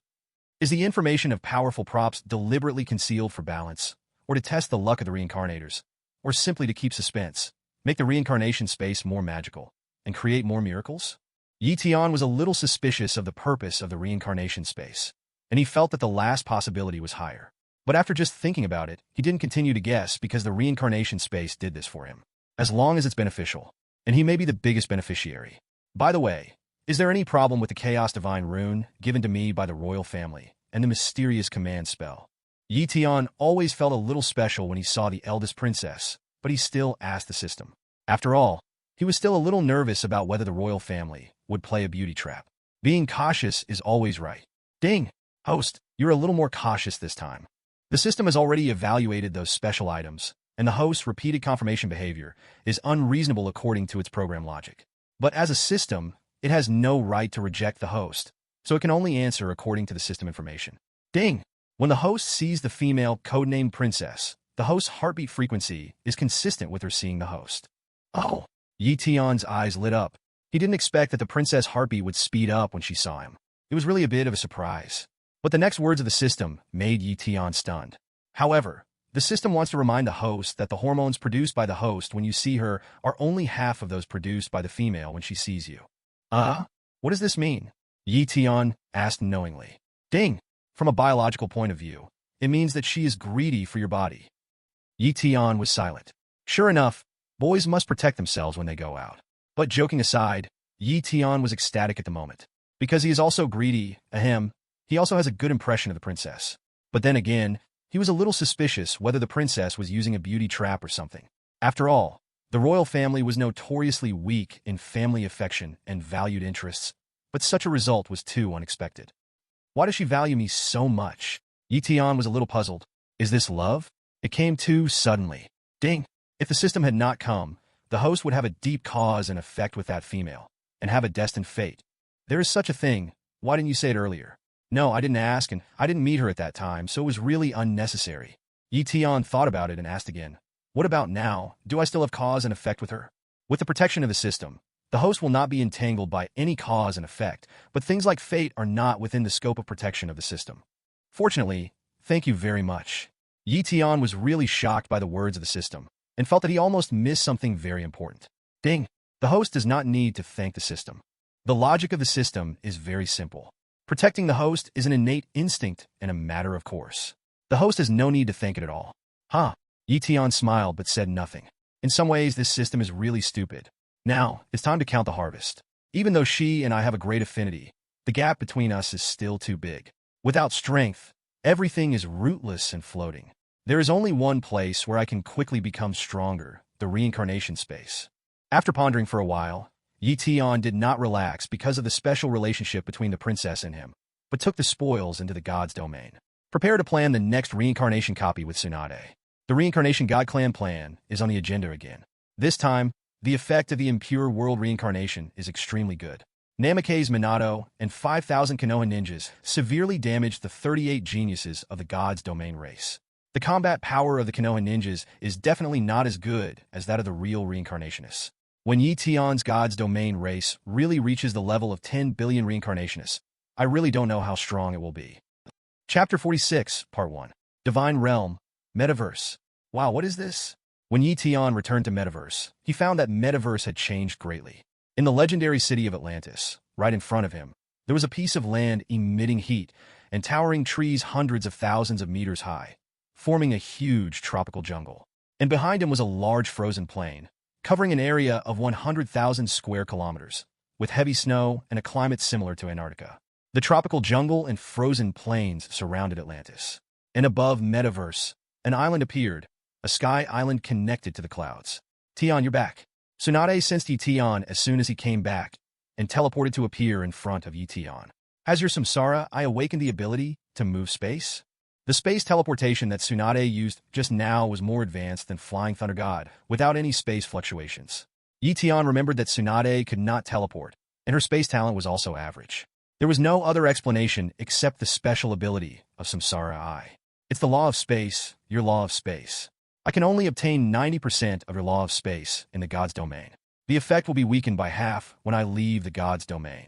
Is the information of powerful props deliberately concealed for balance, or to test the luck of the reincarnators, or simply to keep suspense, make the reincarnation space more magical, and create more miracles? Tian was a little suspicious of the purpose of the reincarnation space, and he felt that the last possibility was higher. But after just thinking about it, he didn't continue to guess because the reincarnation space did this for him. As long as it's beneficial, and he may be the biggest beneficiary. By the way, is there any problem with the Chaos Divine Rune given to me by the royal family and the mysterious command spell? Tian always felt a little special when he saw the eldest princess, but he still asked the system. After all, he was still a little nervous about whether the royal family would play a beauty trap. Being cautious is always right. Ding! Host, you're a little more cautious this time. The system has already evaluated those special items, and the host's repeated confirmation behavior is unreasonable according to its program logic. But as a system, it has no right to reject the host, so it can only answer according to the system information. Ding! When the host sees the female codenamed princess, the host's heartbeat frequency is consistent with her seeing the host. Oh! Tian's eyes lit up. He didn't expect that the princess' heartbeat would speed up when she saw him. It was really a bit of a surprise. But the next words of the system made Tian stunned. However, the system wants to remind the host that the hormones produced by the host when you see her are only half of those produced by the female when she sees you. What does this mean? Yi Tian asked knowingly. Ding! From a biological point of view, it means that she is greedy for your body. Yi Tian was silent. Sure enough, boys must protect themselves when they go out. But joking aside, Yi Tian was ecstatic at the moment. Because he is also greedy, he also has a good impression of the princess. But then again, he was a little suspicious whether the princess was using a beauty trap or something. After all, the royal family was notoriously weak in family affection and valued interests, but such a result was too unexpected. Why does she value me so much? Yi Tian was a little puzzled. Is this love? It came too suddenly. Ding! If the system had not come, the host would have a deep cause and effect with that female, and have a destined fate. There is such a thing. Why didn't you say it earlier? No, I didn't ask, and I didn't meet her at that time, so it was really unnecessary. Yi Tian thought about it and asked again. What about now? Do I still have cause and effect with her? With the protection of the system, the host will not be entangled by any cause and effect, but things like fate are not within the scope of protection of the system. Fortunately, thank you very much. Yi Tian was really shocked by the words of the system, and felt that he almost missed something very important. Ding! The host does not need to thank the system. The logic of the system is very simple. Protecting the host is an innate instinct and a matter of course. The host has no need to thank it at all. Yi Tian smiled but said nothing. In some ways, this system is really stupid. Now, it's time to count the harvest. Even though she and I have a great affinity, the gap between us is still too big. Without strength, everything is rootless and floating. There is only one place where I can quickly become stronger, the reincarnation space. After pondering for a while, Yi Tian did not relax because of the special relationship between the princess and him, but took the spoils into the god's domain. Prepare to plan the next reincarnation copy with Tsunade. The reincarnation god clan plan is on the agenda again. This time, the effect of the impure world reincarnation is extremely good. Namake's Minato and 5,000 Konoha ninjas severely damaged the 38 geniuses of the god's domain race. The combat power of the Konoha ninjas is definitely not as good as that of the real reincarnationists. When Yi Tian's god's domain race really reaches the level of 10 billion reincarnationists, I really don't know how strong it will be. Chapter 46, Part 1. Divine Realm, Metaverse. Wow, what is this? When Yi Tian returned to Metaverse, he found that Metaverse had changed greatly. In the legendary city of Atlantis, right in front of him, there was a piece of land emitting heat and towering trees hundreds of thousands of meters high, forming a huge tropical jungle. And behind him was a large frozen plain, covering an area of 100,000 square kilometers, with heavy snow and a climate similar to Antarctica. The tropical jungle and frozen plains surrounded Atlantis. And above Metaverse, an island appeared, a sky island connected to the clouds. Tian, you're back. Tsunade sensed Yi Tian as soon as he came back, and teleported to appear in front of Yi Tian. Has your Samsara Eye awakened the ability to move space? The space teleportation that Tsunade used just now was more advanced than Flying Thunder God, without any space fluctuations. Yi Tian remembered that Tsunade could not teleport, and her space talent was also average. There was no other explanation except the special ability of Samsara Eye. It's the law of space, your law of space. I can only obtain 90% of your law of space in the god's domain. The effect will be weakened by half when I leave the god's domain.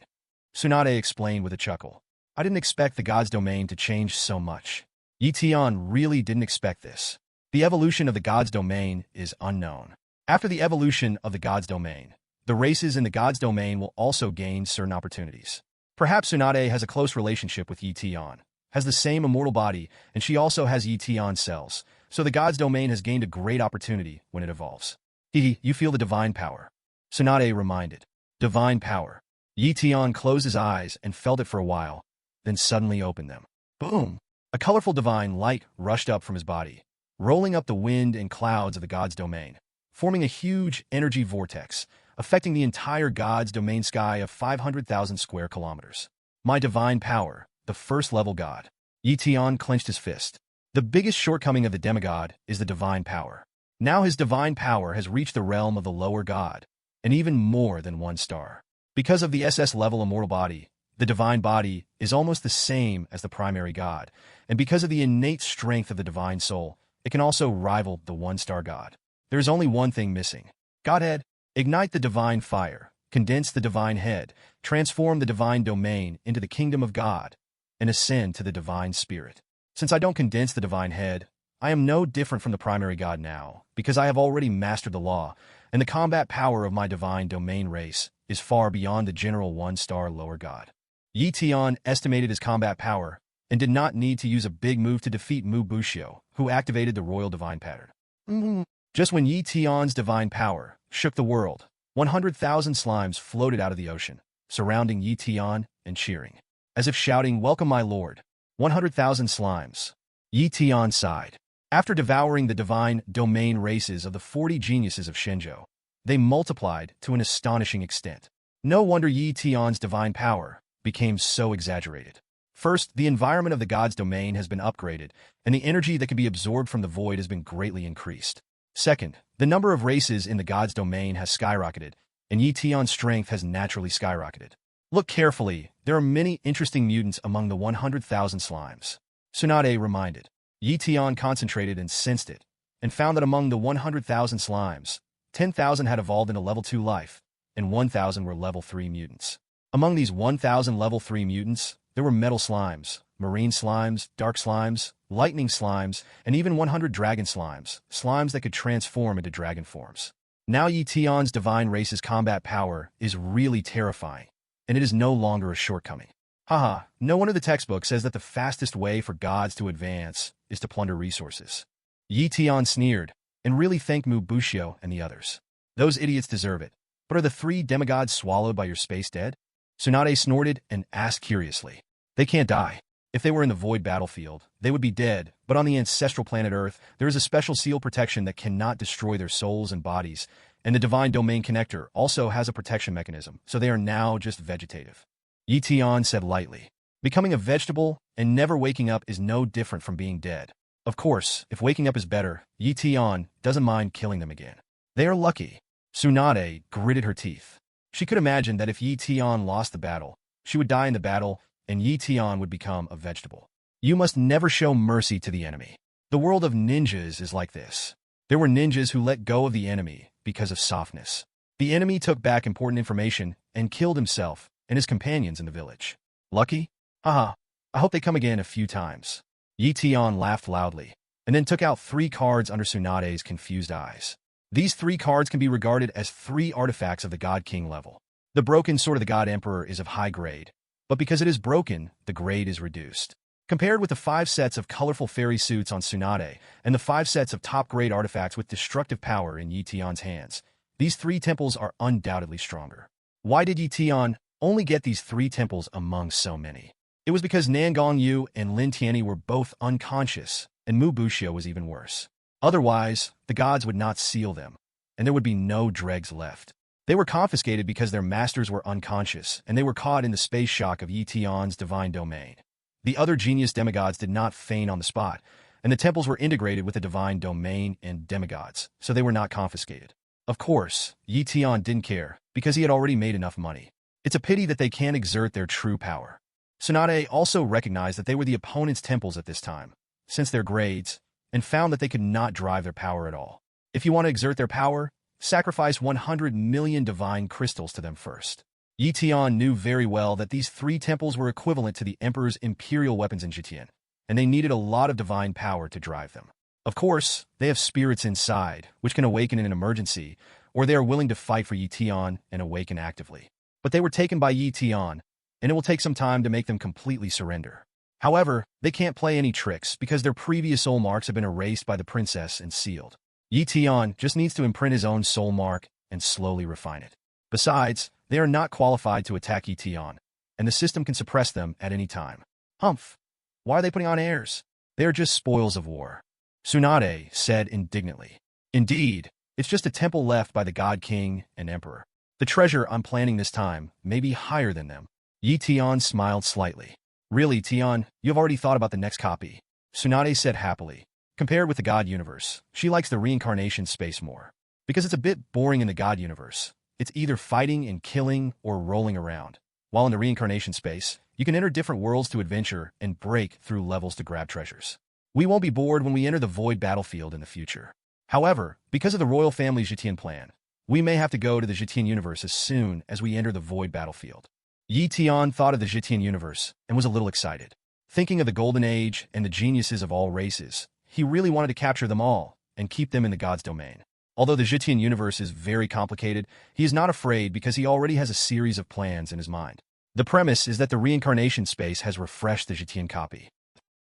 Tsunade explained with a chuckle. I didn't expect the god's domain to change so much. Yi Tian really didn't expect this. The evolution of the god's domain is unknown. After the evolution of the god's domain, the races in the god's domain will also gain certain opportunities. Perhaps Tsunade has a close relationship with Yi Tian, has the same immortal body, and she also has Yi Tian cells, so the god's domain has gained a great opportunity when it evolves. You feel the divine power. Tsunade reminded. Divine power. Yi Tian closed his eyes and felt it for a while, then suddenly opened them. Boom! A colorful divine light rushed up from his body, rolling up the wind and clouds of the god's domain, forming a huge energy vortex, affecting the entire god's domain sky of 500,000 square kilometers. My divine power, the first level god. Yi Tian clenched his fist. The biggest shortcoming of the demigod is the divine power. Now his divine power has reached the realm of the lower god, and even more than 1 star. Because of the SS level immortal body, the divine body is almost the same as the primary god, and because of the innate strength of the divine soul, it can also rival the 1-star god. There is only one thing missing. Godhead, ignite the divine fire, condense the divine head, transform the divine domain into the kingdom of God, and ascend to the divine spirit. Since I don't condense the divine head, I am no different from the primary god now, because I have already mastered the law, and the combat power of my divine domain race is far beyond the general one-star lower god. Yi Tian estimated his combat power and did not need to use a big move to defeat Mu Bushio, who activated the royal divine pattern. Just when Yi Tian's divine power shook the world, 100,000 slimes floated out of the ocean, surrounding Yi Tian and cheering, as if shouting, "Welcome, my lord." 100,000 slimes. Yi Tian sighed. After devouring the divine domain races of the 40 geniuses of Shenzhou, they multiplied to an astonishing extent. No wonder Yi Tian's divine power became so exaggerated. First, the environment of the god's domain has been upgraded, and the energy that can be absorbed from the void has been greatly increased. Second, the number of races in the god's domain has skyrocketed, and Yi Tian's strength has naturally skyrocketed. Look carefully, there are many interesting mutants among the 100,000 slimes. Tsunade reminded. Yi Tian concentrated and sensed it, and found that among the 100,000 slimes, 10,000 had evolved into level 2 life, and 1,000 were level 3 mutants. Among these 1,000 level 3 mutants, there were metal slimes, marine slimes, dark slimes, lightning slimes, and even 100 dragon slimes, slimes that could transform into dragon forms. Now Yi Tian's divine race's combat power is really terrifying, and it is no longer a shortcoming. Haha, no wonder the textbook says that the fastest way for gods to advance is to plunder resources. Yi Tian sneered, and really thanked Mu Bushio and the others. Those idiots deserve it. But are the 3 demigods swallowed by your space dead? Tsunade snorted and asked curiously. They can't die. If they were in the void battlefield, they would be dead, but on the ancestral planet Earth, there is a special seal protection that cannot destroy their souls and bodies, and the divine domain connector also has a protection mechanism, so they are now just vegetative. Yi Tian said lightly. Becoming a vegetable and never waking up is no different from being dead. Of course, if waking up is better, Yi Tian doesn't mind killing them again. They are lucky. Tsunade gritted her teeth. She could imagine that if Yi Tian lost the battle, she would die in the battle, and Yi Tian would become a vegetable. You must never show mercy to the enemy. The world of ninjas is like this. There were ninjas who let go of the enemy because of softness. The enemy took back important information and killed himself and his companions in the village. Lucky? Haha, I hope they come again a few times. Yi Tian laughed loudly, and then took out 3 cards under Tsunade's confused eyes. These 3 cards can be regarded as 3 artifacts of the God King level. The broken sword of the God Emperor is of high grade, but because it is broken, the grade is reduced. Compared with the 5 sets of colorful fairy suits on Tsunade and the 5 sets of top-grade artifacts with destructive power in Yi Tian's hands, these 3 temples are undoubtedly stronger. Why did Yi Tian only get these 3 temples among so many? It was because Nangong Yu and Lin Tianyi were both unconscious, and Mu Bushio was even worse. Otherwise, the gods would not seal them, and there would be no dregs left. They were confiscated because their masters were unconscious, and they were caught in the space shock of Yi Tian's divine domain. The other genius demigods did not feign on the spot, and the temples were integrated with the divine domain and demigods, so they were not confiscated. Of course, Yi Tian didn't care, because he had already made enough money. It's a pity that they can't exert their true power. Tsunade also recognized that they were the opponent's temples at this time, since their grades, and found that they could not drive their power at all. If you want to exert their power, sacrifice 100 million divine crystals to them first. Yi Tian knew very well that these 3 temples were equivalent to the Emperor's imperial weapons in Zhejian, and they needed a lot of divine power to drive them. Of course, they have spirits inside, which can awaken in an emergency, or they are willing to fight for Yi Tian and awaken actively. But they were taken by Yi Tian, and it will take some time to make them completely surrender. However, they can't play any tricks because their previous soul marks have been erased by the princess and sealed. Yi Tian just needs to imprint his own soul mark and slowly refine it. Besides, they are not qualified to attack Yi Tian, and the system can suppress them at any time. Humph! Why are they putting on airs? They are just spoils of war. Tsunade said indignantly. Indeed, it's just a temple left by the God King and Emperor. The treasure I'm planning this time may be higher than them. Yi Tian smiled slightly. Really, Tian, you have already thought about the next copy. Tsunade said happily. Compared with the God universe, she likes the reincarnation space more. Because it's a bit boring in the God universe. It's either fighting and killing or rolling around. While in the reincarnation space, you can enter different worlds to adventure and break through levels to grab treasures. We won't be bored when we enter the void battlefield in the future. However, because of the royal family's Zhejian plan, we may have to go to the Zhejian universe as soon as we enter the void battlefield. Yi Tian thought of the Zhejian universe and was a little excited. Thinking of the golden age and the geniuses of all races, he really wanted to capture them all and keep them in the god's domain. Although the Jitian universe is very complicated, he is not afraid because he already has a series of plans in his mind. The premise is that the reincarnation space has refreshed the Jitian copy.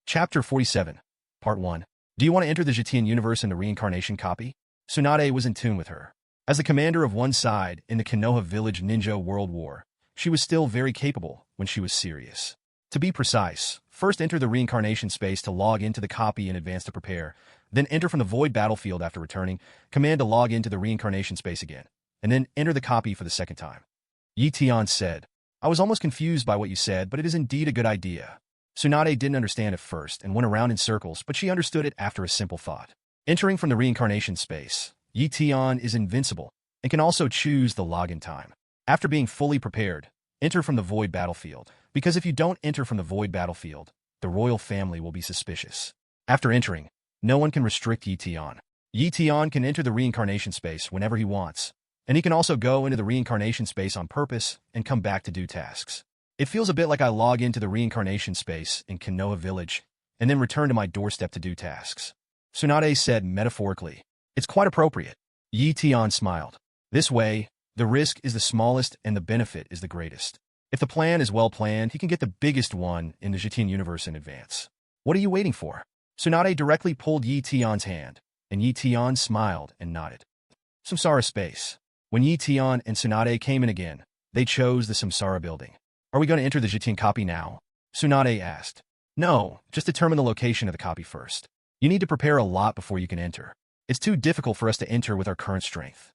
Chapter 47, Part 1. Do you want to enter the Jitian universe in the reincarnation copy? Tsunade was in tune with her. As the commander of one side in the Konoha Village Ninja World War, she was still very capable when she was serious. To be precise, first enter the reincarnation space to log into the copy in advance to prepare, then enter from the void battlefield after returning, command to log into the reincarnation space again, and then enter the copy for the second time. Tian said, I was almost confused by what you said, but it is indeed a good idea. Tsunade didn't understand at first and went around in circles, but she understood it after a simple thought. Entering from the reincarnation space, Tian is invincible and can also choose the login time. After being fully prepared, enter from the void battlefield, because if you don't enter from the void battlefield, the royal family will be suspicious. After entering, no one can restrict Tian. Tian can enter the reincarnation space whenever he wants, and he can also go into the reincarnation space on purpose and come back to do tasks. It feels a bit like I log into the reincarnation space in Konoha Village and then return to my doorstep to do tasks. Tsunade said metaphorically. It's quite appropriate. Tian smiled. This way, the risk is the smallest and the benefit is the greatest. If the plan is well planned, he can get the biggest one in the Jitian universe in advance. What are you waiting for? Tsunade directly pulled Tian's hand, and Tian smiled and nodded. Samsara space. When Tian and Tsunade came in again, they chose the Samsara building. Are we going to enter the Jitian copy now? Tsunade asked. No, just determine the location of the copy first. You need to prepare a lot before you can enter. It's too difficult for us to enter with our current strength.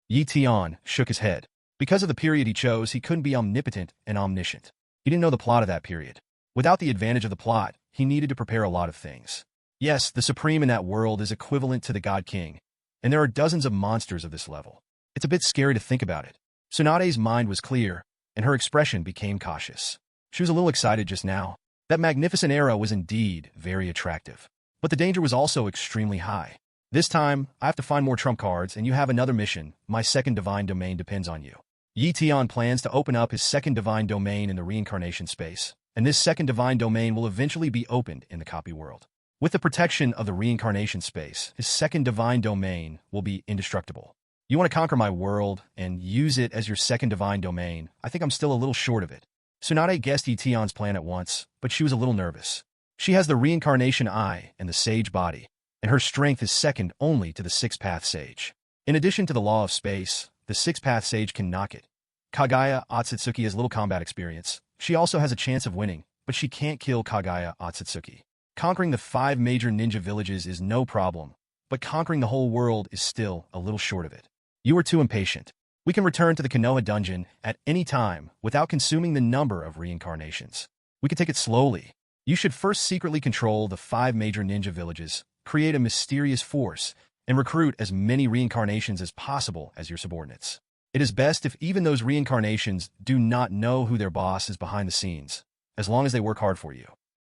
Tian shook his head. Because of the period he chose, he couldn't be omnipotent and omniscient. He didn't know the plot of that period. Without the advantage of the plot, he needed to prepare a lot of things. Yes, the Supreme in that world is equivalent to the God King, and there are dozens of monsters of this level. It's a bit scary to think about it. Tsunade's mind was clear, and her expression became cautious. She was a little excited just now. That magnificent era was indeed very attractive. But the danger was also extremely high. This time, I have to find more trump cards, and you have another mission. My second divine domain depends on you. Tian plans to open up his second divine domain in the reincarnation space, and this second divine domain will eventually be opened in the copy world. With the protection of the reincarnation space, his second divine domain will be indestructible. You want to conquer my world and use it as your second divine domain. I think I'm still a little short of it. Tsunade guessed Tian's plan at once, but she was a little nervous. She has the Reincarnation Eye and the Sage Body, and her strength is second only to the Six-Path Sage. In addition to the Law of Space, the Six-Path Sage can knock it. Kagaya Otsutsuki has little combat experience. She also has a chance of winning, but she can't kill Kagaya Otsutsuki. Conquering the 5 major ninja villages is no problem, but conquering the whole world is still a little short of it. You are too impatient. We can return to the Konoha dungeon at any time without consuming the number of reincarnations. We can take it slowly. You should first secretly control the 5 major ninja villages, create a mysterious force, and recruit as many reincarnations as possible as your subordinates. It is best if even those reincarnations do not know who their boss is behind the scenes, as long as they work hard for you.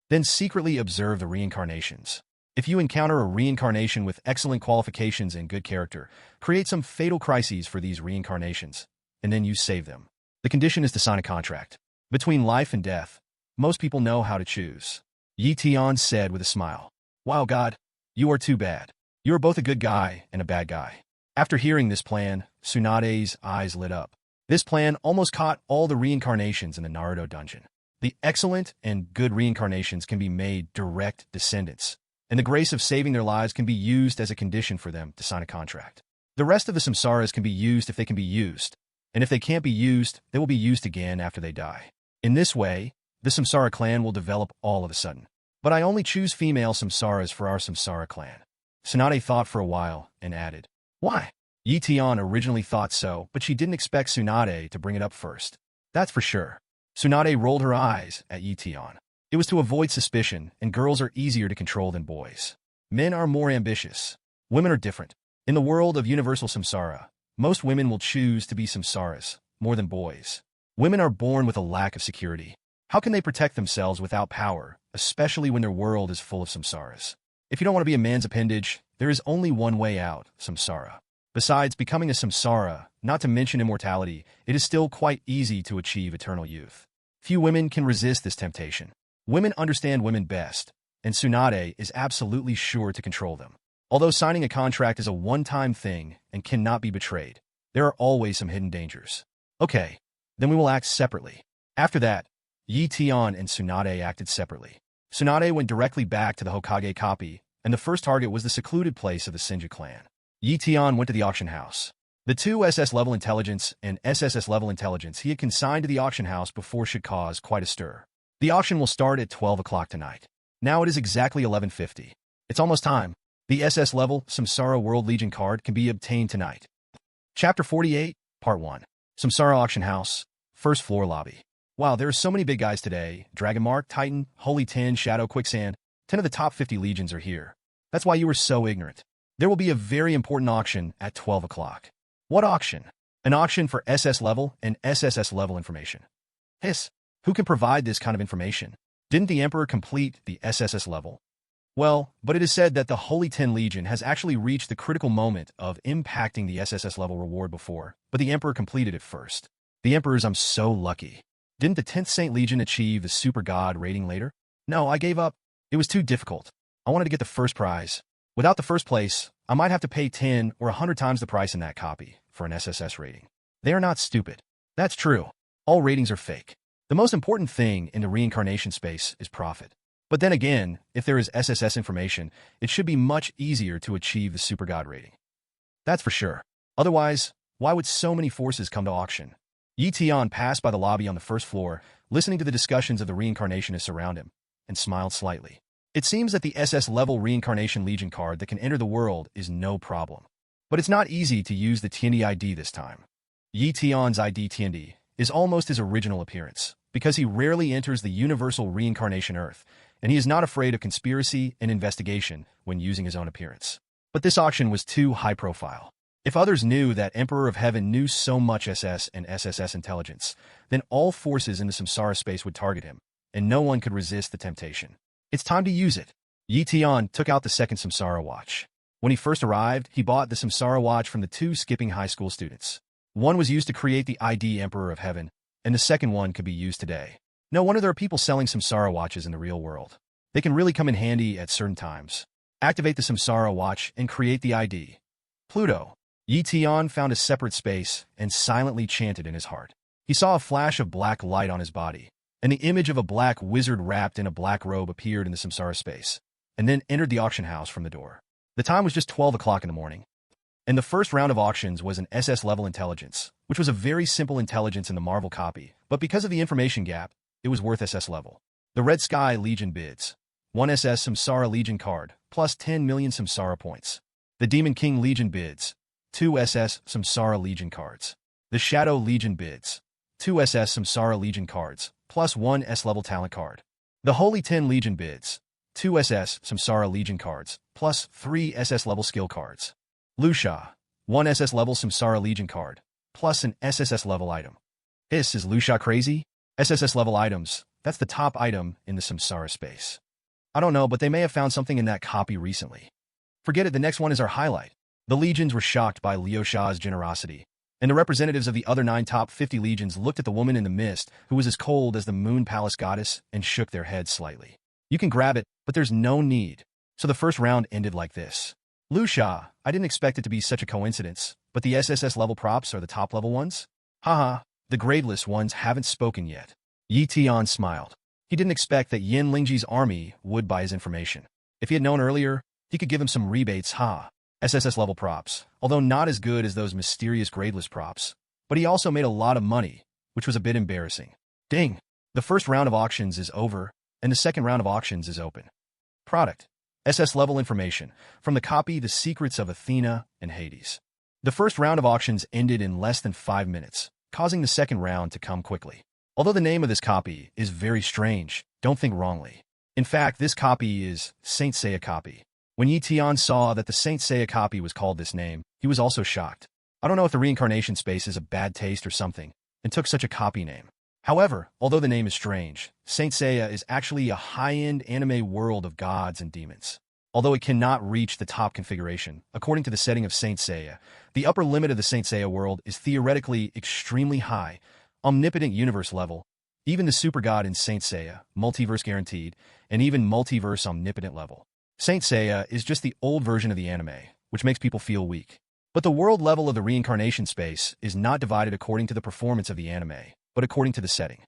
Then secretly observe the reincarnations. If you encounter a reincarnation with excellent qualifications and good character, create some fatal crises for these reincarnations, and then you save them. The condition is to sign a contract. Between life and death, most people know how to choose. Tian said with a smile. Wow, God, you are too bad. You are both a good guy and a bad guy. After hearing this plan, Tsunade's eyes lit up. This plan almost caught all the reincarnations in the Naruto dungeon. The excellent and good reincarnations can be made direct descendants, and the grace of saving their lives can be used as a condition for them to sign a contract. The rest of the samsaras can be used if they can be used, and if they can't be used, they will be used again after they die. In this way, the Samsara clan will develop all of a sudden. But I only choose female samsaras for our Samsara clan. Tsunade thought for a while and added, Why? Tian originally thought so, but she didn't expect Tsunade to bring it up first. That's for sure. Tsunade rolled her eyes at Tian. It was to avoid suspicion, and girls are easier to control than boys. Men are more ambitious. Women are different. In the world of universal samsara, most women will choose to be samsaras, more than boys. Women are born with a lack of security. How can they protect themselves without power, especially when their world is full of samsaras? If you don't want to be a man's appendage, there is only one way out, samsara. Besides becoming a samsara, not to mention immortality, it is still quite easy to achieve eternal youth. Few women can resist this temptation. Women understand women best, and Tsunade is absolutely sure to control them. Although signing a contract is a one-time thing and cannot be betrayed, there are always some hidden dangers. Okay, then we will act separately. After that, Tian and Tsunade acted separately. Tsunade went directly back to the Hokage copy, and the first target was the secluded place of the Senju clan. Tian went to the auction house. The two SS-level intelligence and SSS-level intelligence he had consigned to the auction house before should cause quite a stir. The auction will start at 12 o'clock tonight. Now it is exactly 11:50. It's almost time. The SS-level Samsara World Legion card can be obtained tonight. Chapter 48, Part 1. Samsara Auction House, First Floor Lobby. Wow, there are so many big guys today. Dragon Mark, Titan, Holy 10, Shadow, Quicksand. 10 of the top 50 legions are here. That's why you were so ignorant. There will be a very important auction at 12 o'clock. What auction? An auction for SS level and SSS level information. Hiss. Who can provide this kind of information? Didn't the Emperor complete the SSS level? Well, but it is said that the Holy 10 Legion has actually reached the critical moment of impacting the SSS level reward before, but the Emperor completed it first. The Emperors, I'm so lucky. Didn't the 10th Saint Legion achieve the Super God rating later? No, I gave up. It was too difficult. I wanted to get the first prize. Without the first place, I might have to pay 10 or 100 times the price in that copy for an SSS rating. They are not stupid. That's true. All ratings are fake. The most important thing in the reincarnation space is profit. But then again, if there is SSS information, it should be much easier to achieve the Super God rating. That's for sure. Otherwise, why would so many forces come to auction? Tian passed by the lobby on the first floor, listening to the discussions of the reincarnationists around him, and smiled slightly. It seems that the SS-level Reincarnation Legion card that can enter the world is no problem. But it's not easy to use the Tiandi ID this time. Tian's ID Tiandi is almost his original appearance, because he rarely enters the universal reincarnation Earth, and he is not afraid of conspiracy and investigation when using his own appearance. But this auction was too high profile. If others knew that Emperor of Heaven knew so much SS and SSS intelligence, then all forces in the Samsara space would target him, and no one could resist the temptation. It's time to use it. Tian took out the second Samsara watch. When he first arrived, he bought the Samsara watch from the two skipping high school students. One was used to create the ID Emperor of Heaven, and the second one could be used today. No wonder there are people selling Samsara watches in the real world. They can really come in handy at certain times. Activate the Samsara watch and create the ID. Pluto. Tian found a separate space and silently chanted in his heart. He saw a flash of black light on his body, and the image of a black wizard wrapped in a black robe appeared in the Samsara space, and then entered the auction house from the door. The time was just 12 o'clock in the morning. And the first round of auctions was an SS-level intelligence, which was a very simple intelligence in the Marvel copy, but because of the information gap, it was worth SS level. The Red Sky Legion bids. 1 SS Samsara Legion card, plus 10 million Samsara points. The Demon King Legion bids. 2 SS Samsara Legion cards. The Shadow Legion bids. 2 SS Samsara Legion cards, plus 1 S-level talent card. The Holy 10 Legion bids. 2 SS Samsara Legion cards, plus 3 SS-level skill cards. Luxia. 1 SS-level Samsara Legion card, plus an SSS-level item. Is Luxia crazy? SSS-level items, that's the top item in the Samsara space. I don't know, but they may have found something in that copy recently. Forget it, the next one is our highlight. The legions were shocked by Liu Sha's generosity, and the representatives of the other 9 top 50 legions looked at the woman in the mist, who was as cold as the Moon Palace goddess, and shook their heads slightly. You can grab it, but there's no need. So the first round ended like this. Luxia, I didn't expect it to be such a coincidence, but the SSS level props are the top level ones? Haha, the gradeless ones haven't spoken yet. Tian smiled. He didn't expect that Yin Lingji's army would buy his information. If he had known earlier, he could give him some rebates, SSS level props, although not as good as those mysterious gradeless props. But he also made a lot of money, which was a bit embarrassing. Ding! The first round of auctions is over, and the second round of auctions is open. Product. SS level information, from the copy The Secrets of Athena and Hades. The first round of auctions ended in less than 5 minutes, causing the second round to come quickly. Although the name of this copy is very strange, don't think wrongly. In fact, this copy is Saint Seiya copy. When Tian saw that the Saint Seiya copy was called this name, he was also shocked. I don't know if the reincarnation space is a bad taste or something, and took such a copy name. However, although the name is strange, Saint Seiya is actually a high-end anime world of gods and demons. Although it cannot reach the top configuration, according to the setting of Saint Seiya, the upper limit of the Saint Seiya world is theoretically extremely high, omnipotent universe level, even the super god in Saint Seiya, multiverse guaranteed, and even multiverse omnipotent level. Saint Seiya is just the old version of the anime, which makes people feel weak. But the world level of the reincarnation space is not divided according to the performance of the anime, but according to the setting.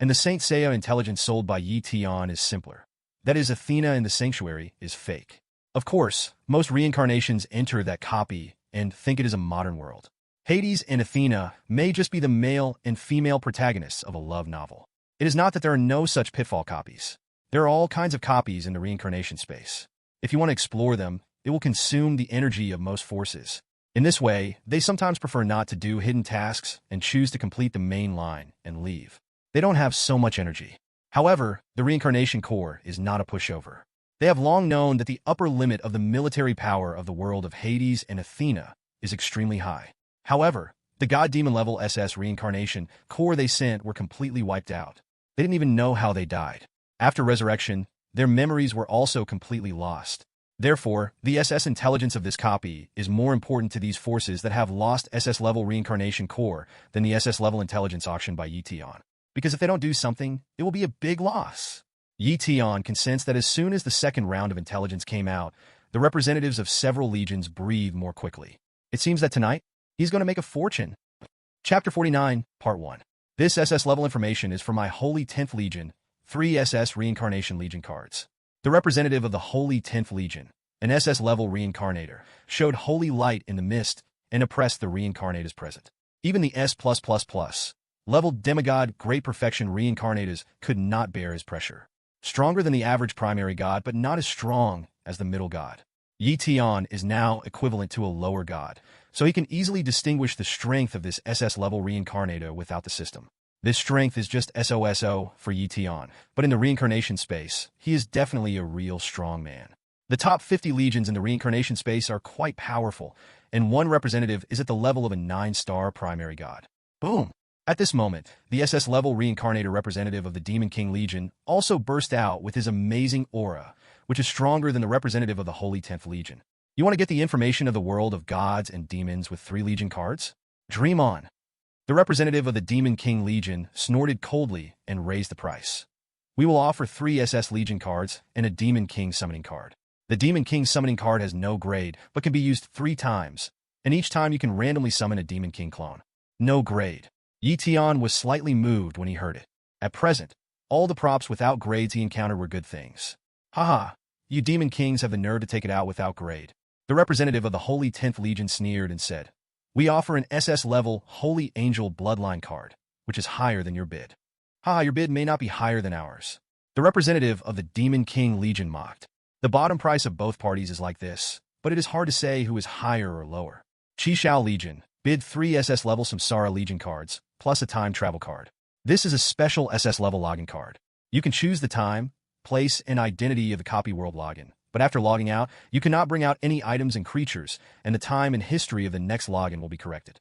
And the Saint Seiya intelligence sold by Tian is simpler. That is, Athena in the sanctuary is fake. Of course, most reincarnations enter that copy and think it is a modern world. Hades and Athena may just be the male and female protagonists of a love novel. It is not that there are no such pitfall copies. There are all kinds of copies in the reincarnation space. If you want to explore them, it will consume the energy of most forces. In this way, they sometimes prefer not to do hidden tasks and choose to complete the main line and leave. They don't have so much energy. However, the reincarnation core is not a pushover. They have long known that the upper limit of the military power of the world of Hades and Athena is extremely high. However, the god-demon level SS reincarnation core they sent were completely wiped out. They didn't even know how they died. After resurrection, their memories were also completely lost. Therefore, the SS intelligence of this copy is more important to these forces that have lost SS-level reincarnation core than the SS-level intelligence auctioned by Tian. Because if they don't do something, it will be a big loss. Tian can sense that as soon as the second round of intelligence came out, the representatives of several legions breathed more quickly. It seems that tonight, he's going to make a fortune. Chapter 49, Part 1. This SS-level information is for my Holy 10th Legion, 3 SS Reincarnation Legion cards. The representative of the Holy 10th Legion, an SS-level reincarnator, showed holy light in the mist and oppressed the reincarnators present. Even the S+++ leveled demigod great perfection reincarnators could not bear his pressure. Stronger than the average primary god, but not as strong as the middle god. Tian is now equivalent to a lower god, so he can easily distinguish the strength of this SS-level reincarnator without the system. This strength is just SOSO for Tian, but in the reincarnation space, he is definitely a real strong man. The top 50 legions in the reincarnation space are quite powerful, and one representative is at the level of a 9-star primary god. Boom! At this moment, the SS-level reincarnator representative of the Demon King Legion also burst out with his amazing aura, which is stronger than the representative of the Holy 10th Legion. You want to get the information of the world of gods and demons with 3 Legion cards? Dream on! The representative of the Demon King Legion snorted coldly and raised the price. We will offer 3 SS Legion cards and a Demon King summoning card. The Demon King summoning card has no grade, but can be used 3 times, and each time you can randomly summon a Demon King clone. No grade. Tian was slightly moved when he heard it. At present, all the props without grades he encountered were good things. Haha, you Demon Kings have the nerve to take it out without grade. The representative of the Holy 10th Legion sneered and said, "We offer an SS-level Holy Angel Bloodline card, which is higher than your bid." Haha, your bid may not be higher than ours. The representative of the Demon King Legion mocked. The bottom price of both parties is like this, but it is hard to say who is higher or lower. Qishao Legion, bid 3 SS-level Samsara Legion cards, plus a time travel card. This is a special SS-level login card. You can choose the time, place, and identity of the copy world login, but after logging out, you cannot bring out any items and creatures, and the time and history of the next login will be corrected.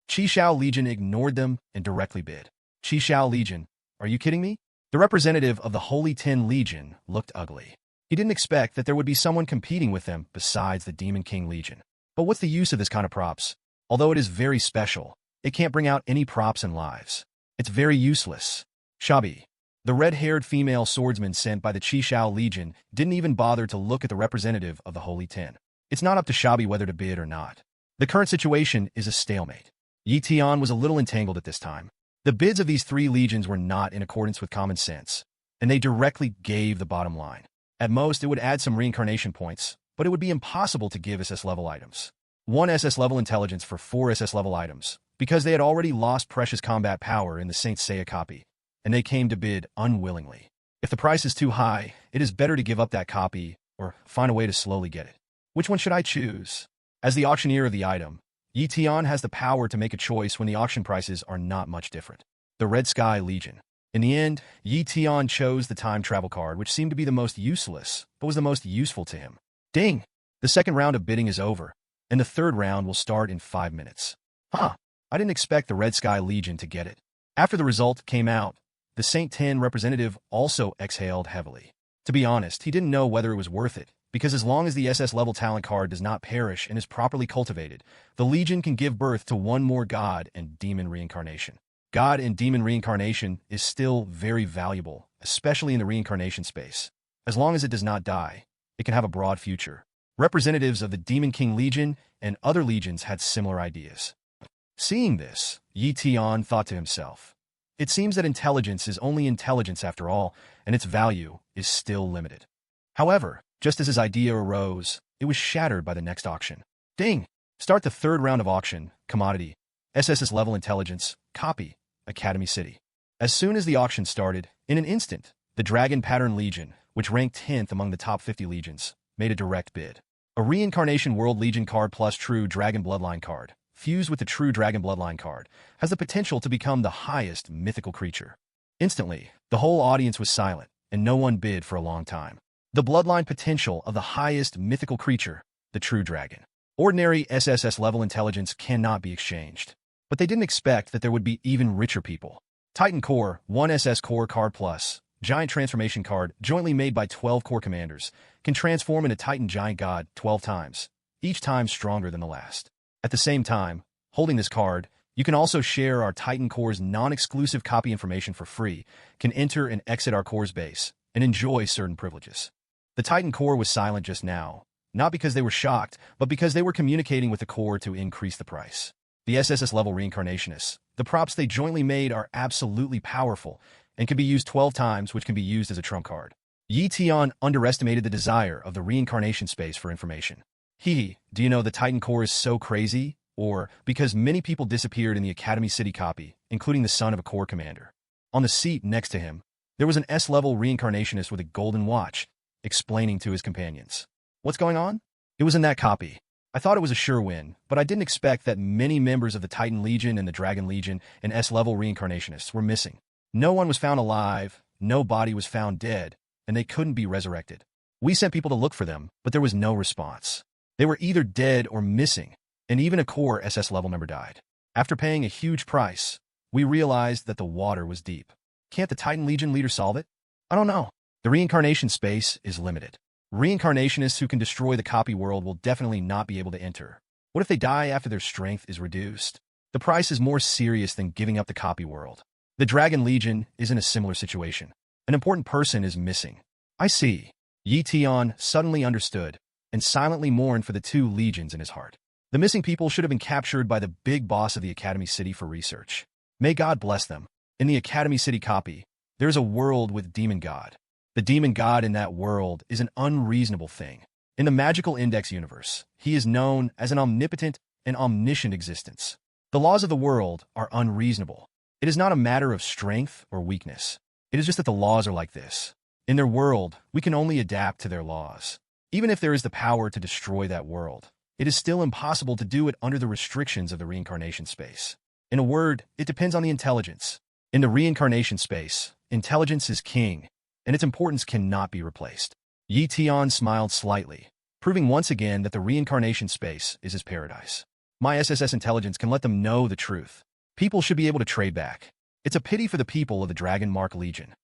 Qishao Legion ignored them and directly bid. Qishao Legion, are you kidding me? The representative of the Holy 10 Legion looked ugly. He didn't expect that there would be someone competing with them besides the Demon King Legion. But what's the use of this kind of props? Although it is very special, it can't bring out any props and lives. It's very useless. Shabi, the red-haired female swordsman sent by the Qishao Legion, didn't even bother to look at the representative of the Holy 10. It's not up to Shabi whether to bid or not. The current situation is a stalemate. Tian was a little entangled at this time. The bids of these 3 legions were not in accordance with common sense, and they directly gave the bottom line. At most, it would add some reincarnation points, but it would be impossible to give SS-level items. 1 SS-level intelligence for 4 SS-level items, because they had already lost precious combat power in the Saint Seiya copy, and they came to bid unwillingly. If the price is too high, it is better to give up that copy or find a way to slowly get it. Which one should I choose? As the auctioneer of the item, Tian has the power to make a choice when the auction prices are not much different. The Red Sky Legion. In the end, Tian chose the time travel card, which seemed to be the most useless, but was the most useful to him. Ding! The second round of bidding is over, and the third round will start in 5 minutes. Huh, I didn't expect the Red Sky Legion to get it. After the result came out, the Saint 10 representative also exhaled heavily. To be honest, he didn't know whether it was worth it, because as long as the SS-level talent card does not perish and is properly cultivated, the Legion can give birth to 1 more god and demon reincarnation. God and demon reincarnation is still very valuable, especially in the reincarnation space. As long as it does not die, It can have a broad future. Representatives of the Demon King Legion and other legions had similar ideas. Seeing this, Tian thought to himself, it seems that intelligence is only intelligence after all, and its value is still limited. However, just as his idea arose, it was shattered by the next auction. Ding! Start the third round of auction, commodity, SSS level intelligence, copy, Academy City. As soon as the auction started, in an instant, the Dragon Pattern Legion, which ranked 10th among the top 50 legions, made a direct bid. A Reincarnation World Legion card plus True Dragon Bloodline card, fused with the True Dragon Bloodline card, has the potential to become the highest mythical creature. Instantly, the whole audience was silent, and no one bid for a long time. The bloodline potential of the highest mythical creature, the True Dragon. Ordinary SSS level intelligence cannot be exchanged. But they didn't expect that there would be even richer people. Titan Core, 1 SS Core Card Plus, Giant Transformation Card, jointly made by 12 core commanders, can transform into Titan Giant God 12 times, each time stronger than the last. At the same time, holding this card, you can also share our Titan Core's non-exclusive copy information for free, can enter and exit our core's base, and enjoy certain privileges. The Titan Core was silent just now, not because they were shocked, but because they were communicating with the core to increase the price. The SSS level reincarnationists, the props they jointly made are absolutely powerful and can be used 12 times, which can be used as a trump card. Tian underestimated the desire of the reincarnation space for information. Do you know the Titan Core is so crazy? Or, because many people disappeared in the Academy City copy, including the son of a core commander. On the seat next to him, there was an S-level reincarnationist with a golden watch, explaining to his companions. What's going on? It was in that copy. I thought it was a sure win, but I didn't expect that many members of the Titan Legion and the Dragon Legion and S-level reincarnationists were missing. No one was found alive, no body was found dead, and they couldn't be resurrected. We sent people to look for them, but there was no response. They were either dead or missing, and even a core SS level member died. After paying a huge price, we realized that the water was deep. Can't the Titan Legion leader solve it? I don't know. The reincarnation space is limited. Reincarnationists who can destroy the copy world will definitely not be able to enter. What if they die after their strength is reduced? The price is more serious than giving up the copy world. The Dragon Legion is in a similar situation. An important person is missing. I see. Tian suddenly understood and silently mourned for the two legions in his heart. The missing people should have been captured by the big boss of the Academy City for research. May God bless them. In the Academy City copy, there is a world with Demon God. The demon god in that world is an unreasonable thing. In the magical index universe, he is known as an omnipotent and omniscient existence. The laws of the world are unreasonable. It is not a matter of strength or weakness. It is just that the laws are like this. In their world, we can only adapt to their laws. Even if there is the power to destroy that world, it is still impossible to do it under the restrictions of the reincarnation space. In a word, it depends on the intelligence. In the reincarnation space, intelligence is king, and its importance cannot be replaced. Tian smiled slightly, proving once again that the reincarnation space is his paradise. My SSS intelligence can let them know the truth. People should be able to trade back. It's a pity for the people of the Dragon Mark Legion.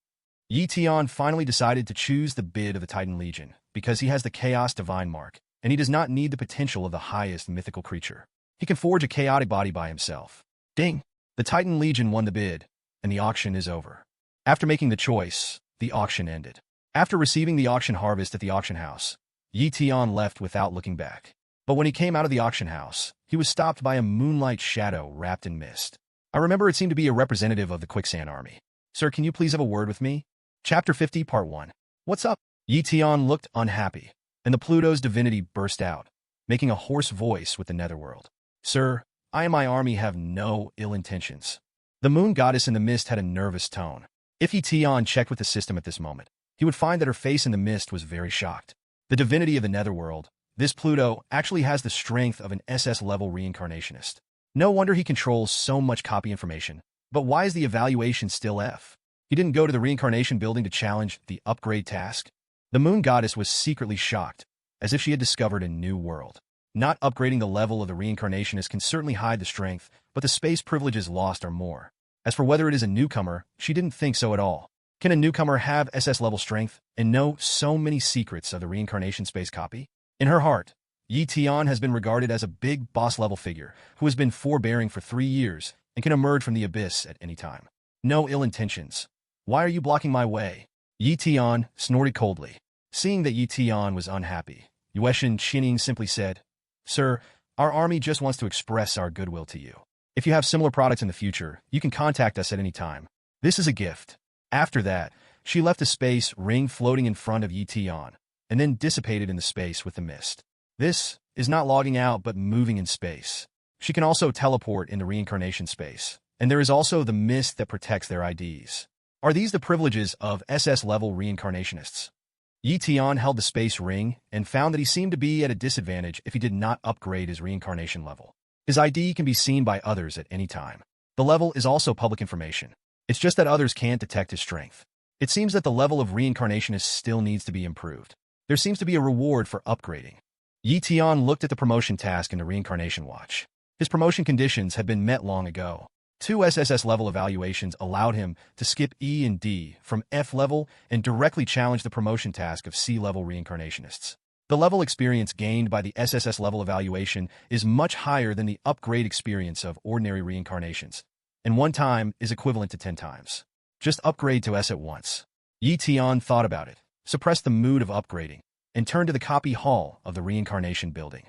Tian finally decided to choose the bid of the Titan Legion because he has the Chaos Divine Mark, and he does not need the potential of the highest mythical creature. He can forge a chaotic body by himself. Ding! The Titan Legion won the bid, and the auction is over. After making the choice, the auction ended. After receiving the auction harvest at the auction house, Tian left without looking back. But when he came out of the auction house, he was stopped by a moonlight shadow wrapped in mist. I remember it seemed to be a representative of the Quicksand Army. Sir, can you please have a word with me? Chapter 50, Part 1. What's up? Tian looked unhappy, and the Pluto's divinity burst out, making a hoarse voice with the netherworld. Sir, I and my army have no ill intentions. The moon goddess in the mist had a nervous tone. If Tian checked with the system at this moment, he would find that her face in the mist was very shocked. The divinity of the netherworld, this Pluto, actually has the strength of an SS-level reincarnationist. No wonder he controls so much copy information. But why is the evaluation still F? He didn't go to the reincarnation building to challenge the upgrade task. The moon goddess was secretly shocked, as if she had discovered a new world. Not upgrading the level of the reincarnationist can certainly hide the strength, but the space privileges lost are more. As for whether it is a newcomer, she didn't think so at all. Can a newcomer have SS-level strength and know so many secrets of the reincarnation space copy? In her heart, Tian has been regarded as a big boss-level figure who has been forbearing for 3 years and can emerge from the abyss at any time. No ill intentions. Why are you blocking my way? Tian snorted coldly. Seeing that Yi Tian was unhappy, Yueshin Qining simply said, "Sir, our army just wants to express our goodwill to you. If you have similar products in the future, you can contact us at any time. This is a gift." After that, she left a space ring floating in front of Yi Tian, and then dissipated in the space with the mist. This is not logging out but moving in space. She can also teleport in the reincarnation space, and there is also the mist that protects their IDs. Are these the privileges of SS-level reincarnationists? Yi Tian held the space ring and found that he seemed to be at a disadvantage if he did not upgrade his reincarnation level. His ID can be seen by others at any time. The level is also public information. It's just that others can't detect his strength. It seems that the level of reincarnationist still needs to be improved. There seems to be a reward for upgrading. Yi Tian looked at the promotion task in the reincarnation watch. His promotion conditions had been met long ago. 2 SSS level evaluations allowed him to skip E and D from F level and directly challenge the promotion task of C level reincarnationists. The level experience gained by the SSS level evaluation is much higher than the upgrade experience of ordinary reincarnations, and 1 time is equivalent to 10 times. Just upgrade to S at once. Yi Tian thought about it, suppressed the mood of upgrading, and turned to the copy hall of the reincarnation building.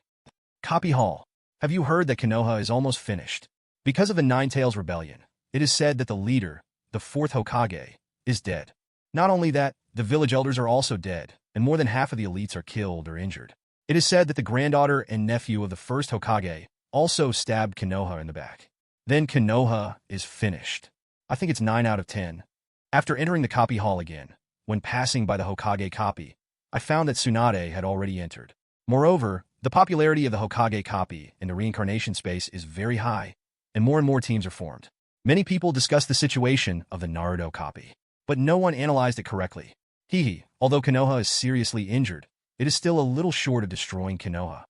Copy hall. Have you heard that Konoha is almost finished? Because of the Nine-Tails Rebellion, it is said that the leader, the 4th Hokage, is dead. Not only that, the village elders are also dead, and more than half of the elites are killed or injured. It is said that the granddaughter and nephew of the 1st Hokage also stabbed Konoha in the back. Then Konoha is finished. I think it's 9 out of 10. After entering the copy hall again, when passing by the Hokage copy, I found that Tsunade had already entered. Moreover, the popularity of the Hokage copy in the reincarnation space is very high, and more teams are formed. Many people discuss the situation of the Naruto copy, but no one analyzed it correctly. Although Konoha is seriously injured, it is still a little short of destroying Konoha.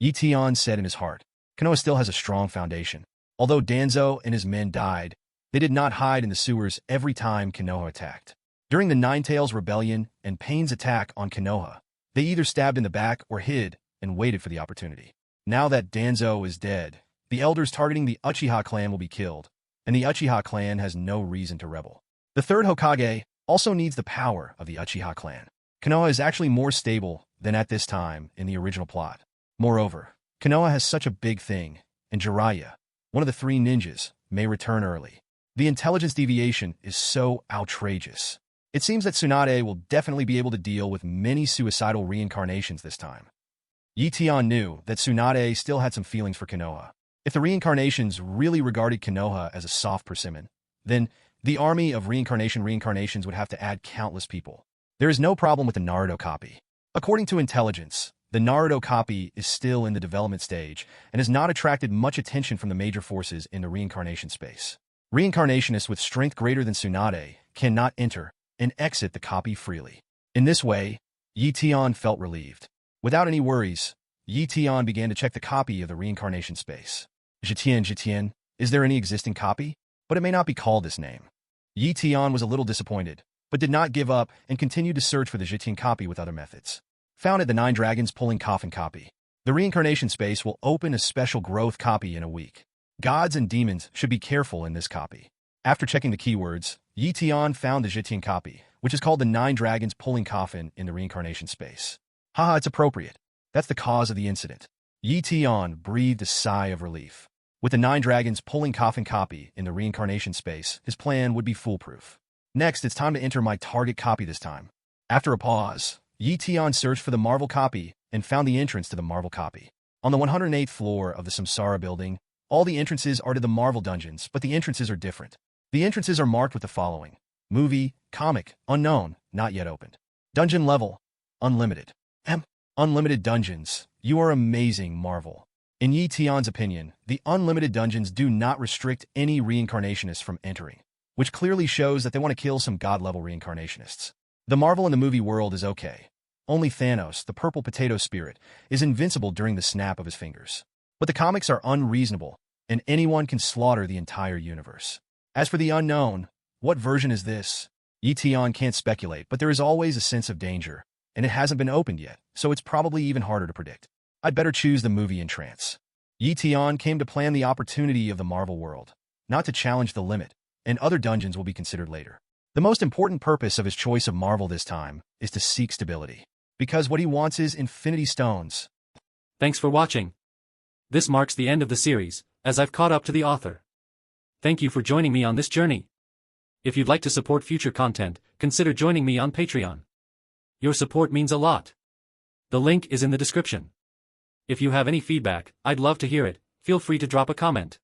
Yi Tian said in his heart, Konoha still has a strong foundation. Although Danzo and his men died, they did not hide in the sewers every time Konoha attacked. During the Nine-Tails Rebellion and Pain's attack on Konoha, they either stabbed in the back or hid and waited for the opportunity. Now that Danzo is dead, the elders targeting the Uchiha clan will be killed, and the Uchiha clan has no reason to rebel. The 3rd Hokage also needs the power of the Uchiha clan. Konoha is actually more stable than at this time in the original plot. Moreover, Konoha has such a big thing, and Jiraiya, one of the 3 ninjas, may return early. The intelligence deviation is so outrageous. It seems that Tsunade will definitely be able to deal with many suicidal reincarnations this time. Yi Tian knew that Tsunade still had some feelings for Konoha. If the reincarnations really regarded Konoha as a soft persimmon, then the army of reincarnations would have to add countless people. There is no problem with the Naruto copy. According to intelligence, the Naruto copy is still in the development stage and has not attracted much attention from the major forces in the reincarnation space. Reincarnationists with strength greater than Tsunade cannot enter and exit the copy freely. In this way, Yi Tian felt relieved. Without any worries, Yi Tian began to check the copy of the reincarnation space. Jitian, is there any existing copy? But it may not be called this name. Yi Tian was a little disappointed, but did not give up and continued to search for the Jitian copy with other methods. Found at the 9 Dragons Pulling Coffin copy. The reincarnation space will open a special growth copy in a week. Gods and demons should be careful in this copy. After checking the keywords, Yi Tian found the Jitian copy, which is called the 9 Dragons Pulling Coffin in the reincarnation space. Haha, it's appropriate. That's the cause of the incident. Yi Tian breathed a sigh of relief. With the 9 Dragons Pulling Coffin copy in the reincarnation space, his plan would be foolproof. Next, it's time to enter my target copy this time. After a pause, Yi Tian searched for the Marvel copy and found the entrance to the Marvel copy. On the 108th floor of the Samsara building, all the entrances are to the Marvel dungeons, but the entrances are different. The entrances are marked with the following: movie, comic, unknown, not yet opened. Dungeon level, unlimited. Unlimited dungeons. You are amazing, Marvel. In Yi Tian's opinion, the unlimited dungeons do not restrict any reincarnationists from entering, which clearly shows that they want to kill some god-level reincarnationists. The Marvel in the movie world is okay. Only Thanos, the purple potato spirit, is invincible during the snap of his fingers. But the comics are unreasonable, and anyone can slaughter the entire universe. As for the unknown, what version is this? Yi Tian can't speculate, but there is always a sense of danger, and it hasn't been opened yet, so it's probably even harder to predict. I'd better choose the movie entrance. Yi Tian came to plan the opportunity of the Marvel world, not to challenge the limit, and other dungeons will be considered later. The most important purpose of his choice of Marvel this time is to seek stability. because what he wants is infinity stones. Thanks for watching. This marks the end of the series, as I've caught up to the author. Thank you for joining me on this journey. If you'd like to support future content, consider joining me on Patreon. Your support means a lot. The link is in the description. If you have any feedback, I'd love to hear it. Feel free to drop a comment.